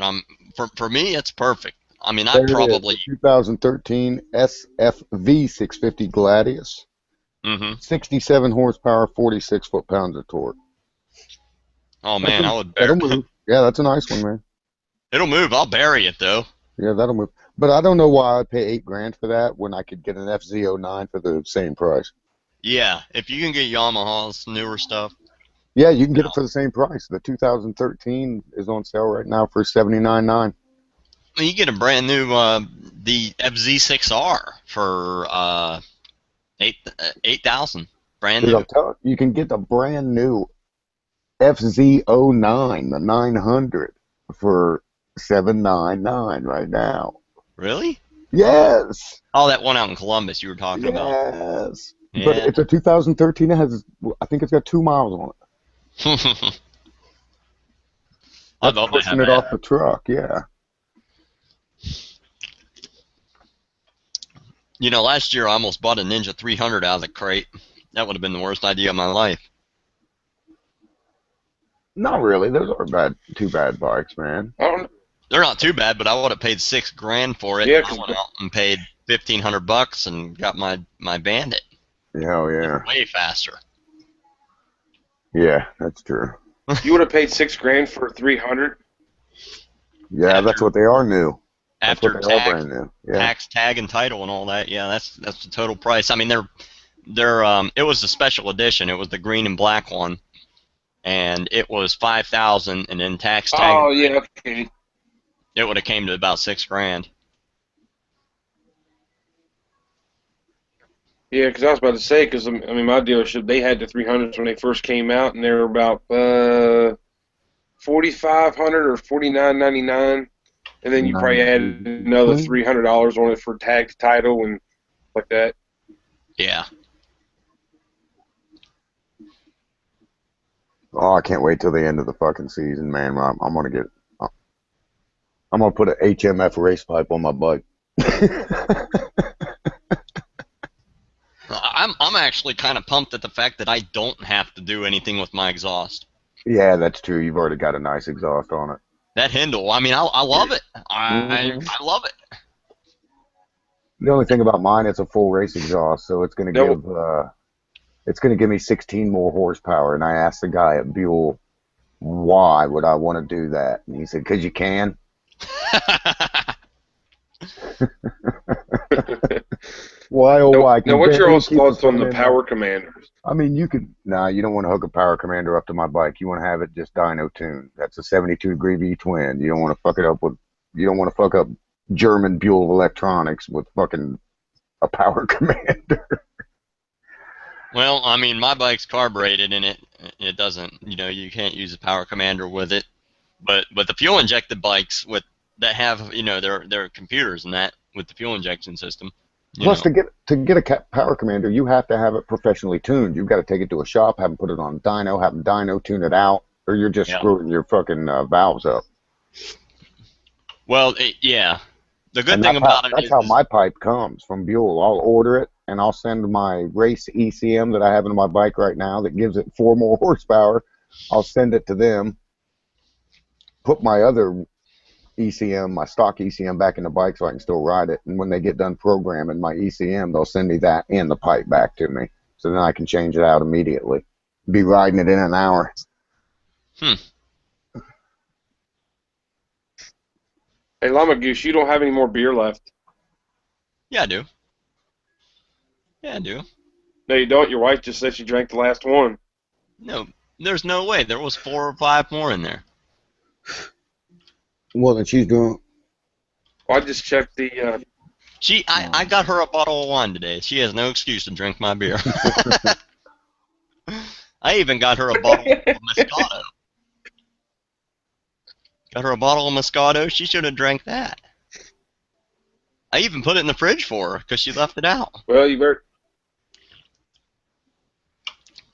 For me, it's perfect. I mean, There I'd it is, probably. the 2013 SFV 650 Gladius. Hmm 67 horsepower, 46 foot-pounds of torque. Oh man, I would. That'll move. Yeah, that's a nice one, man. It'll move. I'll bury it though. Yeah, that'll move. But I don't know why I'd pay $8,000 for that when I could get an FZ09 for the same price. Yeah, if you can get Yamaha's newer stuff. Yeah, you can get it for the same price. The 2013 is on sale right now for $79,900. You get a brand new the FZ6R for 8,000, brand Dude, new. I'm telling you, you can get a brand new FZ09, the 900, for $799 right now. Really? Yes. Oh, that one out in Columbus you were talking about. Yes. But Yeah. it's a 2013. It has, I think it's got 2 miles on it. I'd That's love to pushing have it that. off the truck, yeah. Last year I almost bought a Ninja 300 out of the crate. That would have been the worst idea of my life. Not really. Those aren't too bad bikes, man. I don't. They're not too bad, but I would have paid $6,000 for it. Yeah, I went out and paid $1,500 and got my Bandit. Hell yeah. Way faster. Yeah, that's true. You would have paid $6,000 for 300. Yeah, that's what they are new. That's After what they are tax, brand new. Yeah. tax, tag, and title and all that. Yeah, that's the total price. I mean, it was a special edition. It was the green and black one, and it was 5,000, and then tax, tag. Oh yeah, okay. It would have came to about $6,000. Yeah, because I was about to say, because I mean, my dealership, they had the 300s when they first came out, and they were about 4,500 or 4,999, and then you probably added another $300 on it for tag title and like that. Yeah. Oh, I can't wait till the end of the fucking season, man. I'm gonna get. I'm gonna put an HMF race pipe on my bike. I'm actually kind of pumped at the fact that I don't have to do anything with my exhaust. Yeah, that's true. You've already got a nice exhaust on it. That Hindle, I mean, I love it. I Mhm. I love it. The only thing about mine, it's a full race exhaust, so it's gonna No, give me 16 more horsepower. And I asked the guy at Buell, why would I want to do that? And he said, because you can. Why, oh, why? now, 'Cause what's your barely all's keep the thoughts on front the end up. power commanders? I mean, you could. Nah, you don't want to hook a power commander up to my bike. You want to have it just dyno tuned. That's a 72-degree V twin. You don't want to fuck it up with. You don't want to fuck up German Buell electronics with fucking a power commander. Well, I mean, my bike's carbureted and it doesn't, you can't use a power commander with it. But the fuel injected bikes that have, their computers and that with the fuel injection system, Plus, to get a power commander, you have to have it professionally tuned. You've got to take it to a shop, have them put it on dyno, have them dyno tune it out, or you're just Yeah. screwing your fucking valves up. Well, yeah. The good And thing about it that's is, how my pipe comes from Buell. I'll order it, and I'll send my race ECM that I have in my bike right now that gives it 4 more horsepower. I'll send it to them, put my other ECM, my stock ECM, back in the bike so I can still ride it. And when they get done programming my ECM, they'll send me that and the pipe back to me. So then I can change it out immediately. Be riding it in an hour. Hey, Llama Goose, you don't have any more beer left. yeah, I do. Yeah, I do. No, you don't. Your wife just said she drank the last one. No, there's no way. There was 4 or 5 more in there. Well, then she's doing. Well, I just checked the. I got her a bottle of wine today. She has no excuse to drink my beer. I even got her a bottle of Moscato. Got her a bottle of Moscato. She should have drank that. I even put it in the fridge for her because she left it out. Well, you better.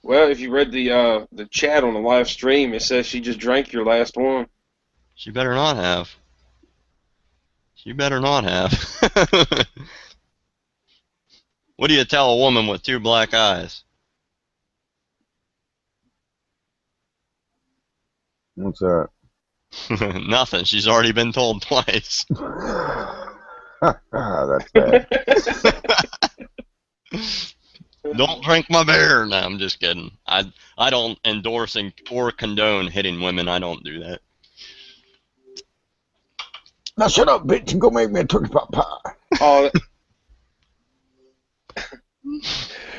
Well, if you read the chat on the live stream, it says she just drank your last one. She better not have. She better not have. What do you tell a woman with 2 black eyes? What's that? Nothing. She's already been told twice. That's bad. Don't drink my beer. No, I'm just kidding. I don't endorse or condone hitting women. I don't do that. Now shut up, bitch, and go make me a turkey pot pie. Oh,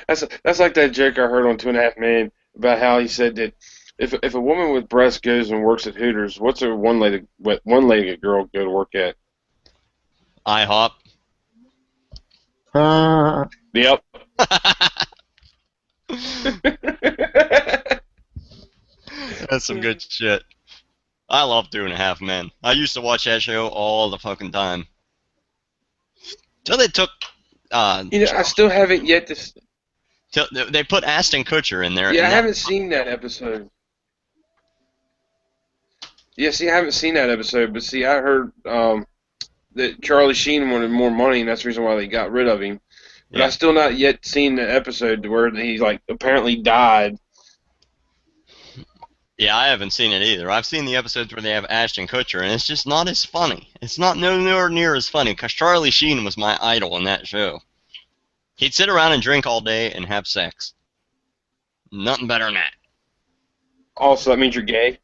that's like that joke I heard on 2.5 Men about how he said that if a woman with breasts goes and works at Hooters, what's a one-legged girl go to work at? IHOP. Yep. That's some good shit. I love 2.5 Men. I used to watch that show all the fucking time. Till they took. I still haven't yet to. Till they put Ashton Kutcher in there. Yeah, I and haven't seen that episode. Yeah, see, I haven't seen that episode, but see, I heard that Charlie Sheen wanted more money, and that's the reason why they got rid of him. But Yeah. I still not yet seen the episode where he apparently died. Yeah, I haven't seen it either. I've seen the episodes where they have Ashton Kutcher, and it's just not as funny. It's not nowhere near as funny, because Charlie Sheen was my idol in that show. He'd sit around and drink all day and have sex. Nothing better than that. Also, that means you're gay.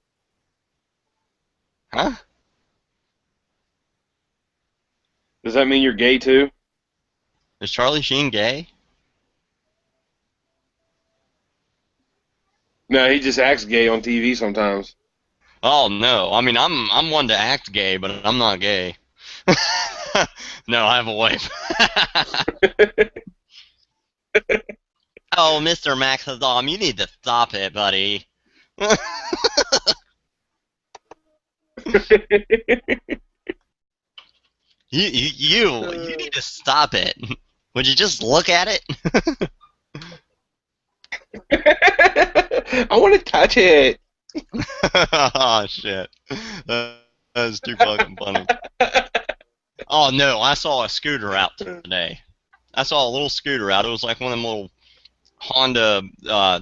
Huh? Does that mean you're gay too? Is Charlie Sheen gay? No, he just acts gay on TV sometimes. Oh no. I mean, I'm one to act gay, but I'm not gay. No, I have a wife. Oh, MrMaxodom, you need to stop it, buddy. You need to stop it. Would you just look at it? I want to touch it. Oh shit, that's too fucking funny. Oh no, I saw a scooter out today. I saw a little scooter out. It was like one of them little Honda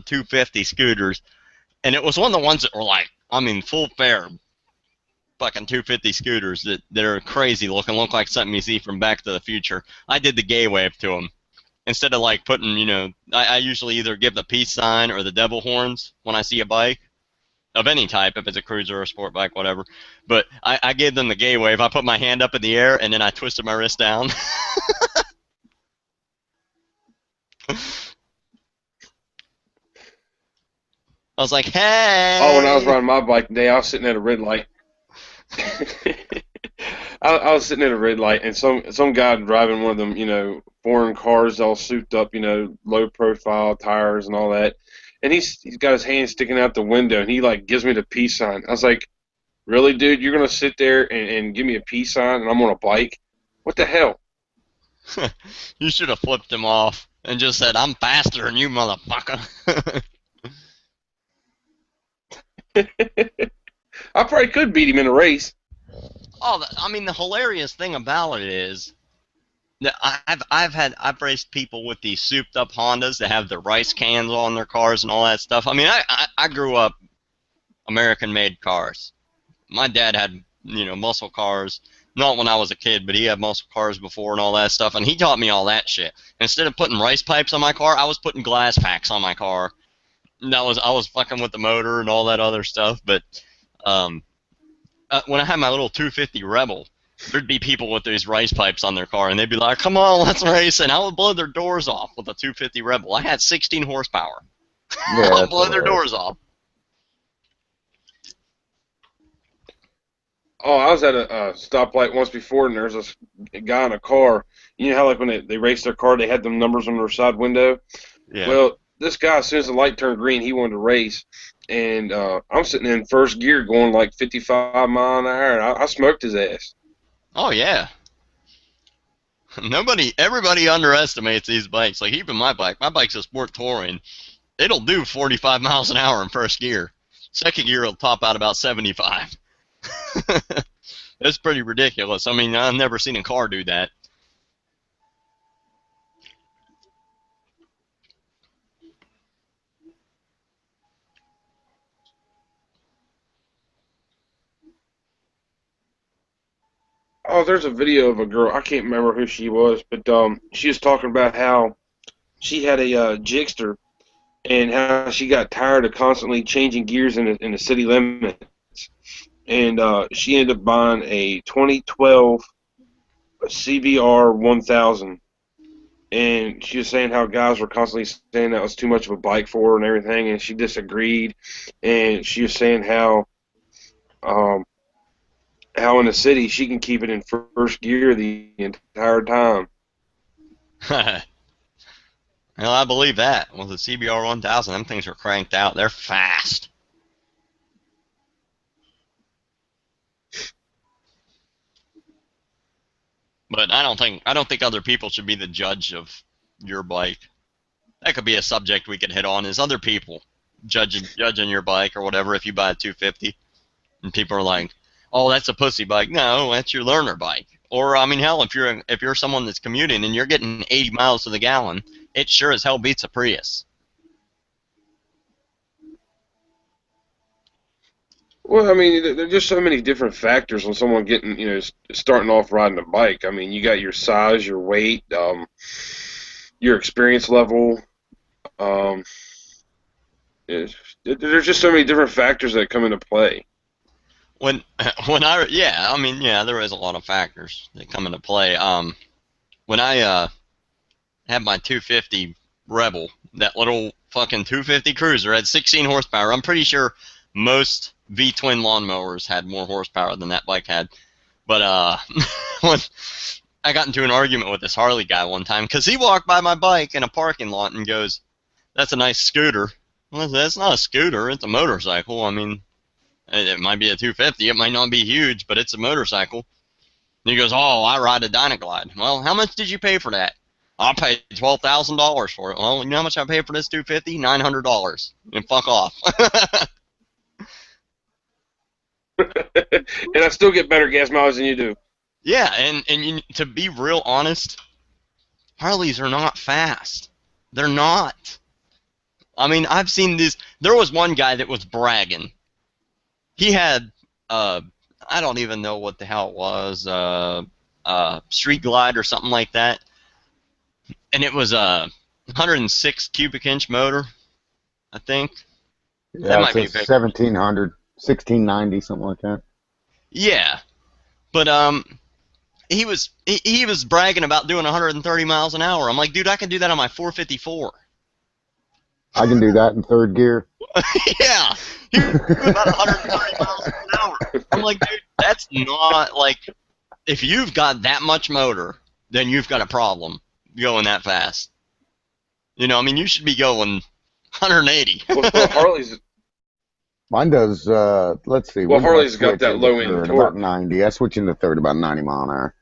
250 scooters, and it was one of the ones that were like, I mean, full fare, fucking 250 scooters that are crazy looking, look like something you see from Back to the Future. I did the gay wave to them. Instead of like putting, you know, I usually either give the peace sign or the devil horns when I see a bike of any type, if it's a cruiser or a sport bike, whatever. But I gave them the gay wave. I put my hand up in the air and then I twisted my wrist down. I was like, Oh, when I was hey. riding my bike today, I was sitting at a red light. I was sitting at a red light, and some guy driving one of them, you know, foreign cars, all souped up, you know, low profile tires and all that. And he's got his hand sticking out the window, and he like gives me the peace sign. I was like, really, dude? You're gonna sit there and give me a peace sign, and I'm on a bike? What the hell? You should have flipped him off and just said, I'm faster than you, motherfucker. I probably could beat him in a race. Oh, I mean, the hilarious thing about it is that I've raced people with these souped up Hondas that have the rice cans on their cars and all that stuff. I mean, I grew up American made cars. My dad had, you know, muscle cars. Not when I was a kid, but he had muscle cars before and all that stuff, and he taught me all that shit. Instead of putting rice pipes on my car, I was putting glass packs on my car. And I was fucking with the motor and all that other stuff. But when I had my little 250 Rebel, there'd be people with these rice pipes on their car, and they'd be like, "Come on, let's race!" And I would blow their doors off with a 250 Rebel. I had 16 horsepower. I Yeah, would that's blow their hilarious. doors off. Oh, I was at a stoplight once before, and there's a guy in a car. You know how like when they raced their car, they had them numbers on their side window. Yeah. Well, this guy, as soon as the light turned green, he wanted to race, and I'm sitting in first gear going like 55 mile an hour, and I smoked his ass. Oh yeah. Everybody underestimates these bikes. Like even my bike. My bike's a sport touring. It'll do 45 miles an hour in first gear. Second gear will top out about 75. It's pretty ridiculous. I mean, I've never seen a car do that. Oh, there's a video of a girl. I can't remember who she was, but she was talking about how she had a Gixxer and how she got tired of constantly changing gears in the city limits, and she ended up buying a 2012 CBR 1000. And she was saying how guys were constantly saying that was too much of a bike for her and everything, and she disagreed. And she was saying um, how in the city she can keep it in first gear the entire time. Well, I believe that. With the CBR 1000, them things are cranked out. They're fast. But I don't think other people should be the judge of your bike. That could be a subject we could hit on, is other people judging your bike or whatever if you buy a 250 and people are like, "Oh, that's a pussy bike." No, that's your learner bike. Or I mean, hell, if you're someone that's commuting and you're getting 80 miles to the gallon, it sure as hell beats a Prius. Well, I mean, there are just so many different factors on someone getting, you know, starting off riding a bike. I mean, you got your size, your weight, your experience level. Um, there's just so many different factors that come into play. When I mean, yeah, there is a lot of factors that come into play. When I had my 250 Rebel, that little fucking 250 cruiser had 16 horsepower. I'm pretty sure most V-twin lawnmowers had more horsepower than that bike had. But when I got into an argument with this Harley guy one time because he walked by my bike in a parking lot and goes, "That's a nice scooter." Well, I said, "That's not a scooter. It's a motorcycle. I mean, it might be a 250. It might not be huge, but it's a motorcycle." And he goes, "Oh, I ride a Dynaglide." Well, how much did you pay for that? I paid $12,000 for it. Well, you know how much I paid for this 250? $900. And fuck off. And I still get better gas mileage than you do. Yeah, and to be real honest, Harleys are not fast. They're not. I mean, I've seen this. There was one guy that was bragging. He had, I don't even know what the hell it was, Street Glide or something like that. And it was a 106 cubic inch motor, I think. That Yeah, might it's a be big. 1700, 1690, something like that. Yeah, but he was bragging about doing 130 miles an hour. I'm like, dude, I can do that on my 454. I can do that in third gear. Yeah, he was doing about 130 miles an hour. I'm like, dude, that's not like, if you've got that much motor, then you've got a problem going that fast. You know, I mean, you should be going 180. Well, Harley's. Mine does, let's see. Well, when did I Harley's got switch that into low end third? torque. About 90. I switched into third about 90 mile an hour.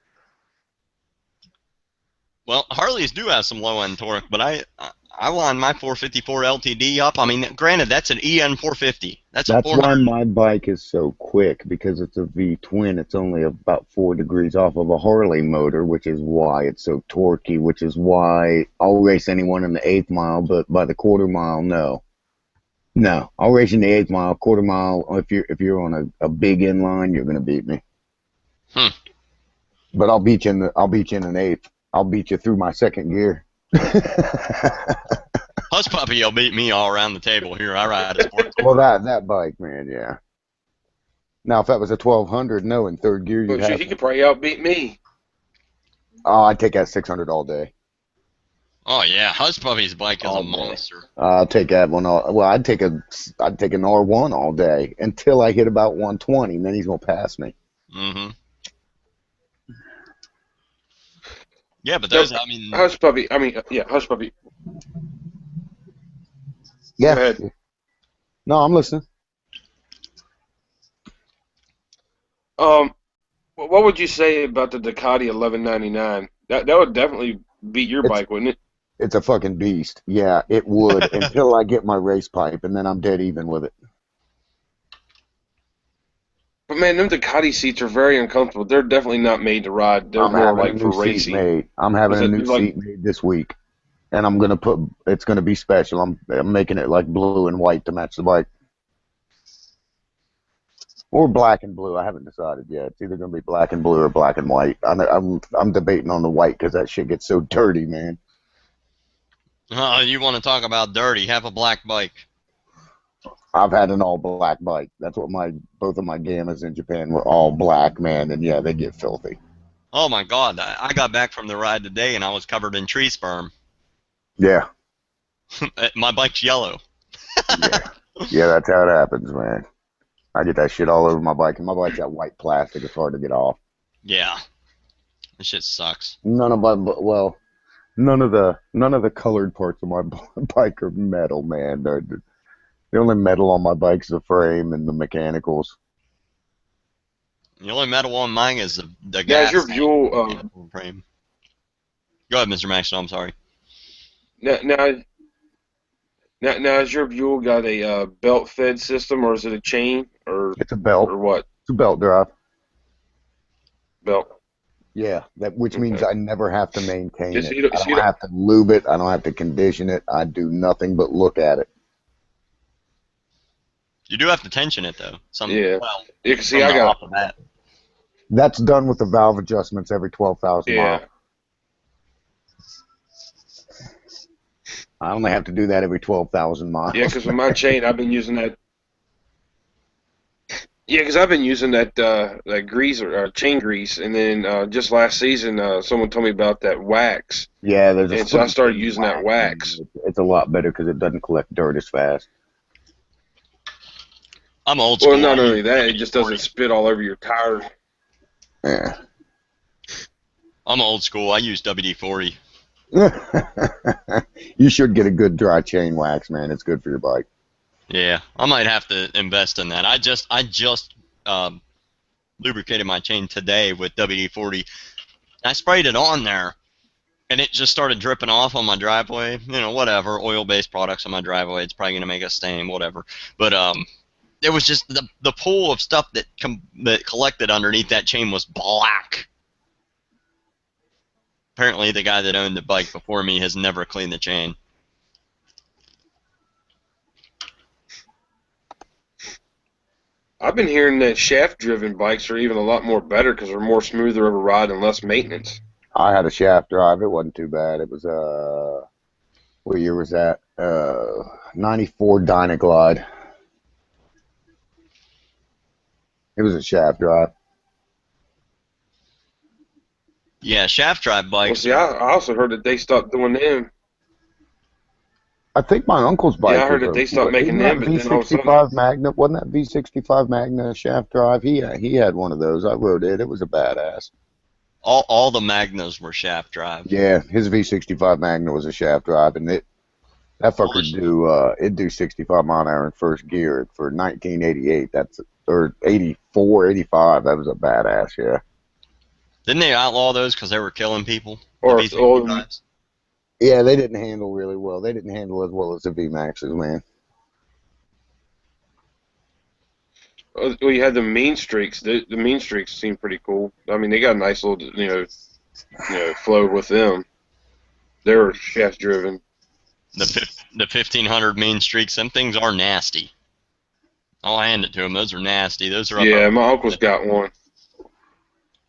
Well, Harleys do have some low end torque, but I line my 454 LTD up. I mean, granted, that's an EN 450. That's a That's 400. why my bike is so quick, because it's a V-twin. It's only about 4 degrees off of a Harley motor, which is why it's so torquey, which is why I'll race anyone in the 8th mile, but by the quarter mile, no. No, I'll race in the 8th mile, quarter mile. If you're on a big inline, you're gonna beat me. But I'll beat you in an 8th. I'll beat you through my second gear. Hush Puppy will beat me all around the table here. I ride a sport. Well, that bike, man, yeah. Now, if that was a 1200, no, in third gear, Well, you'd shit, have. he could probably outbeat me. Oh, I'd take that 600 all day. Oh yeah, Hush Puppy's bike is All a day. monster. I'll take that one. Well, I'd take an R1 all day until I hit about 120, and then he's gonna pass me. Mm-hmm. Yeah, but those, I mean, Hush Puppy. Hush Puppy. Yeah. Go ahead. No, I'm listening. What would you say about the Ducati 1199? That would definitely beat your bike, wouldn't it? It's a fucking beast. Yeah, it would until I get my race pipe, and then I'm dead even with it. But man, them Ducati seats are very uncomfortable. They're definitely not made to ride. They're I'm more having like a for new seat racing. made. I'm having Was a it new like- seat made this week, and it's gonna be special. I'm making it like blue and white to match the bike, or black and blue. I haven't decided yet. It's either gonna be black and blue or black and white. I'm debating on the white because that shit gets so dirty, man. oh, you want to talk about dirty? Have a black bike. I've had an all black bike. That's what both of my Gammas in Japan were all black, man, and yeah, they get filthy. Oh my God, I got back from the ride today and I was covered in tree sperm. Yeah, My bike's yellow. yeah, that's how it happens, man. I get that shit all over my bike, and my bike's got white plastic. It's hard to get off. Yeah, this shit sucks. None of the colored parts of my bike are metal, man. The only metal on my bike is the frame and the mechanicals. The only metal on mine is the Now, gas. is your Buell frame. Go ahead, Mr. Maxon. I'm sorry. now has your Buell got a belt fed system, or is it a chain, or It's a belt. what? It's a belt drive. Belt. Yeah, which means I never have to maintain Yes, it. you don't- I so you don't have to lube it. I don't have to condition it. I do nothing but look at it. You do have to tension it though. Yeah. Well, You can see from I the got. off of that. That's done with the valve adjustments every 12,000 Yeah. miles. I only have to do that every 12,000 miles. Yeah, because with my chain, I've been using that. Yeah, because I've been using that grease or chain grease, and then just last season, someone told me about that wax, Yeah, there's a and so I spring started using that wax. It's a lot better because it doesn't collect dirt as fast. I'm old school. Well, not I only use that, it just doesn't WD-40. spit all over your tires. Yeah. I'm old school. I use WD-40. You should get a good dry chain wax, man. It's good for your bike. Yeah, I might have to invest in that. I just lubricated my chain today with WD-40. I sprayed it on there, and it just started dripping off on my driveway. You know, whatever, oil-based products on my driveway. It's probably gonna make a stain, whatever. But There was just the pool of stuff that collected underneath that chain was black. Apparently, the guy that owned the bike before me has never cleaned the chain. I've been hearing that shaft-driven bikes are even a lot more better because they're more smoother of a ride and less maintenance. I had a shaft drive. It wasn't too bad. It was what year was that? 94 Dynaglide. It was a shaft drive. Yeah, shaft drive Well, bikes. see, I also heard that they stopped doing them. I think my uncle's bike. Yeah, I heard that they stopped making them, but then all of a sudden, V65 Magna, wasn't that V65 Magna shaft drive? He had one of those. I rode it. It was a badass. All the Magnas were shaft drive. Yeah, his V65 Magna was a shaft drive, and that fucker it'd do 65 mile an hour in first gear for 1988. Or 84, 85. That was a badass. Yeah. Didn't they outlaw those because they were killing people? or The V65s? Yeah, they didn't handle really well. They didn't handle as well as the VMAXs, man. well, you had the mean streaks. The mean streaks seem pretty cool. I mean, they got a nice little, flow with them. They were shaft-driven. The 1500 main streaks, them things are nasty. I'll hand it to them. Those are nasty. Those are up Yeah, there. my uncle's got one.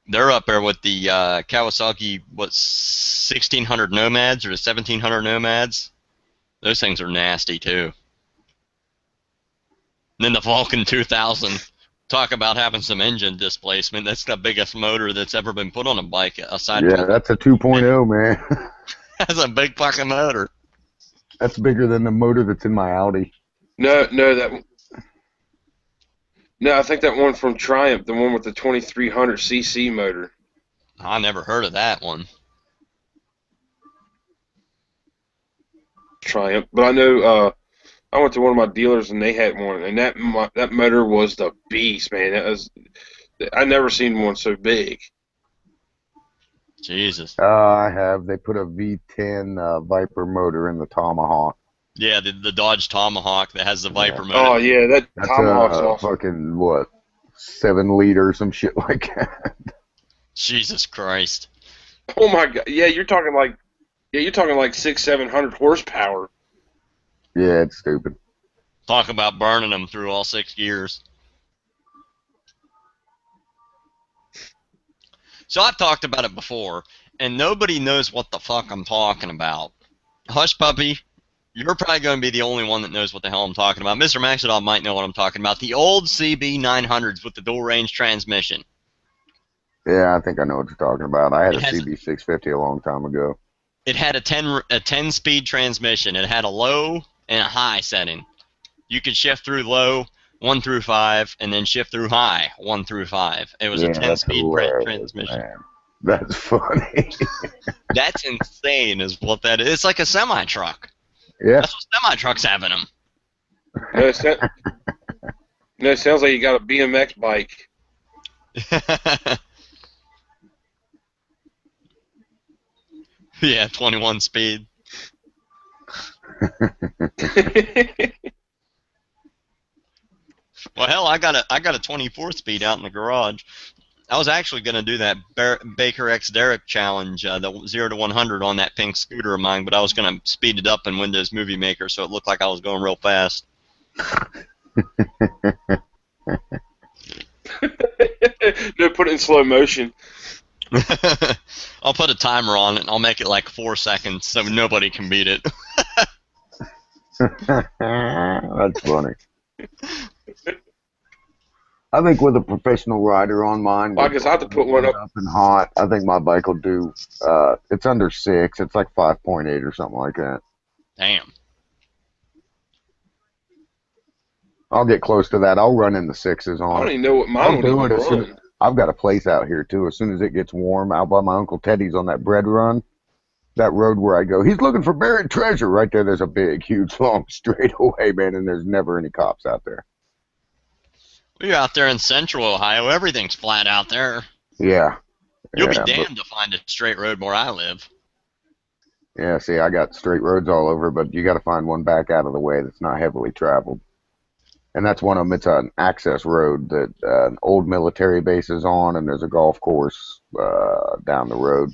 They're up there with the Kawasaki, 1600 Nomads or the 1700 Nomads. Those things are nasty too. And then the Vulcan 2000. Talk about having some engine displacement. That's the biggest motor that's ever been put on a bike aside Yeah, from. that's a 2.0, man. That's a big fucking motor. That's bigger than the motor that's in my Audi. No, I think that one from Triumph, the one with the 2300cc motor. I never heard of that one. Triumph, but I know I went to one of my dealers and they had one, and that motor was the beast, man. I never seen one so big. Jesus. I have. They put a V10 Viper motor in the Tomahawk. Yeah, the Dodge Tomahawk that has the Viper motor. Oh yeah, that That's Tomahawk's awesome. Fucking what? 7 liter, some shit like that. Jesus Christ. Oh my god, yeah, you're talking like 600-700 horsepower. Yeah, it's stupid. Talk about burning them through all 6 gears. So I've talked about it before, and nobody knows what the fuck I'm talking about. Hush Puppy, you're probably going to be the only one that knows what the hell I'm talking about. Mr. Maxodom might know what I'm talking about. The old CB900s with the dual range transmission. Yeah, I think I know what you're talking about. I had a CB650 a long time ago. It had a 10-speed transmission. It had a low and a high setting. You could shift through low 1 through 5, and then shift through high 1 through 5. It was a 10-speed transmission. Man. That's funny. That's insane, is what that is. It's like a semi truck. Yeah. That's what semi trucks have in them. No, it sounds like you got a BMX bike. Yeah, 21 speed. Well, hell, I got a 24 speed out in the garage. I was actually going to do that Baker X Derrick challenge, the 0 to 100 on that pink scooter of mine, but I was going to speed it up in Windows Movie Maker so it looked like I was going real fast. No, put it in slow motion. I'll put a timer on it, and I'll make it like 4 seconds so nobody can beat it. That's funny. I think with a professional rider on mine, I guess I have to put one up and hot. I think my bike will do. It's under 6. It's like 5.8 or something like that. Damn. I'll get close to that. I'll run in the 6s on it. I don't even know what mine would even run. I've got a place out here too. As soon as it gets warm, out by my Uncle Teddy's on that bread run, that road where I go. He's looking for buried treasure. Right there, there's a big, huge, long straightaway, man, and there's never any cops out there. You're out there in central Ohio. Everything's flat out there. Yeah. You'll be damned to find a straight road where I live. Yeah, see, I got straight roads all over, but you got to find one back out of the way that's not heavily traveled. And that's one of them. It's an access road that an old military base is on, and there's a golf course down the road.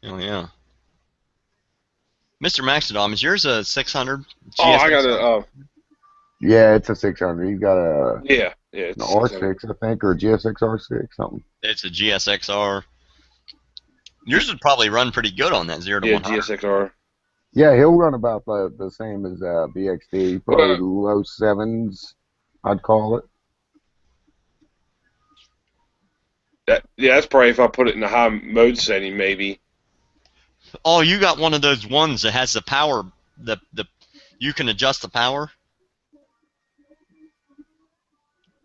Oh yeah. MrMaxodom, is yours a 600 Oh, I got GSXR? a Yeah, it's a 600. He's got yeah, an it's R6, I think, or a GSX R6, something. It's a GSXR. Yours would probably run pretty good on that 0 to yeah 100. GSXR. Yeah, he'll run about the same as BXD, probably Well, low sevens, I'd call it. that's probably if I put it in the high mode setting, maybe. Oh, you got one of those ones that has the power. The you can adjust the power.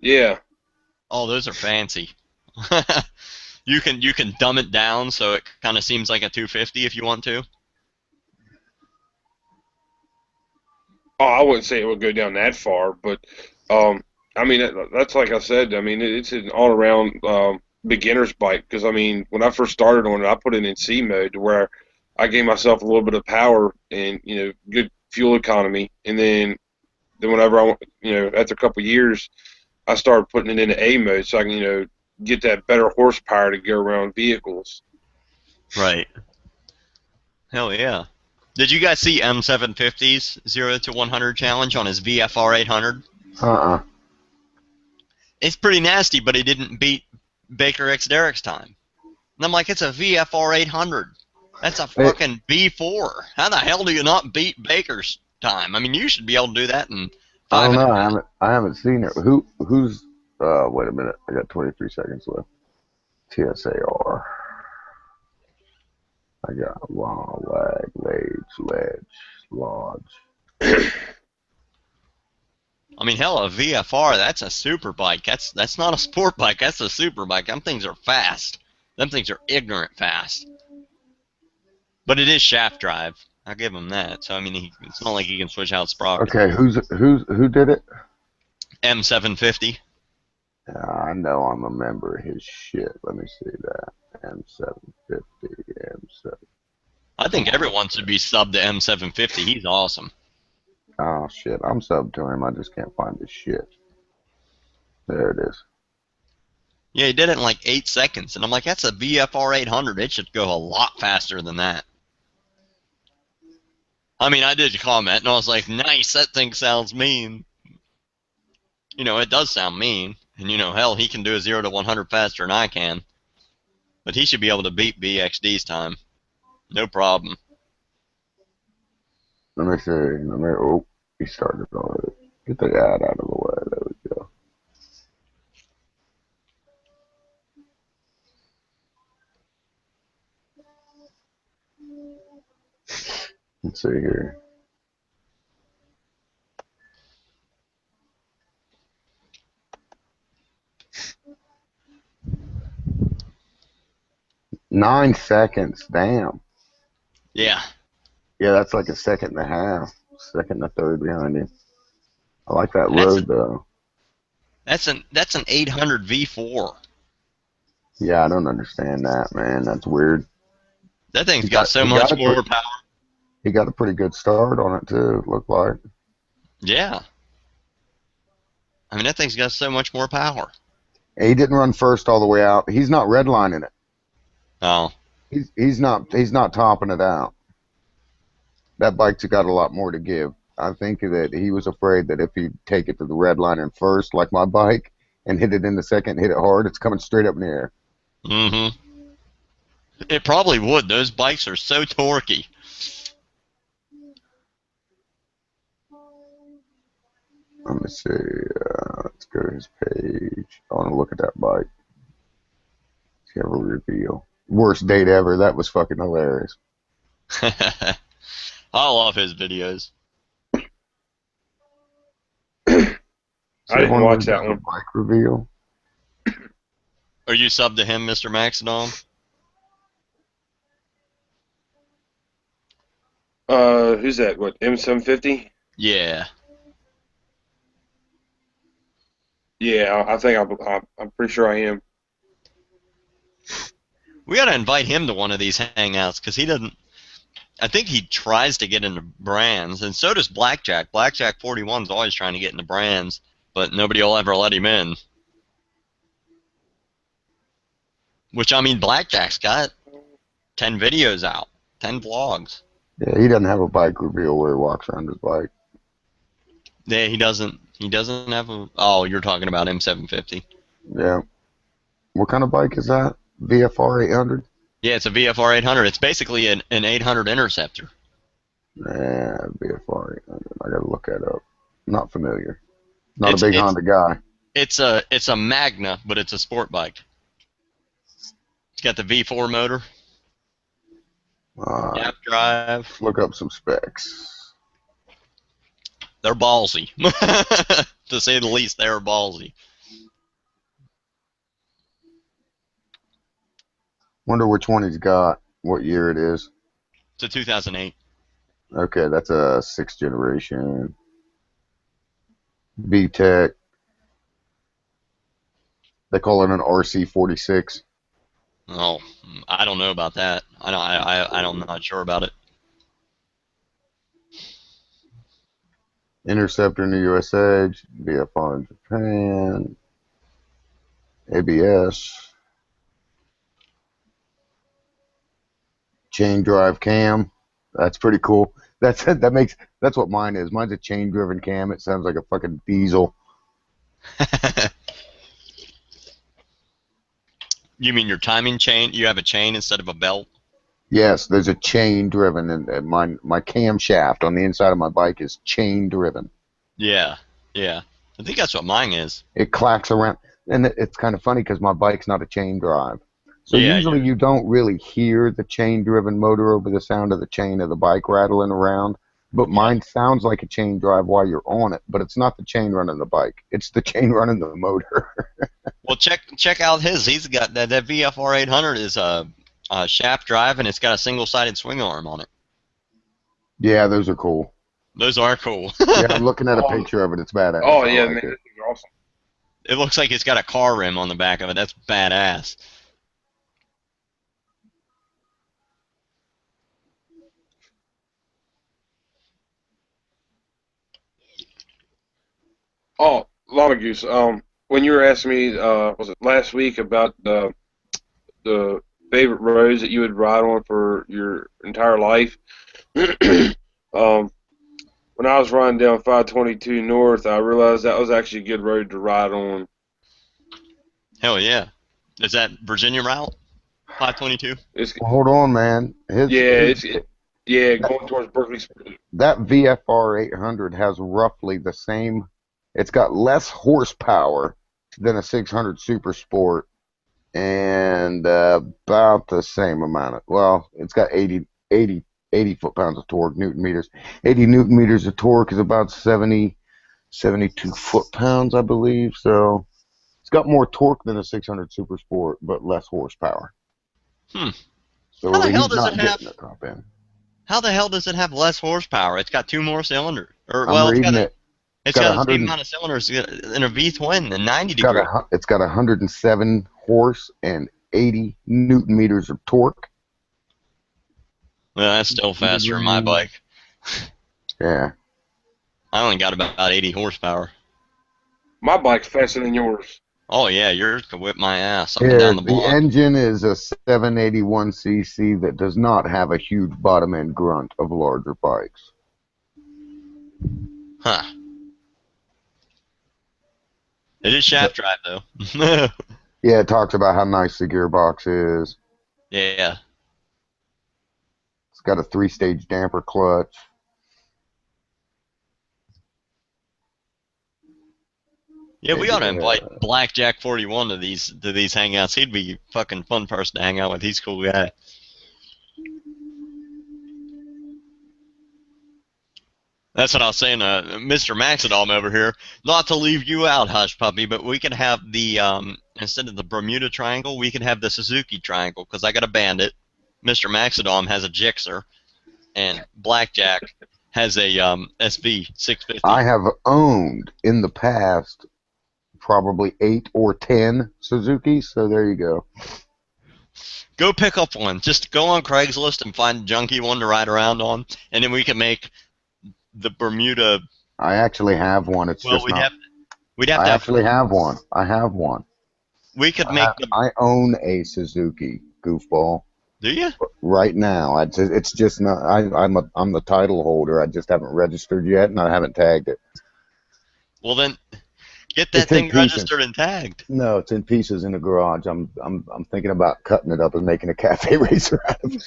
Yeah. Oh, those are fancy. You can dumb it down so it kind of seems like a 250 if you want to. Oh, I wouldn't say it would go down that far, but I mean that's like I said. I mean it's an all-around beginner's bike because I mean when I first started on it, I put it in C mode to where I gave myself a little bit of power and good fuel economy, and then whenever after a couple of years, I started putting it into A mode so I can get that better horsepower to go around vehicles. Right. Hell yeah. Did you guys see M750's 0 to 100 challenge on his VFR 800? It's pretty nasty, but he didn't beat Baker X Derek's time. And I'm like, it's a VFR 800. That's a fucking V4. How the hell do you not beat Baker's time? I mean, you should be able to do that in 5 I don't know. minutes. I haven't seen it. Who's? Wait a minute. I got 23 seconds left. TSAR. I got long ledge, lodge. I mean, hell, a VFR, that's a super bike. That's not a sport bike. That's a super bike. Them things are fast. Them things are ignorant fast. But it is shaft drive. I'll give him that. So I mean, it's not like he can switch out sprockets. Okay, who did it? M750. I know I'm a member of his shit. Let me see that. M750, M7. I think everyone should be subbed to M750. He's awesome. Oh shit, I'm sub to him. I just can't find his shit. There it is. Yeah, he did it in like 8 seconds, and I'm like, that's a VFR 800. It should go a lot faster than that. I mean, I did comment, and I was like, nice, that thing sounds mean. It does sound mean. And, hell, he can do a 0 to 100 faster than I can. But he should be able to beat BXD's time. No problem. Let me see. Oh, he started already. Get the ad out of the way. There we go. Let's see here. Nine seconds. Damn. Yeah. Yeah, that's like a second and a half. Second and a third behind him. I like that road though. That's an 800 V4. Yeah, I don't understand that, man. That's weird. That thing's got so much more power. He got a pretty good start on it too, looked like. Yeah. I mean, that thing's got so much more power. He didn't run first all the way out. He's not redlining it. Oh. He's not topping it out. That bike's got a lot more to give. I think that he was afraid that if he take it to the red line in first, like my bike, and hit it in the second, hit it hard, it's coming straight up in the air. Mm-hmm. It probably would. Those bikes are so torquey. Let me see. Let's go to his page. I want to look at that bike. See, have a reveal. Worst date ever. That was fucking hilarious. I love his videos. I didn't watch that one. Bike reveal. Are you subbed to him, MrMaxodom? Who's that? What, M750? Yeah. Yeah, I think I'm pretty sure I am. We gotta invite him to one of these hangouts because he doesn't. I think he tries to get into brands, and so does Blackjack. Blackjack 41's always trying to get into brands, but nobody will ever let him in. Which, I mean, Blackjack's got 10 videos out, 10 vlogs. Yeah, he doesn't have a bike reveal where he walks around his bike. Yeah, he doesn't have a... Oh, you're talking about M750. Yeah. What kind of bike is that? VFR 800? Yeah, it's a VFR 800. It's basically an 800 Interceptor. Yeah, VFR 800. I gotta look that up. Not familiar. Not It's a big Honda guy. it's a Magna, but it's a sport bike. It's got the V4 motor, Alright, gap drive. let's look up some specs. They're ballsy, to say the least. They're ballsy. Wonder which one he's got, what year it is. It's a 2008. Okay, that's a 6th generation. VTEC. They call it an RC46. Oh, I don't know about that. I'm not sure about it. Interceptor in the USA, VFR in Japan, ABS, chain drive cam. That's pretty cool. That's what mine is. Mine's a chain driven cam. It sounds like a fucking diesel. You mean your timing chain? You have a chain instead of a belt? Yes, there's a chain driven, and my camshaft on the inside of my bike is chain driven. Yeah, yeah. I think that's what mine is. It clacks around, and it's kind of funny because my bike's not a chain drive. So Yeah, usually you don't really hear the chain driven motor over the sound of the chain of the bike rattling around. But mine sounds like a chain drive while you're on it, but it's not the chain running the bike. It's the chain running the motor. Well, check out his. He's got that VFR 800 is a shaft drive, and it's got a single-sided swing arm on it. Yeah, those are cool. Those are cool. Yeah, I'm looking at a picture of it. It's badass. Oh I yeah, like man, it. this is awesome. It looks like it's got a car rim on the back of it. That's badass. Oh, Llama Goose. When you were asking me, was it last week about the favorite roads that you would ride on for your entire life? um, when I was riding down 522 North, I realized that was actually a good road to ride on. Hell yeah. Is that Virginia route? 522? Well, hold on, man. Going towards Berkeley. That VFR 800 has roughly the same. It's got less horsepower than a 600 Super Sport, and about the same amount of. Well, it's got 80 foot-pounds of torque, Newton meters. 80 Newton meters of torque is about 72 foot-pounds, I believe. So it's got more torque than a 600 Super Sport, but less horsepower. So How the hell he's does not it have? getting the top end. How the hell does it have less horsepower? It's got 2 more cylinders. Or I'm well, reading it. it's got got the 100 same amount of cylinders in a V-twin and 90 It's got, degree. it's got 107 horse and 80 Newton meters of torque. Well, that's still faster than my bike. Yeah. I only got about 80 horsepower. My bike's faster than yours. Oh yeah, yours could whip my ass up and down the The block. engine is a 781cc that does not have a huge bottom end grunt of larger bikes. Huh. It is shaft drive though. Yeah, it talks about how nice the gearbox is. Yeah. It's got a 3-stage damper clutch. Yeah, we ought to invite Blackjack 41 to these hangouts. He'd be a fucking fun person to hang out with. He's a cool guy. That's what I was saying, MrMaxodom over here. Not to leave you out, Hush Puppy, but we could have the, instead of the Bermuda Triangle, we could have the Suzuki Triangle, because I got a Bandit, MrMaxodom has a Gixxer, and Blackjack has a SV 650. I have owned in the past probably 8 or 10 Suzukis, so there you go. Go pick up one. Just go on Craigslist and find a junky one to ride around on, and then we can make the Bermuda. I actually have one. It's Well, just not. we'd have I to have. actually have one. I have one. We could make the. I own a Suzuki goofball Do you? right now. It's just not. I'm the title holder. I just haven't registered yet, and I haven't tagged it. Well then, get that It's in thing pieces. registered and tagged. No, it's in pieces in the garage. I'm thinking about cutting it up and making a cafe racer out of it.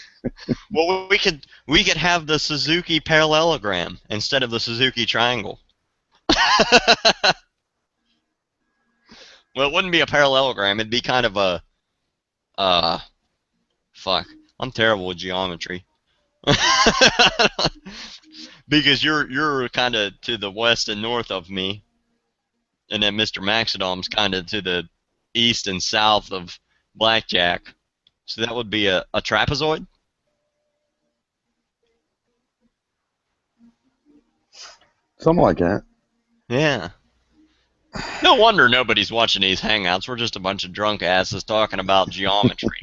Well, we could have the Suzuki parallelogram instead of the Suzuki triangle. Well, it wouldn't be a parallelogram. It'd be kind of a, fuck. I'm terrible with geometry. Because you're kind of to the west and north of me, and then MrMaxodom's kind of to the east and south of Blackjack. So that would be a trapezoid? Something like that. Yeah. No wonder nobody's watching these hangouts. We're just a bunch of drunk asses talking about geometry.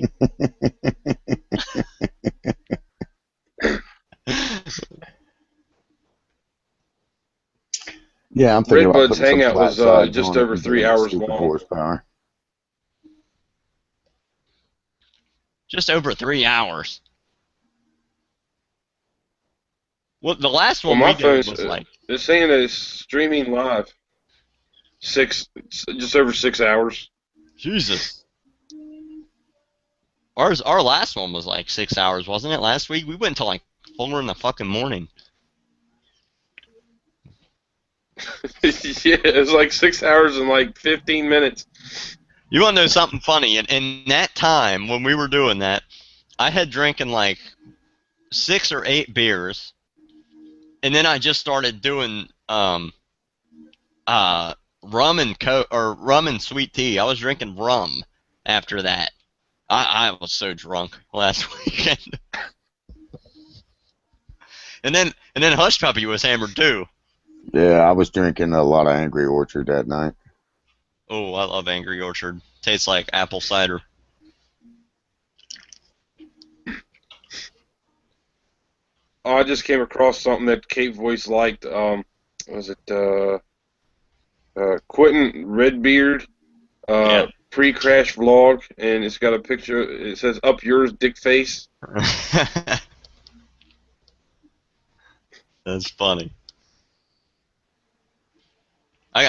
Yeah, I'm thinking about Redbud's putting some hangout flat was sides just on it over and 3 doing hours stupid long. horsepower. Just over 3 hours. Well, the last one Well, my we did phone's was like... it's saying that it's streaming live. Just over 6 hours. Jesus. Our last one was like 6 hours, wasn't it? Last week? We went until like 4 in the fucking morning. Yeah, it was like 6 hours and like 15 minutes. You want to know something funny? In that time, when we were doing that, I had drinking like 6 or 8 beers, and then I just started doing rum and rum and sweet tea. I was drinking rum after that. I was so drunk last weekend. and then Hush Puppy was hammered too. Yeah, I was drinking a lot of Angry Orchard that night. Oh, I love Angry Orchard. Tastes like apple cider. Oh, I just came across something that Kate Voice liked. Was it Quentin Redbeard Yeah. pre-crash vlog, and it's got a picture. It says "Up yours, dick face." That's funny. I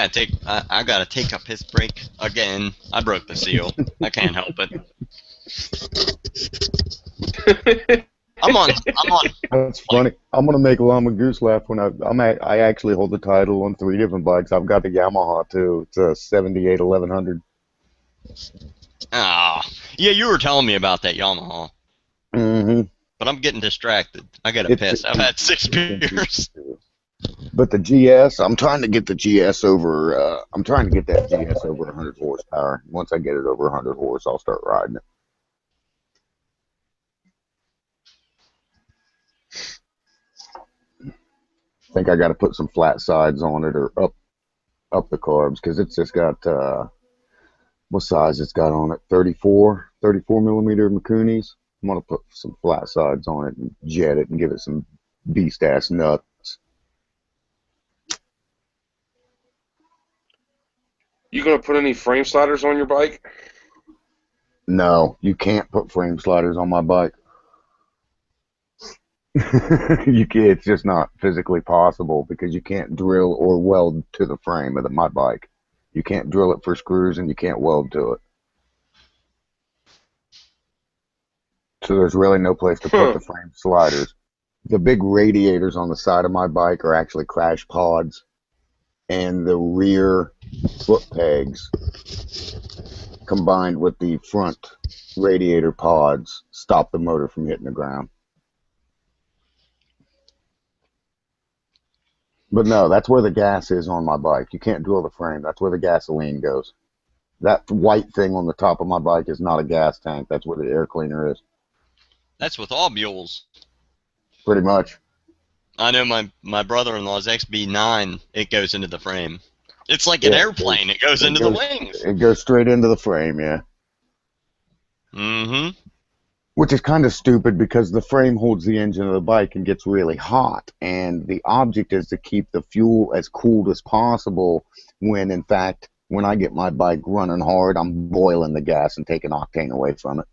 gotta take a piss break again. I broke the seal. I can't help it. I'm on. That's funny. I'm gonna make Llama Goose laugh when I actually hold the title on 3 different bikes. I've got the Yamaha too. It's a 78 1100. Ah, yeah, you were telling me about that Yamaha. Mm-hmm. But I'm getting distracted. I gotta piss. I've had 6 beers. But the GS, I'm trying to get the GS over. I'm trying to get that GS over 100 horsepower. Once I get it over 100 horse, I'll start riding it. I think I got to put some flat sides on it or up the carbs because it's just got what size it's got on it? 34 millimeter Makunis. I'm gonna put some flat sides on it and jet it and give it some beast ass nuts. You gonna put any frame sliders on your bike? No, you can't put frame sliders on my bike. You can't, it's just not physically possible because you can't drill or weld to the frame of my bike. You can't drill it for screws and you can't weld to it. So there's really no place to put the frame sliders. The big radiators on the side of my bike are actually crash pods, and the rear foot pegs combined with the front radiator pods stop the motor from hitting the ground. But no, that's where the gas is on my bike. You can't drill the frame. That's where the gasoline goes. That white thing on the top of my bike is not a gas tank. That's where the air cleaner is. That's with all mules. Pretty much. I know my brother-in-law's XB9, it goes into the frame. It's like an airplane. It goes into the wings. It goes straight into the frame, yeah. Mm-hmm. Which is kind of stupid because the frame holds the engine of the bike and gets really hot. And the object is to keep the fuel as cooled as possible when, in fact, when I get my bike running hard, I'm boiling the gas and taking octane away from it.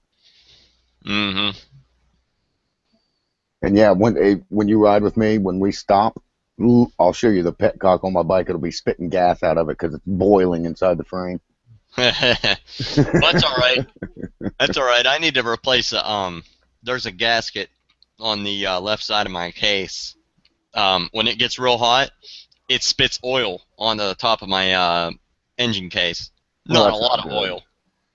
Mm-hmm. And yeah, when you ride with me, when we stop, I'll show you the petcock on my bike. It'll be spitting gas out of it because it's boiling inside the frame. That's all right. That's all right. I need to replace there's a gasket on the left side of my case. When it gets real hot, it spits oil on the top of my engine case. Well, Not a that's lot not of good. oil.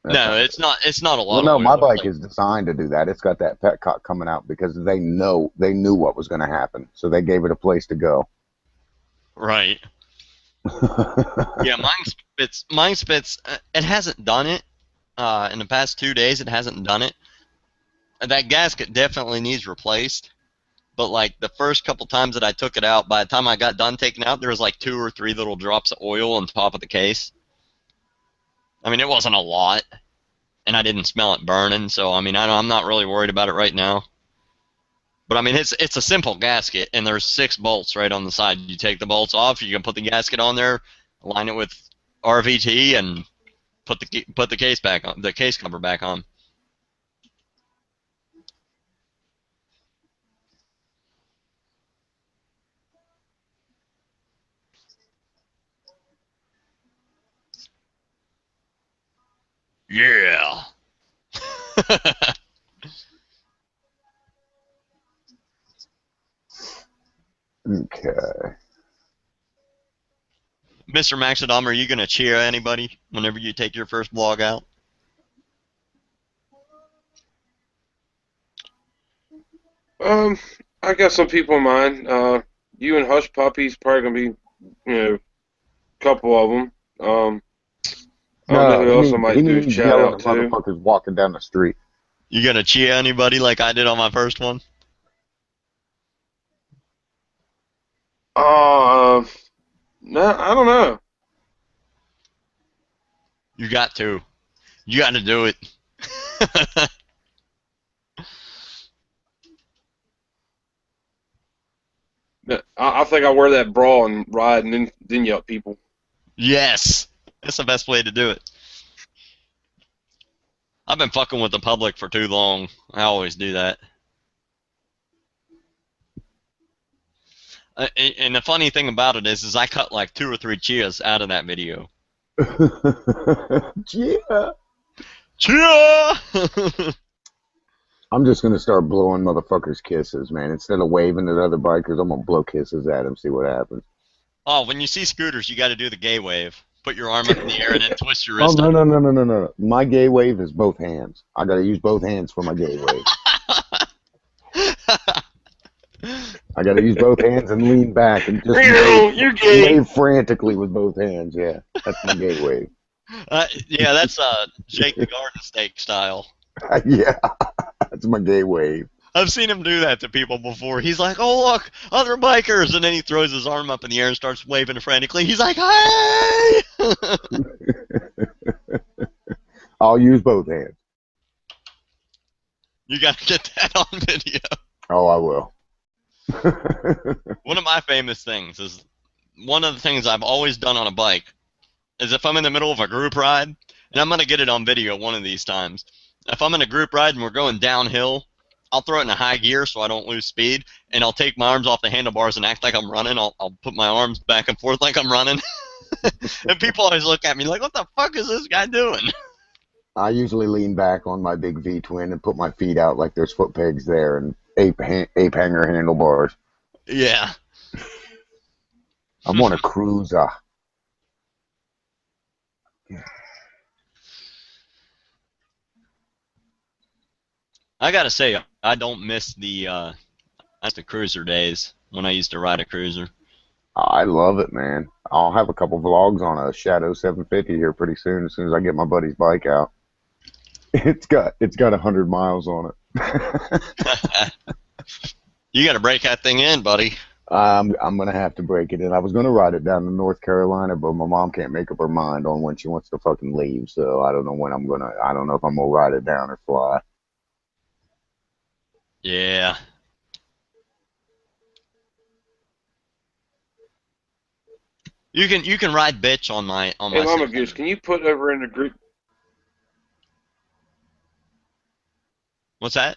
That's No, not it's good. not. It's not a Well, lot no, of my oil. bike is designed to do that. It's got that petcock coming out because they knew what was going to happen, so they gave it a place to go. Right. Yeah, mine spits. Mine spits. It hasn't done it. In the past 2 days, it hasn't done it. That gasket definitely needs replaced. But like the first couple times that I took it out, by the time I got done taking it out, there was like 2 or 3 little drops of oil on top of the case. I mean, it wasn't a lot, and I didn't smell it burning. So I mean, I'm not really worried about it right now. But I mean, it's a simple gasket, and there's 6 bolts right on the side. You take the bolts off, you can put the gasket on there, align it with RVT, and put the case back on, the case cover back on. Yeah. Okay. Mr. Maxodom, are you gonna cheer anybody whenever you take your first vlog out? I got some people in mind. You and Hush Puppy's probably gonna be, a couple of them. I don't know No, who else I he might do a needs shout yelling out at to. motherfuckers walking down the street. You gonna cheer anybody like I did on my first one? Uh, no, I don't know. You got to. You got to do it. I think I wear that bra and ride and then yell at people. Yes, that's the best way to do it. I've been fucking with the public for too long. I always do that. And the funny thing about it is I cut like 2 or 3 cheers out of that video. Yeah. Cheer! I'm just gonna start blowing motherfuckers kisses, man. Instead of waving at other bikers, I'm gonna blow kisses at them, see what happens. Oh, when you see scooters, you got to do the gay wave. Put your arm up in the air and then twist your Oh wrist no up. no no no no no! My gay wave is both hands. I gotta use both hands for my gay wave. I gotta use both hands and lean back and just You're gay. wave frantically with both hands. Yeah, that's my gay wave. Yeah, that's Jake the Garden Snake style. Yeah, that's my gay wave. I've seen him do that to people before. He's like, "Oh look, other bikers," and then he throws his arm up in the air and starts waving frantically. He's like, "Hey!" I'll use both hands. You got to get that on video. Oh, I will. One of my famous things is one of the things I've always done on a bike is if I'm in the middle of a group ride, and I'm gonna get it on video one of these times. If I'm in a group ride and we're going downhill, I'll throw it in a high gear so I don't lose speed, and I'll take my arms off the handlebars and act like I'm running. I'll put my arms back and forth like I'm running. And people always look at me like, what the fuck is this guy doing? I usually lean back on my big V-twin and put my feet out like there's foot pegs there and ape hanger handlebars. Yeah. I'm on a cruiser. I gotta say, I don't miss the cruiser days when I used to ride a cruiser. I love it, man. I'll have a couple vlogs on a Shadow 750 here pretty soon as I get my buddy's bike out. It's got 100 miles on it. You gotta break that thing in, buddy. I'm gonna have to break it in. I was gonna ride it down to North Carolina, but my mom can't make up her mind on when she wants to fucking leave. So I don't know when I'm gonna. I don't know if I'm gonna ride it down or fly. Yeah. You can ride bitch on my Hey, Mama 600. Goose, can you put over in the group What's that?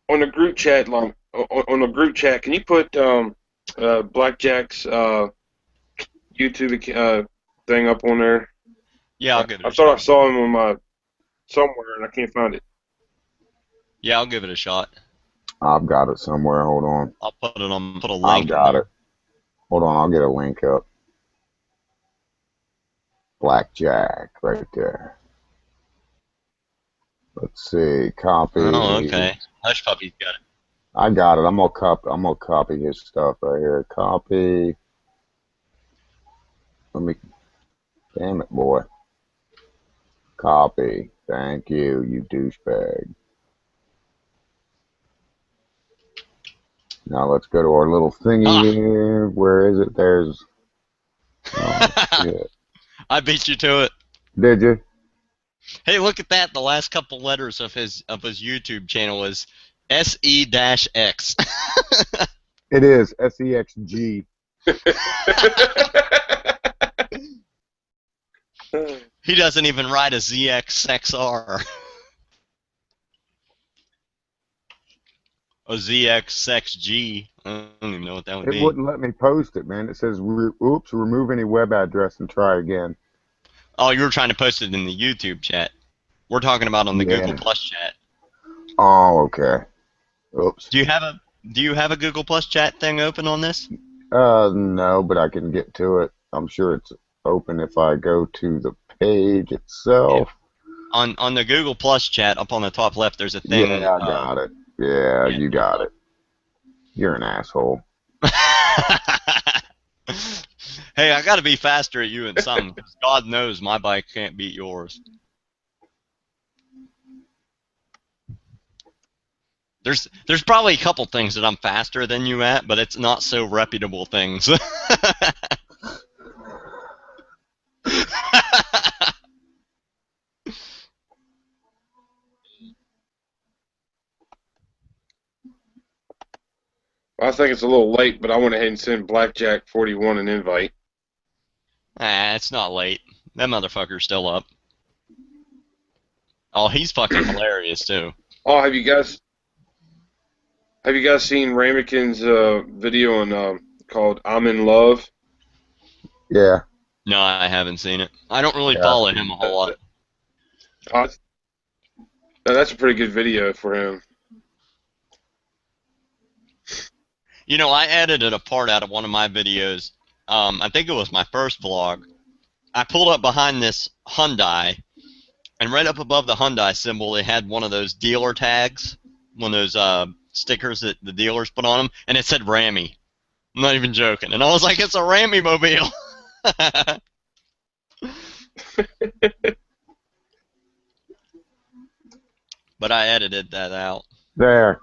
on the group chat, on the group chat? Can you put Blackjack's YouTube thing up on there? Yeah, I'll give it I a thought I shot. saw him on my somewhere and I can't find it. Yeah, I'll give it a shot. I've got it somewhere. Hold on. I'll put a I've link in got there. it. Hold on. I'll get a link up. Blackjack right there. Let's see. Oh, Copy. okay. Hush Puppy's got it. I got it. I'm gonna copy his stuff right here. Copy. Let me. Damn it, boy. Copy. Thank you, you douchebag. Now let's go to our little thingy Ah! here. Where is it? There's. Oh shit. I beat you to it. Did you? Hey, look at that. The last couple letters of his YouTube channel is SE-X. It is SEXG. He doesn't even ride a ZXXR. A ZXXG. I don't even know what that would It be. wouldn't let me post it, man. It says, "Oops, remove any web address and try again." Oh, you were trying to post it in the YouTube chat. We're talking about on the Google Yeah. Plus chat. Oh, okay. Oops. Do you have a Google Plus chat thing open on this? No, but I can get to it. I'm sure it's open if I go to the page itself. On the Google Plus chat, up on the top left, there's a thing. Yeah, I got it. Yeah, yeah. you got it. You're an asshole. Hey, I got to be faster at you in something, because God knows my bike can't beat yours. There's probably a couple things that I'm faster than you at, but it's not so reputable things. I think it's a little late, but I went ahead and sent Blackjack 41 an invite. It's not late. That motherfucker's still up. Oh, he's fucking hilarious too. Oh, have you guys seen Ramekins video on called "I'm in Love"? Yeah. No, I haven't seen it. I don't really Yeah. follow him a whole lot. That's a pretty good video for him. You know, I edited a part out of one of my videos. I think it was my first vlog. I pulled up behind this Hyundai, and right up above the Hyundai symbol, they had one of those dealer tags, one of those stickers that the dealers put on them, and it said Rammy. I'm not even joking. And I was like, it's a Rammy mobile. But I edited that out. There.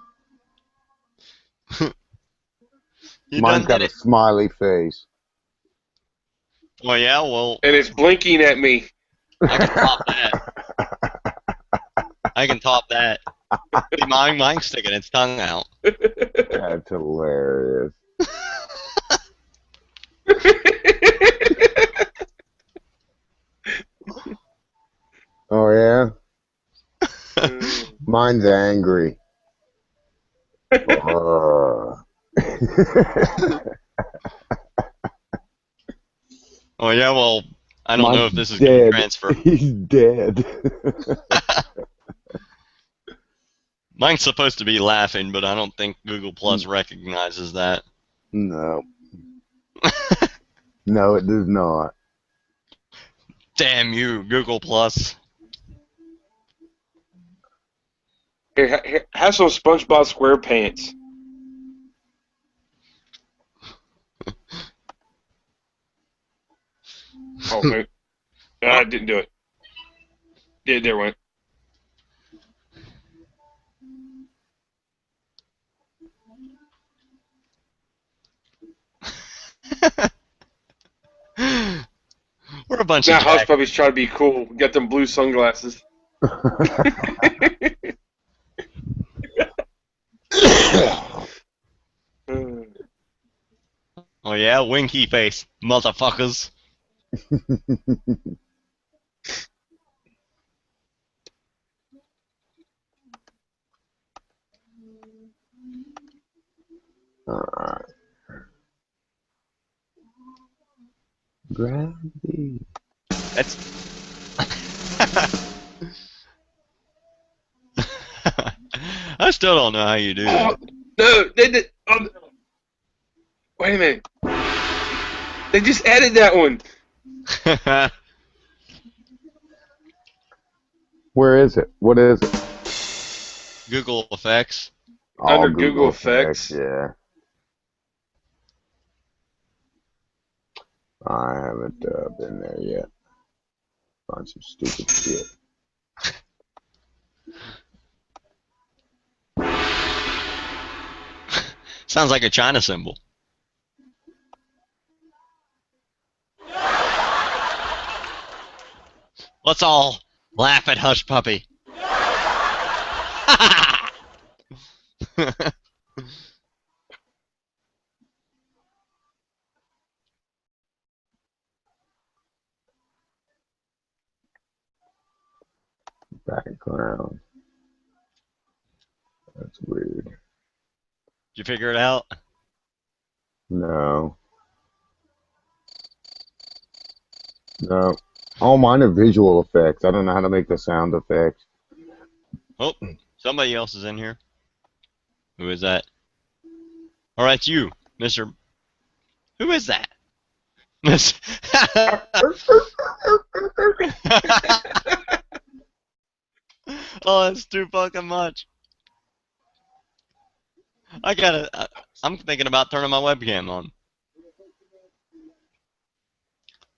You Mine's done got did a it? smiley face. Well, yeah, well, And it's blinking at me. I can top that. I can top that. See, mine's sticking its tongue out. That's hilarious. Oh, yeah? Mine's angry. Oh, yeah, well, I don't know if Mine's this is going to dead. transfer. He's dead. Mine's supposed to be laughing, but I don't think Google Plus recognizes that. No. No, it does not. Damn you, Google Plus. Here, have some SpongeBob SquarePants. Oh, wait. I didn't do it. There went. a bunch Now of Hush jack. Puppies try to be cool. Got them blue sunglasses. Oh yeah, winky face, motherfuckers. Alright. Gravity. That's. I still don't know how you do Oh, that. no, they did. Wait a minute. They just added that one. Where is it? What is it? Google effects. Under Oh, Google Effects. Yeah. I haven't been there yet. Find some stupid shit. Sounds like a China symbol. Let's all laugh at Hush Puppy. Background. That's weird. Did you figure it out? No. No. All mine are visual effects. I don't know how to make the sound effects. Oh, somebody else is in here. Who is that? All right, you, Mr. Who is that? Miss. Oh, that's too fucking much. I'm thinking about turning my webcam on.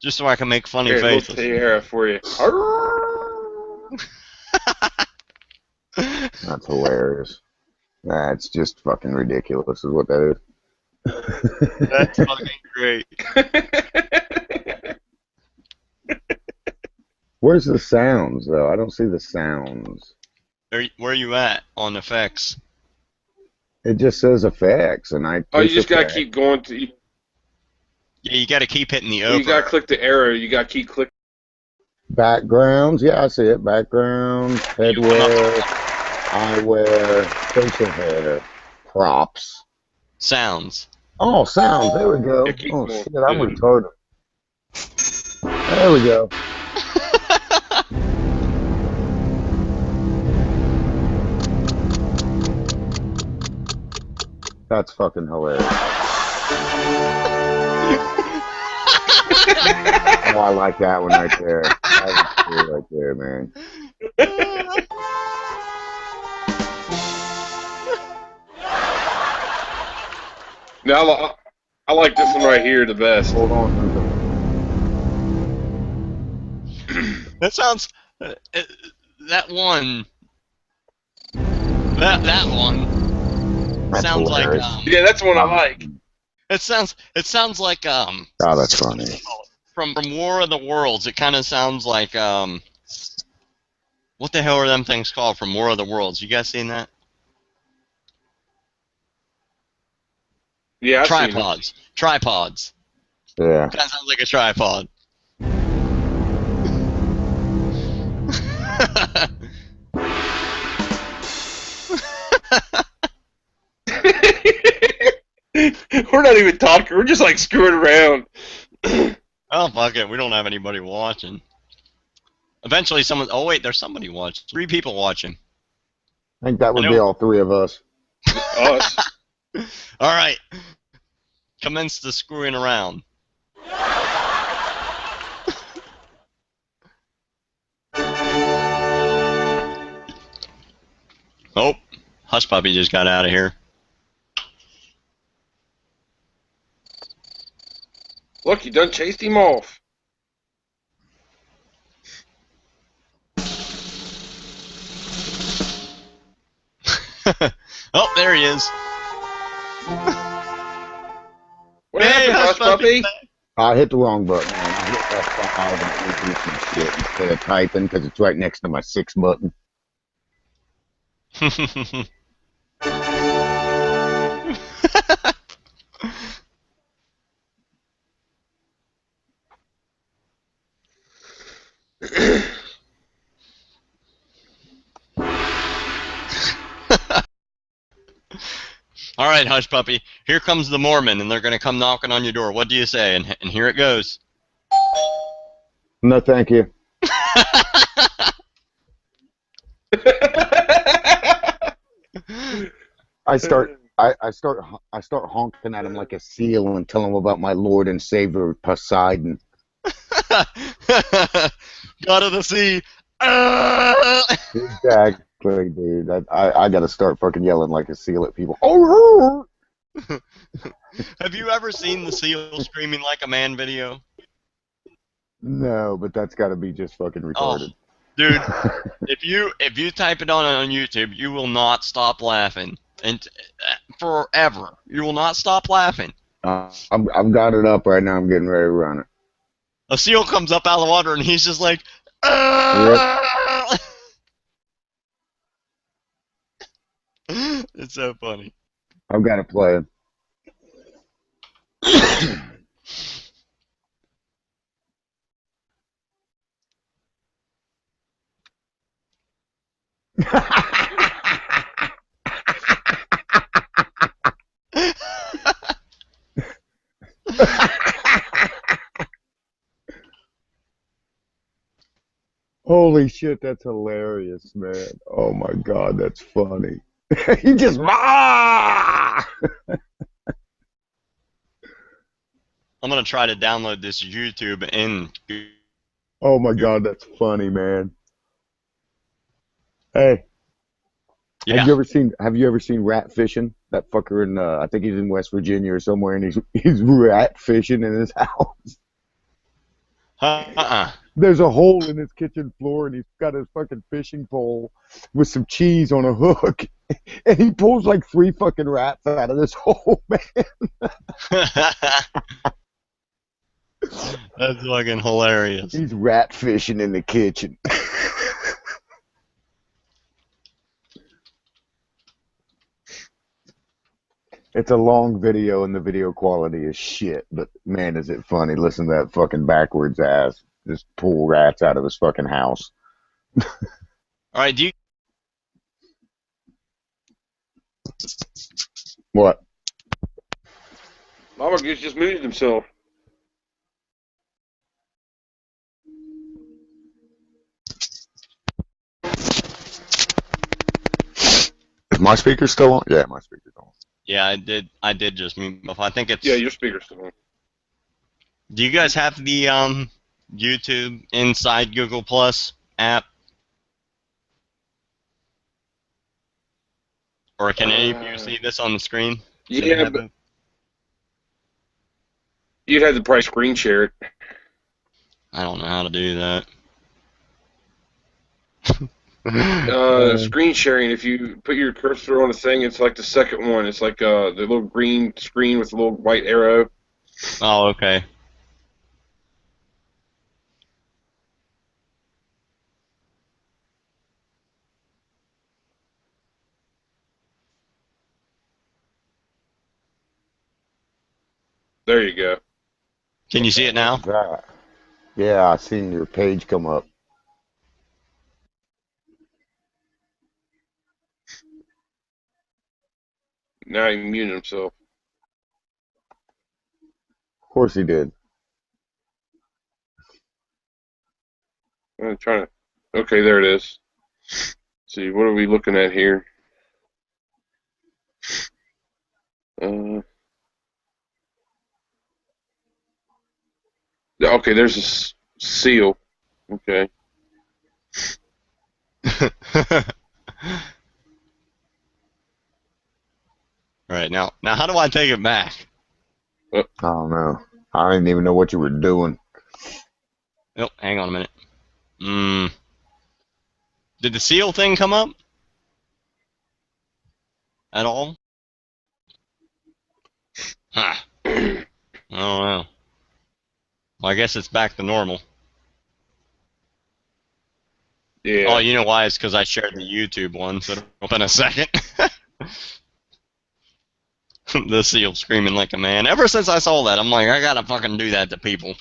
Just so I can make funny Here, we'll faces. take care of it for you. That's hilarious. That's just fucking ridiculous, is what that is. That's fucking great. Where's the sounds, though? I don't see the sounds. Where are you at on effects? It just says effects, and I. Oh, you just gotta effect. keep going to. Yeah, you gotta keep hitting the You over. gotta click the arrow. You gotta keep clicking. Backgrounds, yeah, I see it. Backgrounds, headwear, eyewear, facial hair, props. Sounds. Oh, sounds. There we go. Yeah, keep Oh going. shit, I'm retarded. There we go. That's fucking hilarious. Oh, I like that one right there. That was cool right there, man. Now I like this one right here the best. Hold on. That sounds. That one. That one. That's Sounds hilarious. like. Yeah, that's the one I like. It sounds like Oh, that's funny. from War of the Worlds. It kind of sounds like what the hell are them things called from War of the Worlds? You guys seen that? Yeah, I've seen it. Tripods. Tripods. Yeah. Kind of sounds like a tripod. We're not even talking. We're just like screwing around. Oh fuck it, we don't have anybody watching. Eventually, someone. Oh wait, there's somebody watching. 3 people watching. I think that would I be know. all 3 of us. Us. All right. Commence the screwing around. Oh, Hush Puppy just got out of here. Look, you done chased him off. Oh, there he is. What Hey, happened, Hush Puppy? I hit the wrong button, man. F5 and Bluetooth and shit instead of typing because it's right next to my 6 button. All right, Hush Puppy. Here comes the Mormon, and they're going to come knocking on your door. What do you say? And here it goes. No, thank you. I start honking at him like a seal and tell him about my Lord and Savior Poseidon. God of the sea. Exactly, dude. I gotta start fucking yelling like a seal at people. Oh! Have you ever seen the seal screaming like a man video? No, but that's gotta be just fucking retarded. Dude, if you type it on YouTube, you will not stop laughing, and forever you will not stop laughing. I've got it up right now. I'm getting ready to run it. A seal comes up out of the water, and he's just like, It's so funny. I've got it playing. Holy shit, that's hilarious, man. Oh my god, that's funny. He just I'm gonna try to download this YouTube and. Oh my god, that's funny, man. Hey, Yeah. have you ever seen rat fishing? That fucker in I think he's in West Virginia or somewhere, and he's rat fishing in his house. There's a hole in his kitchen floor, and he's got his fucking fishing pole with some cheese on a hook, and he pulls like 3 fucking rats out of this hole, man. That's fucking hilarious. He's rat fishing in the kitchen. It's a long video, and the video quality is shit, but man, is it funny. Listen to that fucking backwards ass just pull rats out of his fucking house. All right, do you... What? Mama Goose just muted himself. Is my speaker still on? Yeah, my speaker's on. Yeah, I did just mute myself. I think it's... Yeah, your speaker's still on. Do you guys have the YouTube inside Google Plus app? Or can any of you see this on the screen? Yeah, but you'd have to probably screen share it. I don't know how to do that. Screen sharing, if you put your cursor on a thing, it's like the second one. It's like the little green screen with a little white arrow. Oh, okay. There you go. Can you see it now? Yeah, I seen your page come up. Now he muted himself. Of course he did. I'm trying to... Okay, there it is. Let's see, what are we looking at here? Okay, there's a seal. Okay. Right, now how do I take it back? I don't know. I didn't even know what you were doing. Oh, hang on a minute. Did the seal thing come up? At all? Huh. I don't know. Well, I I guess it's back to normal. Yeah. Oh, you know why? It's because I shared the YouTube one, so it'll up in a second. The seal screaming like a man. Ever since I saw that, I'm like, I gotta fucking do that to people.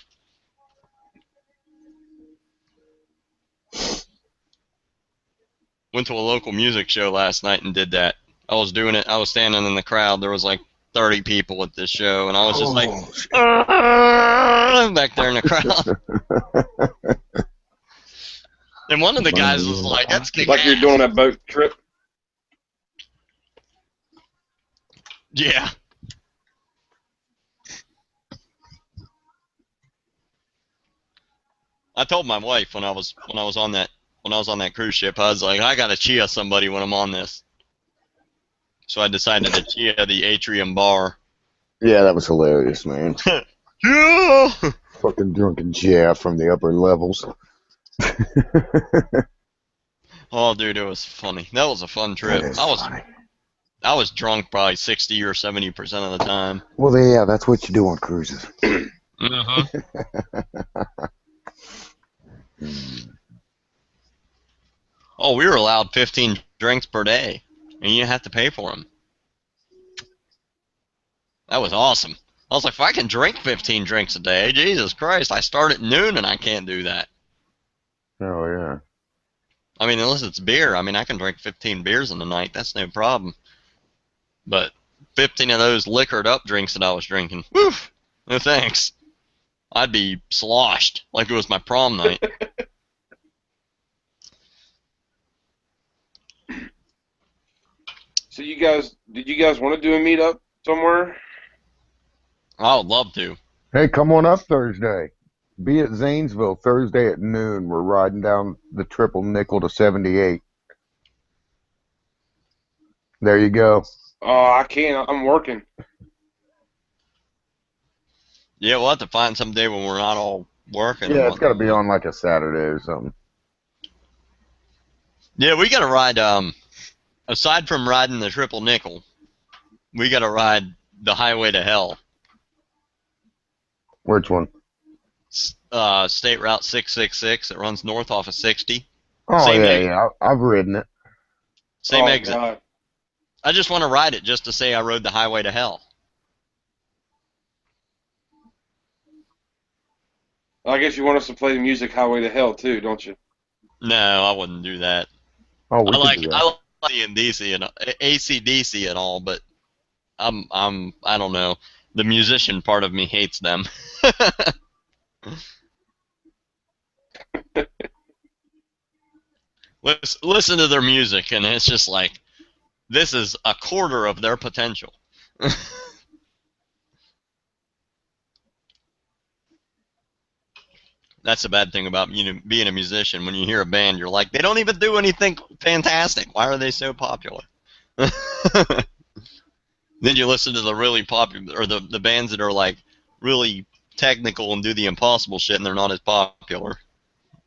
Went to a local music show last night and did that. I was doing it. I was standing in the crowd. There was like 30 people at this show, and I was just like, back there in the crowd. And one of the guys was like, "That's kick like you're doing a boat trip." Yeah. I told my wife when I was on that cruise ship, I was like, I gotta cheer somebody when I'm on this. So I decided to cheer the Atrium Bar. Yeah, that was hilarious, man. Yeah. Fucking drunken Jeff from the upper levels. Oh, dude, it was funny. That was a fun trip. Funny. I was drunk probably 60 or 70% of the time. Well, yeah, that's what you do on cruises. Mm-hmm. Oh, we were allowed 15 drinks per day, and you didn't have to pay for them. That was awesome. I was like, if I can drink 15 drinks a day, Jesus Christ, I start at noon and I can't do that. Oh, yeah. I mean, unless it's beer. I mean, I can drink 15 beers in a night. That's no problem. But 15 of those liquored up drinks that I was drinking, woof, no thanks. I'd be sloshed like it was my prom night. So did you guys want to do a meetup somewhere? I would love to. Hey, come on up Thursday. Be at Zanesville Thursday at noon. We're riding down the triple nickel to 78. There you go. Oh, I can't. I'm working. Yeah, we'll have to find some day when we're not all working. Yeah, it's got to be on like a Saturday or something. Yeah, we got to ride, aside from riding the triple nickel, we got to ride the highway to hell. Which one? State Route 666. It runs north off of 60. Oh, Same yeah, exit. yeah. I've ridden it. Same Oh, exit. God. I just want to ride it just to say I rode the highway to hell. I guess you want us to play the music Highway to Hell, too, don't you? No, I wouldn't do that. Oh, we I could like do that. I like DC and AC/DC and all, but I don't know. The musician part of me hates them. Listen to their music, and it's just like, this is a quarter of their potential. That's the bad thing about being a musician. When you hear a band, you're like, they don't even do anything fantastic. Why are they so popular? Then you listen to the really popular, or the bands that are like really technical and do the impossible shit, and they're not as popular.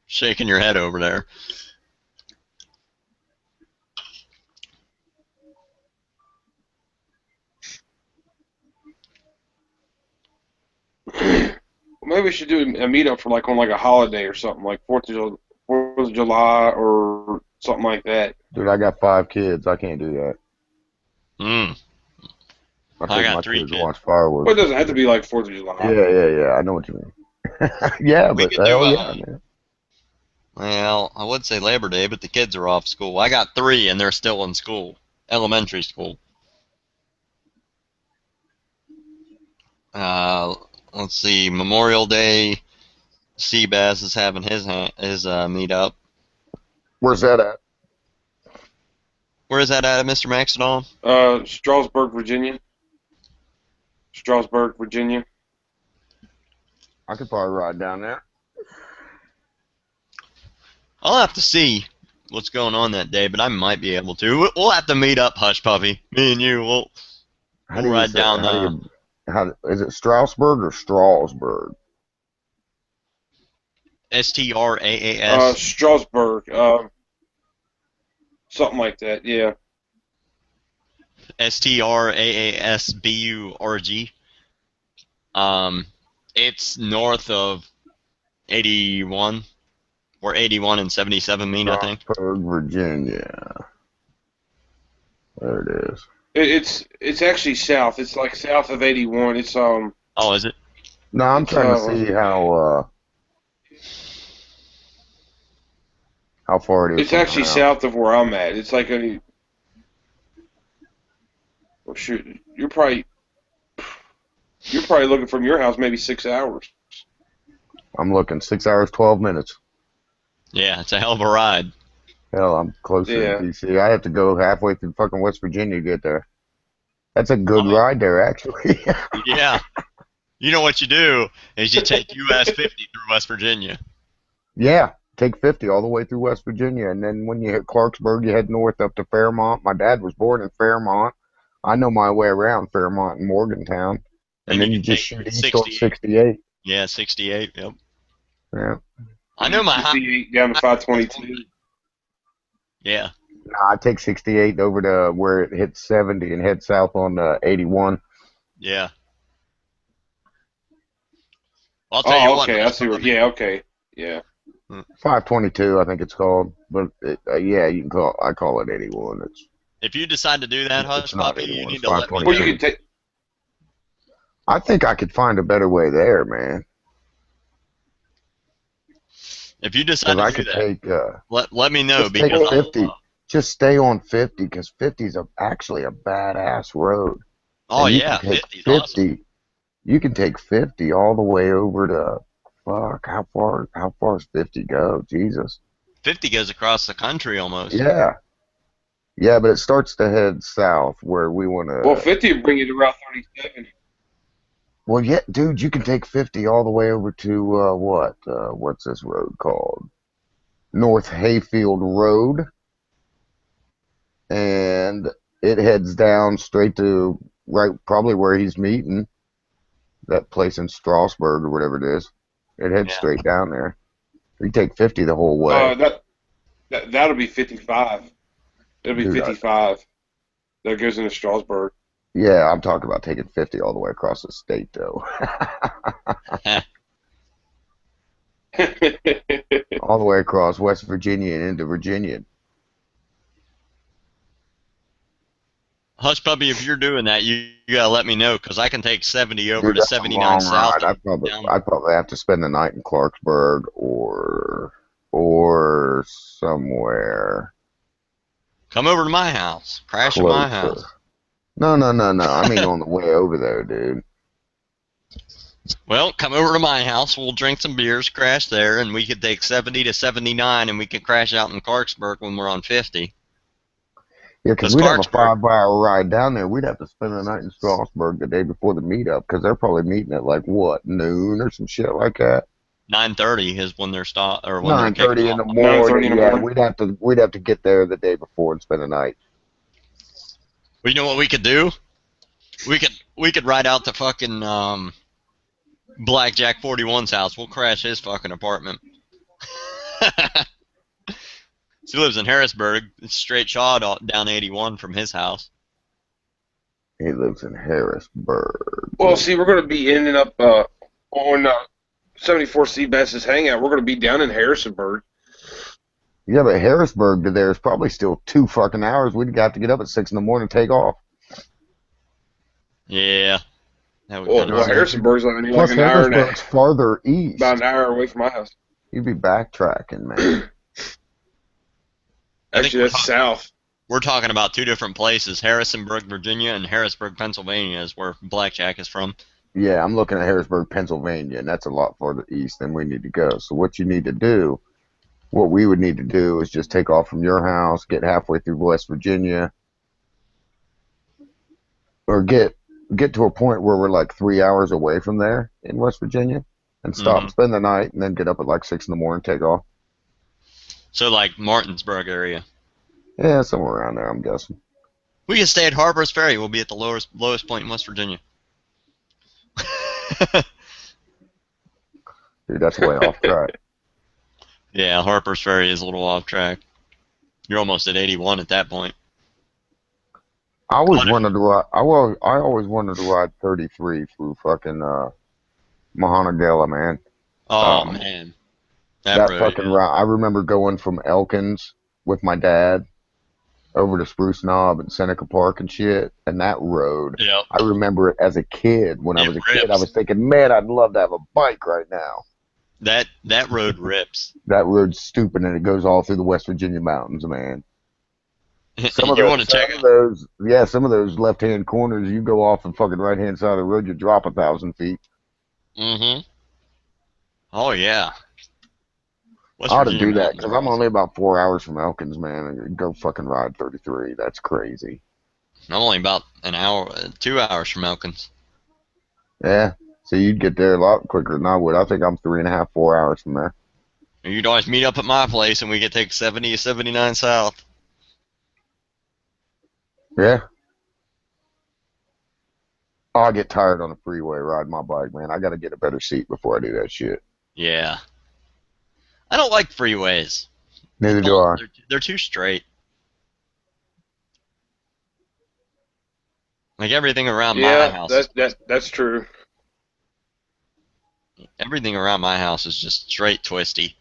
Shaking your head over there. Maybe we should do a meetup for like on like a holiday or something, like 4th of July or something like that. Dude, I got 5 kids. I can't do that. I I take got my 3 kids to kids. watch fireworks. Well, it doesn't have to be like 4th of July. Yeah. I know what you mean. Yeah, We but could do, hell yeah, man. Well, I would say Labor Day, but the kids are off school. I got 3, and they're still in school, elementary school. Let's see, Memorial Day, Seabass is having his meetup. Where's that at? Where is that at, Mr. Maxodom? Strasburg, Virginia. Strasburg, Virginia. I could probably ride down there. I'll have to see what's going on that day, but I might be able to. We'll have to meet up, Hush Puppy. Me and you, we'll ride down. Is it Strasburg or Strasburg? Straas. Strasburg. Something like that, yeah. Straasburg. It's north of 81, where 81 and 77 meet, I think. Strasburg, Virginia. There it is. It's actually south. It's like south of 81. It's Oh, is it? No, I'm It's, trying to see how far it is it's from actually my house. south of where I'm at. It's like a. Well, shoot, you're probably looking from your house maybe 6 hours. I'm looking 6 hours, 12 minutes. Yeah, it's a hell of a ride. Hell, I'm closer Yeah. to DC. I have to go halfway through fucking West Virginia to get there. That's a good Oh, yeah. ride there, actually. Yeah. You know what you do is you take US 50 through West Virginia. Yeah, take 50 all the way through West Virginia, and then when you hit Clarksburg, you head north up to Fairmont. My dad was born in Fairmont. I know my way around Fairmont and Morgantown. And then you just shoot east on 68. Yeah, 68, yep. Yeah. I know my 68 down to 522. Yeah. Nah, I take 68 over to where it hits 70 and head south on 81. Yeah. I'll tell you what. Okay. I see. Yeah. Okay. Yeah. 522, I think it's called. But yeah, you can I call it 81. If you decide to do that, Hush It's not Puppy, 81, you need it's to let me know. Well, you could take. I think I could find a better way there, man. If you decide Because to I do could that, take, let me know just take because 50. Just stay on 50 because 50 is actually a badass road. Oh, And you yeah, can take 50's awesome. You can take 50 all the way over to, fuck, how far does 50 go? Jesus. 50 goes across the country almost. Yeah. Yeah, but it starts to head south where we want to. Well, 50 would bring you to Route 37. Well, yeah, dude, you can take 50 all the way over to, what's this road called? North Hayfield Road. And it heads down straight to probably where he's meeting. That place in Strasburg or whatever it is. It heads straight down there. You take 50 the whole way. That'll be 55. It'll be Dude, 55. That goes into Strasburg. Yeah, I'm talking about taking 50 all the way across the state, though. All the way across West Virginia and into Virginia. Hush Puppy, if you're doing that, you gotta let me know because I can take 70 over to 79 south. I'd probably have to spend the night in Clarksburg or somewhere. Come over to my house. Crash at my house. No. I mean on the way over there, dude. Well, come over to my house. We'll drink some beers, crash there, and we could take 70 to 79, and we could crash out in Clarksburg when we're on 50. Yeah, because we'd have a 5-hour ride down there. We'd have to spend the night in Strasburg the day before the meetup because they're probably meeting at like what, noon or some shit like that. 9:30 is when they're 9:30 in the morning. Yeah, we'd have to get there the day before and spend the night. Well, you know what we could do? We could ride out to fucking Blackjack 41's house. We'll crash his fucking apartment. He lives in Harrisburg. It's straight shot down 81 from his house. He lives in Harrisburg. Well, see, we're going to be ending up on 74 Seabass's Hangout. We're going to be down in Harrisonburg. Yeah, but Harrisburg to there is probably still 2 fucking hours. We'd got to get up at 6 in the morning and take off. Yeah. Well, Harrisonburg's like an Plus, hour and a Harrisburg's farther east. About an hour away from my house. You'd be backtracking, man. Actually, that's south. We're talking about 2 different places. Harrisonburg, Virginia, and Harrisburg, Pennsylvania is where Blackjack is from. Yeah, I'm looking at Harrisburg, Pennsylvania, and that's a lot farther east than we need to go. So what we would need to do is just take off from your house, get halfway through West Virginia, or get to a point where we're like 3 hours away from there in West Virginia, and stop and spend the night, and then get up at like 6 in the morning, take off. So like Martinsburg area. Yeah, somewhere around there, I'm guessing. We can stay at Harper's Ferry. We'll be at the lowest point in West Virginia. Dude, that's way off track. Yeah, Harper's Ferry is a little off track. You're almost at 81 at that point. I always wanted to ride 33 through fucking Monongahela, man. Oh man, That That road, fucking route. I remember going from Elkins with my dad over to Spruce Knob and Seneca Park and shit. And that road, yeah. I remember it as a kid. When I It was a kid, I rips. was thinking, man, I'd love to have a bike right now. That road rips. That road's stupid, and it goes all through the West Virginia mountains, man. Some of You want to check it? some of those left-hand corners, you go off the fucking right-hand side of the road, you drop 1,000 feet. Mm-hmm. Oh, yeah. West I ought to Virginia do that, mountains because are I'm awesome. only about 4 hours from Elkins, man, and go fucking ride 33. That's crazy. I'm only about an hour, 2 hours from Elkins. Yeah, so you'd get there a lot quicker than I would. I think I'm 3.5, 4 hours from there. You'd always meet up at my place, and we could take 70 to 79 south. Yeah. Oh, I get tired on the freeway riding my bike, man. I got to get a better seat before I do that shit. Yeah. I don't like freeways. Neither do I. They're too straight. Like everything around my Yeah, house that's true. everything around my house is just straight twisty.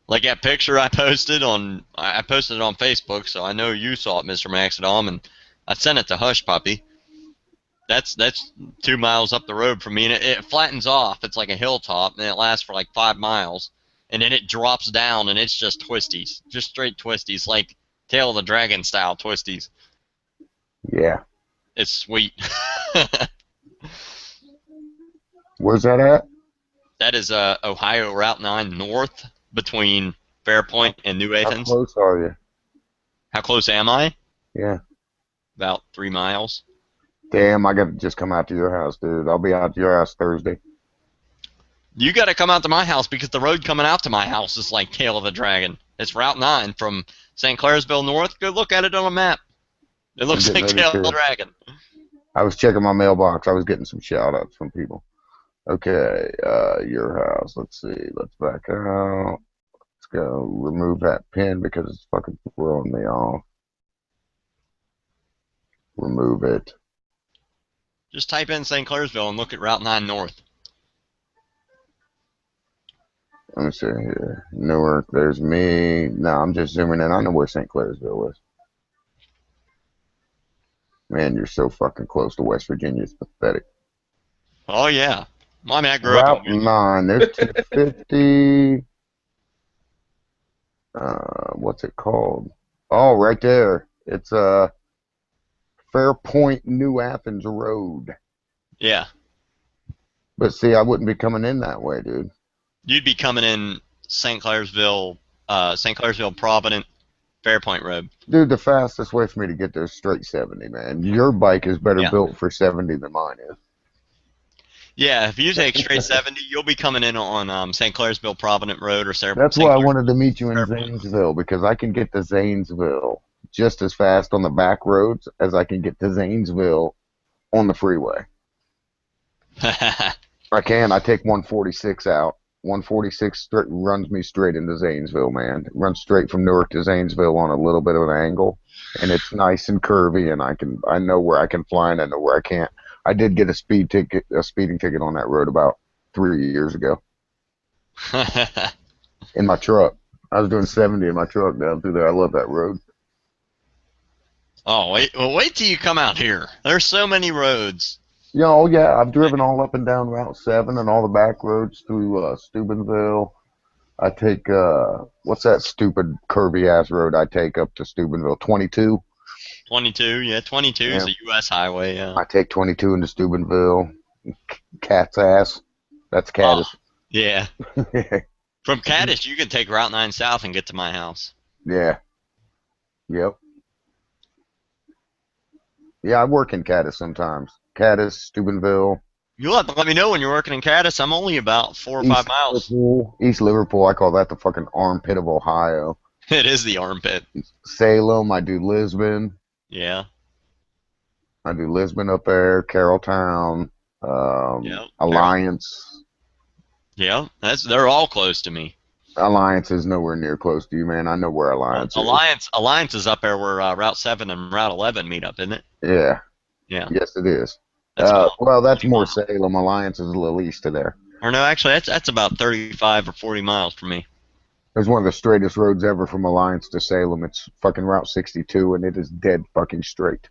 Like that picture I posted it on Facebook, so I know you saw it, MrMaxodom, and I sent it to Hush Puppy. That's 2 miles up the road from me, and it flattens off. It's like a hilltop, and it lasts for like 5 miles, and then it drops down, and it's just twisties, just straight twisties, like Tail of the Dragon style twisties. Yeah. It's sweet. Where's that at? That is Ohio Route 9 north between Fairpoint and New How Athens. close are you? How close am I? Yeah. About 3 miles. Damn, I got to just come out to your house, dude. I'll be out to your house Thursday. You got to come out to my house because the road coming out to my house is like Tail of the Dragon. It's Route 9 from St. Clairsville north. Go look at it on a map. It looks I'm like getting Tail ready of the to. Dragon. I was checking my mailbox. I was getting some shout outs from people. Okay, your house. Let's see. Let's back out. Let's go remove that pin because it's fucking throwing me off. Remove it. Just type in St. Clairsville and look at Route 9 north. Let me see here. Newark, there's me. No, I'm just zooming in. I know where St. Clairsville is. Man, you're so fucking close to West Virginia. It's pathetic. Oh, yeah. Well, I mean, I grew up Route in 9, there's 250. What's it called? Oh, right there. It's Fairpoint New Athens Road. Yeah. But see, I wouldn't be coming in that way, dude. You'd be coming in St. Clairsville, Provident, Fairpoint Road. Dude, the fastest way for me to get there is straight 70, man. Your bike is better Yeah. built for 70 than mine is. Yeah, if you take straight 70, you'll be coming in on St. Clairsville, Provident Road or St. That's why I wanted to Clairsville, meet you in Fairpoint. Zanesville, because I can get to Zanesville just as fast on the back roads as I can get to Zanesville on the freeway. I can. I take 146 out. 146 runs me straight into Zanesville, man. It runs straight from Newark to Zanesville on a little bit of an angle, and it's nice and curvy, and I know where I can fly and I know where I can't. I did get a speeding ticket on that road about 3 years ago in my truck. I was doing 70 in my truck down through there. I love that road. Oh, wait till you come out here. There's so many roads. Yeah, oh yeah, I've driven all up and down Route 7 and all the back roads through Steubenville. I take, what's that stupid curvy-ass road I take up to Steubenville? 22? 22, yeah, 22 is a U.S. highway, yeah. I take 22 into Steubenville. Cat's ass. That's Caddis. Oh, yeah. From Caddis, you can take Route 9 south and get to my house. Yeah. Yep. Yeah, I work in Caddis sometimes. Caddis, Steubenville. You'll have to let me know when you're working in Caddis. I'm only about 4 or 5 miles. East Liverpool, I call that the fucking armpit of Ohio. It is the armpit. Salem, I do Lisbon. Yeah. I do Lisbon up there, Carrolltown, Yep. Alliance. Yeah, they're all close to me. Alliance is nowhere near close to you, man. I know where Alliance is. Alliance is up there where Route 7 and Route 11 meet up, isn't it? Yeah. Yeah. Yes, it is. That's Well, that's more Salem. Alliance is a little east of there. Or no, actually, that's about 35 or 40 miles from me. It's one of the straightest roads ever from Alliance to Salem. It's fucking Route 62, and it is dead fucking straight.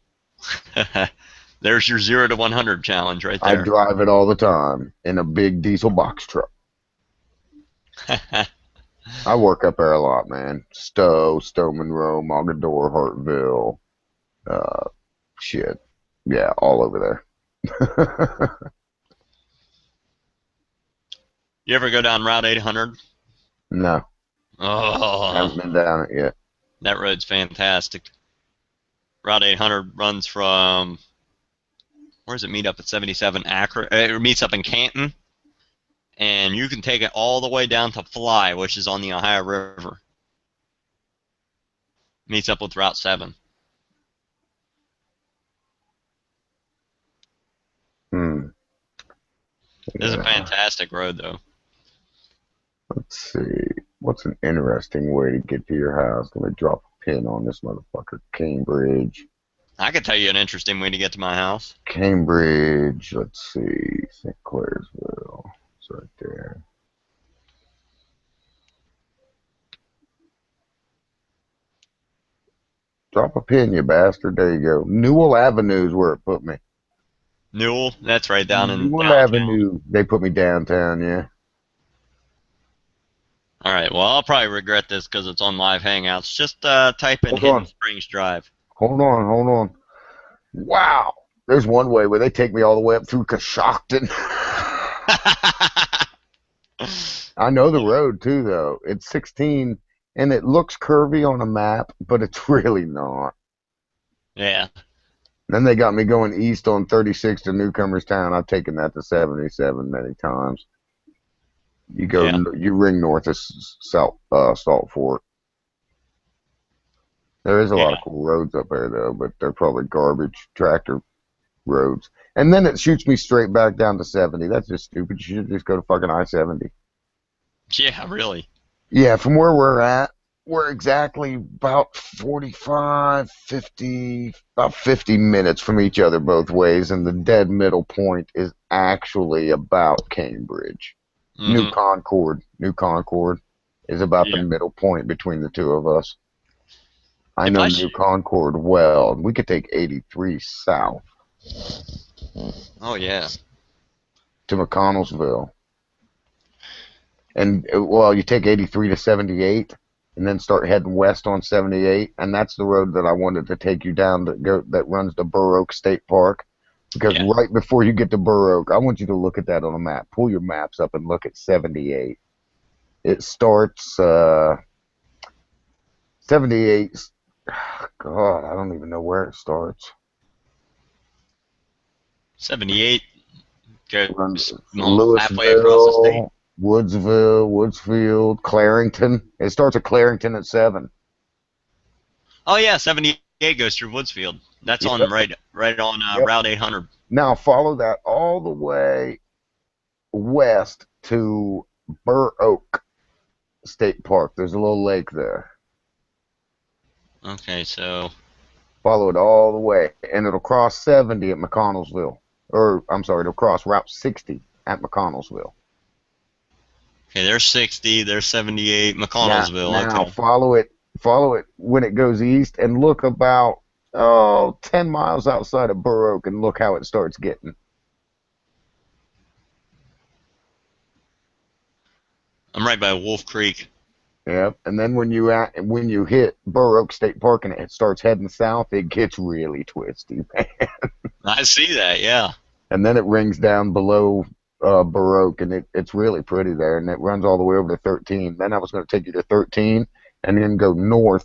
There's your 0 to 100 challenge right I there. drive it all the time in a big diesel box truck. I work up there a lot, man. Stowe Monroe, Mogador, Hartville, shit. Yeah, all over there. You ever go down Route 800? No, I haven't Oh, been down it yet. that road's fantastic. Route 800 runs from, where does it meet up at 77 Akron? It meets up in Canton, and you can take it all the way down to Fly, which is on the Ohio River. Meets up with Route 7. This is a fantastic road, though. Let's see. What's an interesting way to get to your house? Let me drop a pin on this motherfucker. Cambridge. I could tell you an interesting way to get to my house. Cambridge. Let's see. St. Clairsville. It's right there. Drop a pin, you bastard. There you go. Newell Avenue is where it put me. Newell, that's right down in Newell downtown. Avenue. They put me downtown, yeah. All right, well, I'll probably regret this because it's on Live Hangouts. Just type in Hold Hidden on. Springs Drive. Hold on. Wow. There's one way where they take me all the way up through Coshocton. I know the road, too, though. It's 16, and it looks curvy on a map, but it's really not. Yeah. Then they got me going east on 36 to Newcomers Town. I've taken that to 77 many times. You go, Yeah. You ring north of Salt Fork. There is a lot of cool roads up there, though, but they're probably garbage tractor roads. And then it shoots me straight back down to 70. That's just stupid. You should just go to fucking I-70. Yeah, really. Yeah, from where we're at, we're exactly about 45, 50, about 50 minutes from each other both ways, and the dead middle point is actually about Cambridge. Mm-hmm. New Concord is about the middle point between the two of us. I know New Concord well. We could take 83 south. Oh, yeah. To McConnellsville. And, well, you take 83 to 78, and then start heading west on 78, and that's the road that I wanted to take you down that runs to Burr Oak State Park. Because right before you get to Burr Oak, I want you to look at that on a map. Pull your maps up and look at 78. It starts, 78, God, I don't even know where it starts. 78 goes Louisville, halfway across the state. Woodsville, Woodsfield, Clarington. It starts at Clarington at 7. Oh, yeah, 78 goes through Woodsfield. That's on right on Route 800. Now follow that all the way west to Burr Oak State Park. There's a little lake there. Okay, so follow it all the way, and it'll cross 70 at McConnellsville. Or, I'm sorry, it'll cross Route 60 at McConnellsville. Okay, there's 60, there's 78, McConnellsville. Now okay. follow it when it goes east, and look about 10 miles outside of Burr Oak, and look how it starts getting. I'm right by Wolf Creek. Yep, and then when you hit Burr Oak State Park and it starts heading south, it gets really twisty, man. I see that, yeah. And then it rings down below Burr Oak, and it's really pretty there, and it runs all the way over to 13. Then I was going to take you to 13 and then go north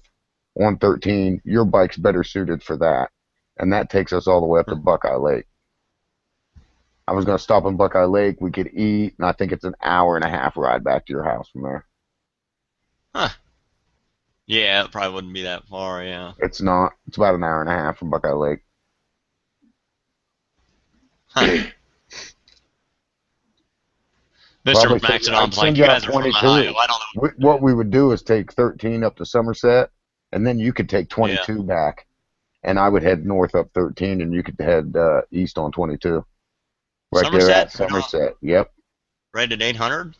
on 13. Your bike's better suited for that, and that takes us all the way up to Buckeye Lake. I was going to stop in Buckeye Lake. We could eat, and I think it's an hour and a half ride back to your house from there. Huh. Yeah, it probably wouldn't be that far, yeah. It's not. It's about an hour and a half from Buckeye Lake. Huh. MrMaxodom's like, you guys are from Ohio. I don't know. What we would do is take 13 up to Somerset, and then you could take 22 back, and I would head north up 13, and you could head east on 22. Right Somerset? there at Somerset. Yep. Rated 800?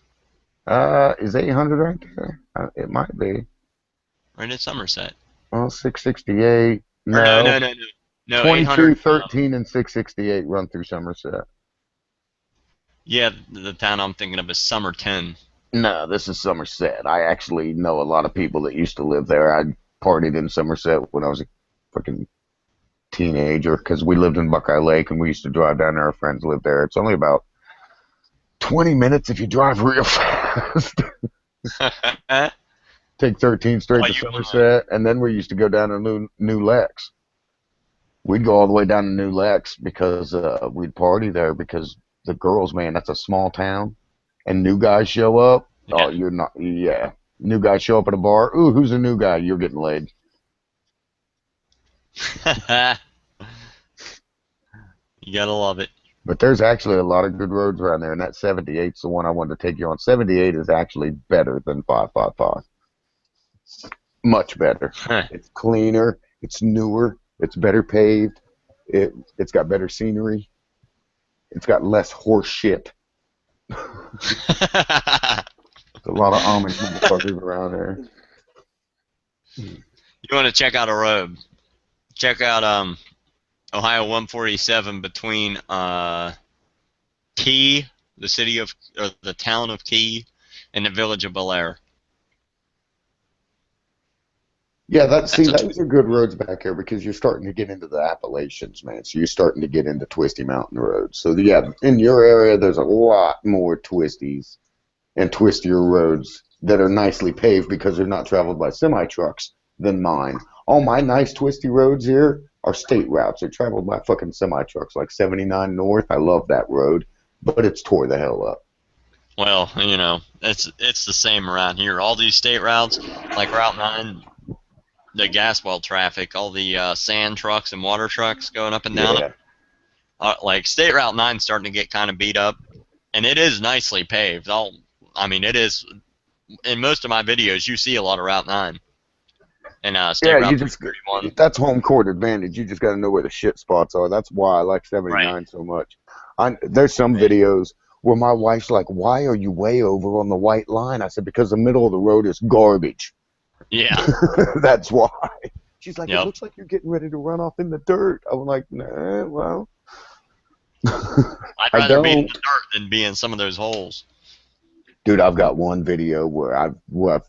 Is 800 right there? It might be. Rated Somerset. Well, 668. Or no, No. no, no, no. No, 22, 800. 13, and 668 run through Somerset. Yeah, the town I'm thinking of is Somerton. No, this is Somerset. I actually know a lot of people that used to live there. I partied in Somerset when I was a fucking teenager because we lived in Buckeye Lake and we used to drive down there. Our friends lived there. It's only about 20 minutes if you drive real fast. Take 13 straight Well, to you wanna, Somerset, and then we used to go down to New Lex. We'd go all the way down to New Lex because we'd party there because the girls, man, that's a small town, and new guys show up. Oh, you're not, yeah. New guys show up at a bar. Ooh, who's a new guy? You're getting laid. You gotta love it. But there's actually a lot of good roads around there, and that 78's the one I wanted to take you on. 78 is actually better than 555. Much better. It's cleaner. It's newer. It's better paved. It's got better scenery. It's got less horse shit. There's a lot of Amish motherfuckers around there. You want to check out a road? Check out Ohio 147 between Key, the town of Key, and the village of Belair. Yeah, those are good roads back here because you're starting to get into the Appalachians, man. So you're starting to get into twisty mountain roads. So yeah, in your area, there's a lot more twisties and twistier roads that are nicely paved because they're not traveled by semi-trucks than mine. All my nice twisty roads here are state routes. They're traveled by fucking semi-trucks, like 79 North. I love that road, but it's tore the hell up. Well, you know, it's the same around here. All these state routes, like Route 9, the gas well traffic, all the sand trucks and water trucks going up and down. Yeah. Like State Route 9 starting to get kind of beat up, and it is nicely paved. I mean, it is. In most of my videos, you see a lot of Route 9. And State Route 31. That's home court advantage. You just got to know where the shit spots are. That's why I like 79 so much. There's some videos where my wife's like, "Why are you way over on the white line?" I said, "Because the middle of the road is garbage." Yeah. That's why. She's like, Yep. "It looks like you're getting ready to run off in the dirt." I'm like, "Nah, well." I'd rather be in the dirt than be in some of those holes. Dude, I've got one video where I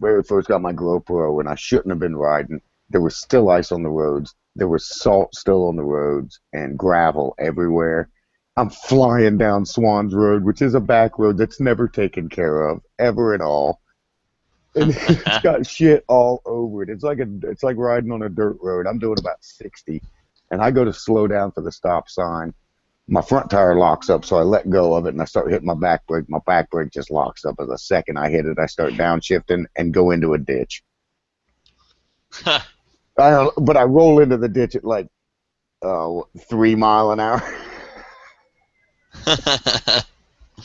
very first got my GoPro and I shouldn't have been riding. There was still ice on the roads. There was salt still on the roads and gravel everywhere. I'm flying down Swans Road, which is a back road that's never taken care of, ever at all. And it's got shit all over it. It's like riding on a dirt road. I'm doing about 60, and I go to slow down for the stop sign. My front tire locks up, so I let go of it, and I start hitting my back brake. My back brake just locks up. As the second I hit it, I start downshifting and go into a ditch. But I roll into the ditch at like 3 miles an hour.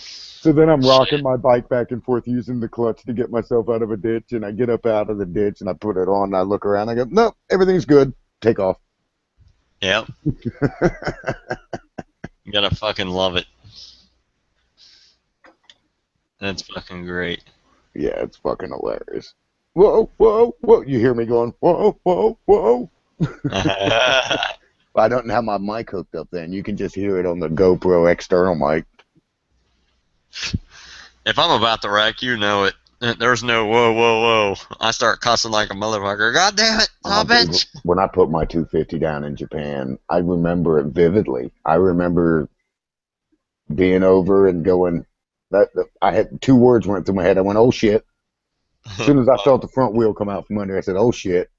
So then I'm rocking my bike back and forth using the clutch to get myself out of a ditch, and I get up out of the ditch, and I put it on, and I look around, and I go, nope, everything's good. Take off. Yep. You gotta fucking love it. That's fucking great. Yeah, it's fucking hilarious. Whoa, whoa, whoa. You hear me going, whoa, whoa, whoa. I don't have my mic hooked up then. You can just hear it on the GoPro external mic. If I'm about to wreck, you know it. There's no whoa, whoa, whoa. I start cussing like a motherfucker. God damn it, bitch. When I put my 250 down in Japan, I remember it vividly. I remember being over and going, I had 2 words went through my head. I went, oh shit. As soon as I felt the front wheel come out from under, I said, oh shit.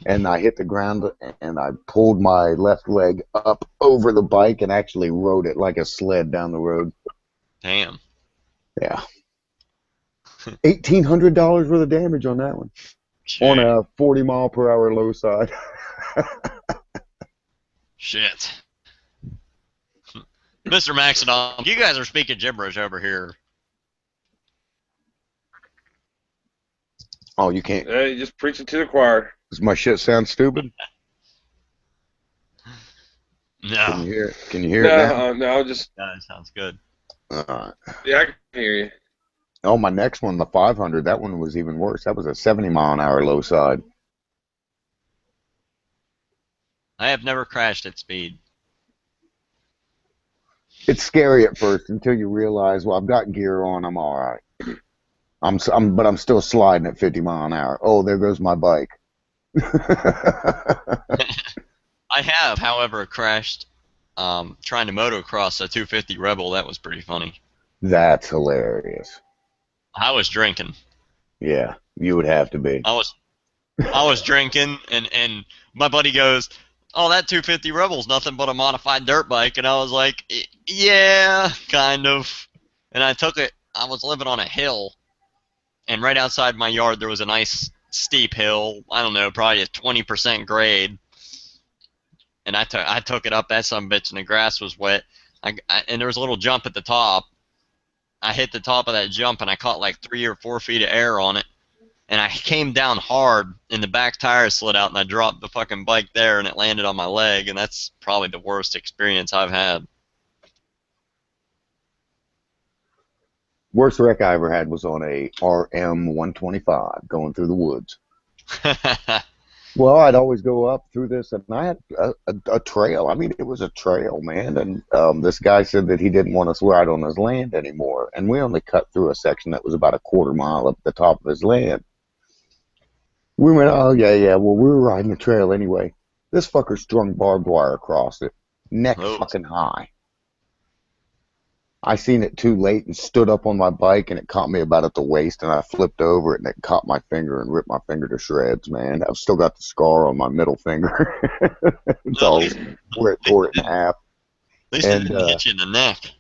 And I hit the ground and I pulled my left leg up over the bike and actually rode it like a sled down the road. Damn. Yeah. $1,800 worth of damage on that one. Shit. On a 40 mile per hour low side. Shit. Mr. Maxodom, you guys are speaking gibberish over here. Oh, you can't. Hey, just preach it to the choir. Does my shit sound stupid? No. Can you hear it now? No, just. No, it sounds good. Alright. Yeah, I can hear you. Oh, my next one, the 500, that one was even worse. That was a 70-mile-an-hour low side. I have never crashed at speed. It's scary at first until you realize, well, I've got gear on, I'm all right. But I'm still sliding at 50 mile an hour. Oh, there goes my bike. I have, however, crashed trying to motocross a 250 Rebel. That was pretty funny. That's hilarious. I was drinking. Yeah, you would have to be. I was drinking, and my buddy goes, "Oh, that 250 Rebel's nothing but a modified dirt bike," and I was like, "Yeah, kind of." And I took it. I was living on a hill, and right outside my yard there was a nice steep hill. I don't know, probably a 20% grade. And I took it up that son of a bitch, and the grass was wet. And there was a little jump at the top. I hit the top of that jump, and I caught like 3 or 4 feet of air on it. And I came down hard, and the back tire slid out, and I dropped the fucking bike there, and it landed on my leg, and that's probably the worst experience I've had. Worst wreck I ever had was on a RM 125 going through the woods. Well, I'd always go up through this, and I had a trail. I mean, it was a trail, man. And this guy said that he didn't want us ride on his land anymore. And we only cut through a section that was about a quarter mile up the top of his land. We went, oh, yeah, well, we were riding the trail anyway. This fucker strung barbed wire across it, neck Oh. fucking high. I seen it too late and stood up on my bike, and it caught me about at the waist, and I flipped over it, and it caught my finger and ripped my finger to shreds, man. I've still got the scar on my middle finger. It's all where it tore it in half. At least it didn't hit you in the neck.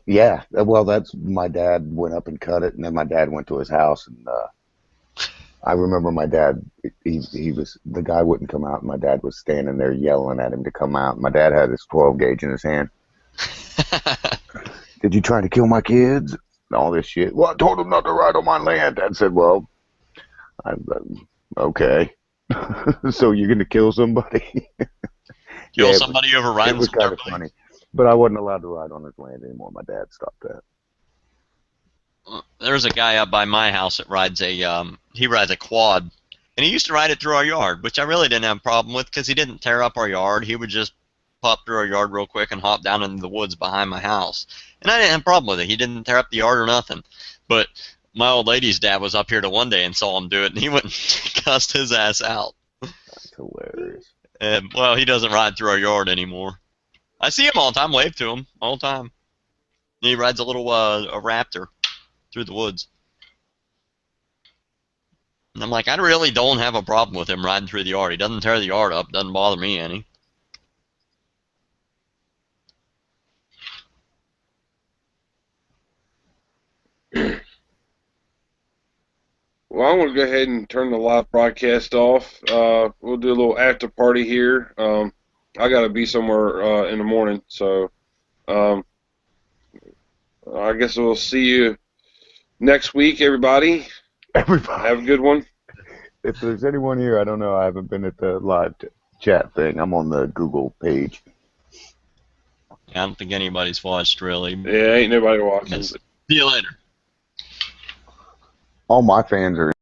Yeah, well, that's my dad went up and cut it, and then my dad went to his house, and I remember my dad, he was, the guy wouldn't come out, and my dad was standing there yelling at him to come out. My dad had his 12 gauge in his hand. Did you try to kill my kids? And all this shit. Well, I told them not to ride on my land. Dad said, well, okay. So you're going to kill somebody? Kill somebody over riding it was some kind dirt of bike? funny. But I wasn't allowed to ride on his land anymore. My dad stopped that. There's a guy up by my house that rides he rides a quad, and he used to ride it through our yard, which I really didn't have a problem with because he didn't tear up our yard. He would just pop through our yard real quick and hop down into the woods behind my house, and I didn't have a problem with it. He didn't tear up the yard or nothing. But my old lady's dad was up here to one day and saw him do it, and he went and cussed his ass out. That's hilarious. And well, he doesn't ride through our yard anymore. I see him all the time, wave to him all the time. He rides a little a Raptor through the woods. And I'm like, I really don't have a problem with him riding through the yard. He doesn't tear the yard up, doesn't bother me any. Well, I'm going to go ahead and turn the live broadcast off. We'll do a little after party here. I got to be somewhere in the morning, so I guess we'll see you next week, everybody. Everybody. Have a good one. If there's anyone here, I don't know. I haven't been at the live chat thing. I'm on the Google page. I don't think anybody's watched, really. Yeah, ain't nobody watching. See you later. All my fans are